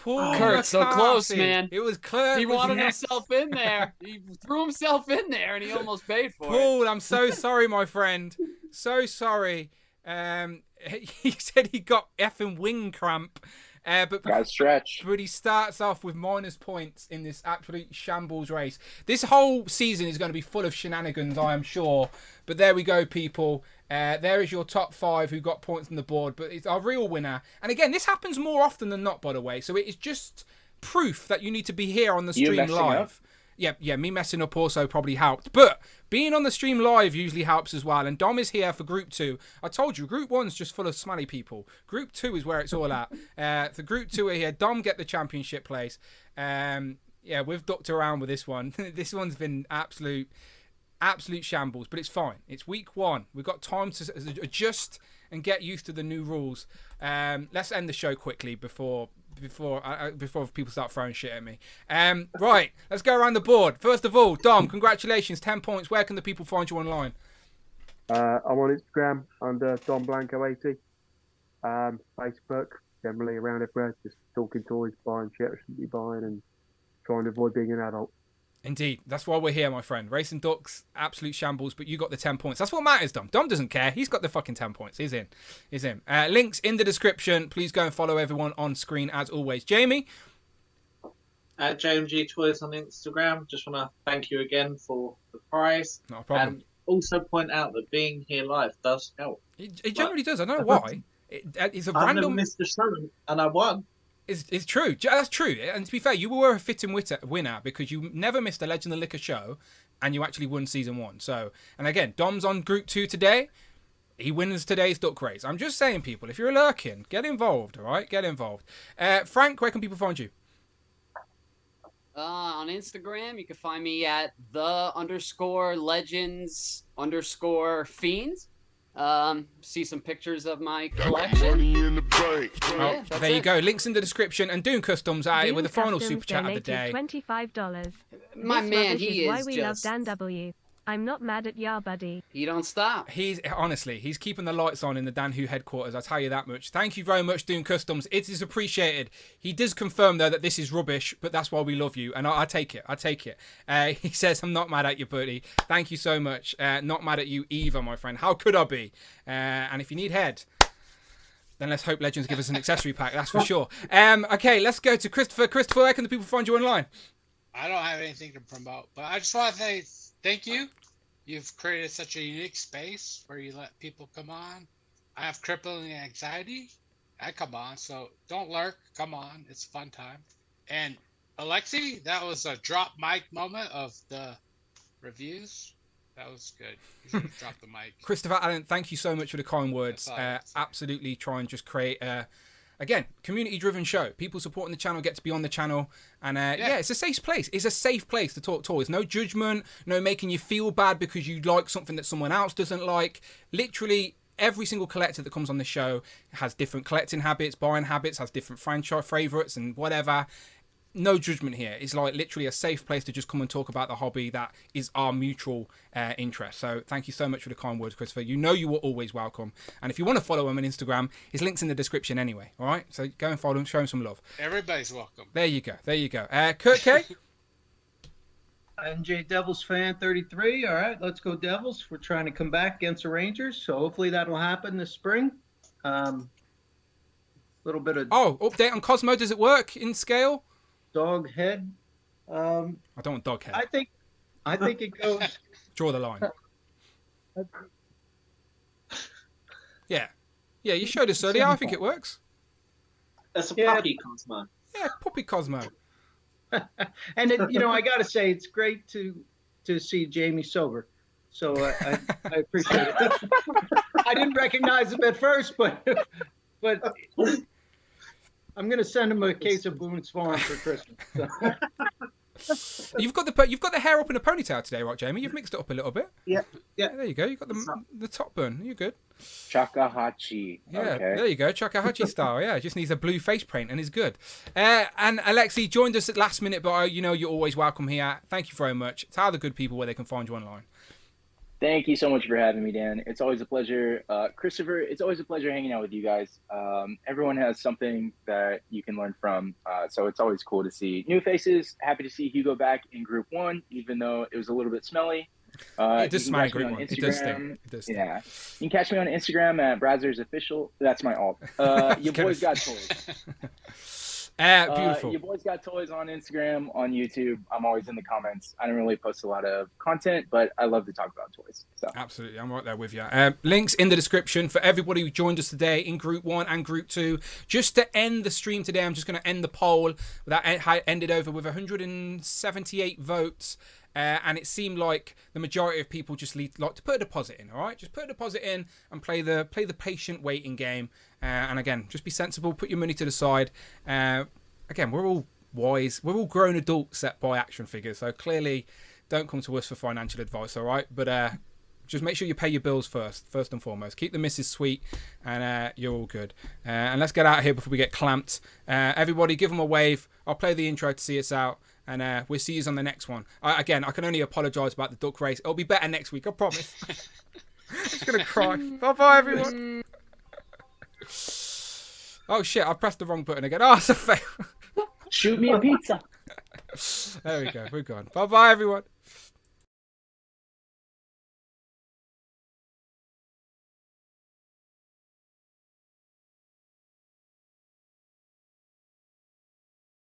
Paul Kurt, so close, McCarthy. man. It was Kurt. He wanted himself in there. He threw himself in there, and he almost paid for it. Paul, I'm so sorry, my friend. So sorry. He said he got effing wing cramp. Got stretch. But he starts off with minus points in this absolute shambles race. This whole season is going to be full of shenanigans, I am sure. But there we go, people. There is your top 5 who got points on the board. But it's our real winner. And again, this happens more often than not, by the way. So it is just proof that you need to be here on the stream live. Yeah, me messing up also probably helped. But being on the stream live usually helps as well. And Dom is here for Group 2. I told you, Group 1's just full of smelly people. Group 2 is where it's all at. The Group 2 are here. Dom get the championship place. Yeah, we've ducked around with this one. This one's been absolute shambles. But it's fine. It's week 1. We've got time to adjust and get used to the new rules. Let's end the show quickly before people start throwing shit at me. Right, let's go around the board. First of all, Dom, congratulations, 10 points. Where can the people find you online? I'm on Instagram under Dom Blanco 80. Facebook, generally around everywhere, just talking toys, buying shit I shouldn't be buying, and trying to avoid being an adult. Indeed, that's why we're here, my friend. Racing Ducks, absolute shambles, but you got the 10 points. That's what matters, Dom. Dom doesn't care. He's got the fucking 10 points. He's in. Links in the description. Please go and follow everyone on screen as always. Jamie? At JMG Toys on Instagram. Just want to thank you again for the prize. Not a problem. And also point out that being here live does help. It generally does. I don't know why. It's a random... Mr. Sherman, and I won. It's true. That's true. And to be fair, you were a fitting winner because you never missed a Legend of Liquor show and you actually won season 1. So, and again, Dom's on Group 2 today. He wins today's duck race. I'm just saying, people, if you're lurking, get involved, all right? Get involved. Frank, where can people find you? On Instagram, you can find me at _legends_fiends. See some pictures of my collection. Well, there you go. Links in the description. And Doom Customs out with the final super chat of the day. $25. My man, he is why we love Dan W. I'm not mad at ya, buddy. He don't stop. He's keeping the lights on in the Dan Who headquarters. I'll tell you that much. Thank you very much, Doom Customs. It is appreciated. He does confirm though that this is rubbish, but that's why we love you, and I take it. He says I'm not mad at you, buddy. Thank you so much. Not mad at you either, my friend. How could I be? And if you need head, then let's hope Legends give us an accessory pack. That's for sure. Okay, let's go to Christopher. Christopher, where can the people find you online? I don't have anything to promote, but I just want to say thank you. You've created such a unique space where you let people come on. I have crippling anxiety. I come on, so don't lurk. Come on. It's a fun time. And Alexi, that was a drop mic moment of the reviews. That was good. You should have dropped the mic. Christopher Allen, thank you so much for the kind words. Absolutely try and just create again, community-driven show. People supporting the channel get to be on the channel. And yeah, it's a safe place. It's a safe place to talk toys. No judgment, no making you feel bad because you like something that someone else doesn't like. Literally, every single collector that comes on the show has different collecting habits, buying habits, has different franchise favourites and whatever. No judgment here. It's like literally a safe place to just come and talk about the hobby that is our mutual interest. So thank you so much for the kind words, Christopher. You know you were always welcome. And if you want to follow him on Instagram, his link's in the description anyway. All right? So go and follow him, show him some love. Everybody's welcome. There you go. Kurt K? NJ Devils fan 33. All right, let's go Devils. We're trying to come back against the Rangers, so hopefully that'll happen this spring. Little bit of update on Cosmo. Does it work in scale? Dog head. I don't want dog head. I think it goes. Draw the line. Yeah, you showed us earlier. I think it works. That's a puppy Cosmo. Yeah, puppy Cosmo. And I gotta say, it's great to see Jamie sober. So I appreciate it. I didn't recognize him at first, but I'm gonna send him a case of Boone's Farm for Christmas. So. You've got the hair up in a ponytail today, right, Jamie? You've mixed it up a little bit. Yeah. There you go. You got the top bun. You're good. Chakahachi. Yeah, okay. There you go. Chakahachi style. Yeah, just needs a blue face paint and is good. And Alexi joined us at last minute, but you're always welcome here. Thank you very much. Tell the good people where they can find you online. Thank you so much for having me, Dan. It's always a pleasure. Christopher, it's always a pleasure hanging out with you guys. Everyone has something that you can learn from, so it's always cool to see new faces. Happy to see Hugo back in Group 1, even though it was a little bit smelly. It does smell Group 1. It does stink. Yeah. You can catch me on Instagram at Brazzers Official. That's my alt. Your boys got toys. Beautiful. Your boys got toys on Instagram, on YouTube. I'm always in the comments. I don't really post a lot of content, but I love to talk about toys. So. Absolutely, I'm right there with you. Links in the description for everybody who joined us today in Group 1 and Group 2. Just to end the stream today, I'm just going to end the poll. That ended over with 178 votes. And it seemed like the majority of people just like to put a deposit in, all right? Just put a deposit in and play the patient waiting game. And again, just be sensible. Put your money to the side. Again, we're all wise. We're all grown adults that buy action figures. So clearly, don't come to us for financial advice, all right? But just make sure you pay your bills first and foremost. Keep the missus sweet, and you're all good. And let's get out of here before we get clamped. Everybody, give them a wave. I'll play the intro to see us out. And we'll see you on the next one. Again, I can only apologise about the duck race. It'll be better next week, I promise. I'm just going to cry. Bye-bye, everyone. Oh, shit, I pressed the wrong button again. Oh, it's a fail. Shoot me a pizza. There we go. We're gone. Bye-bye, everyone.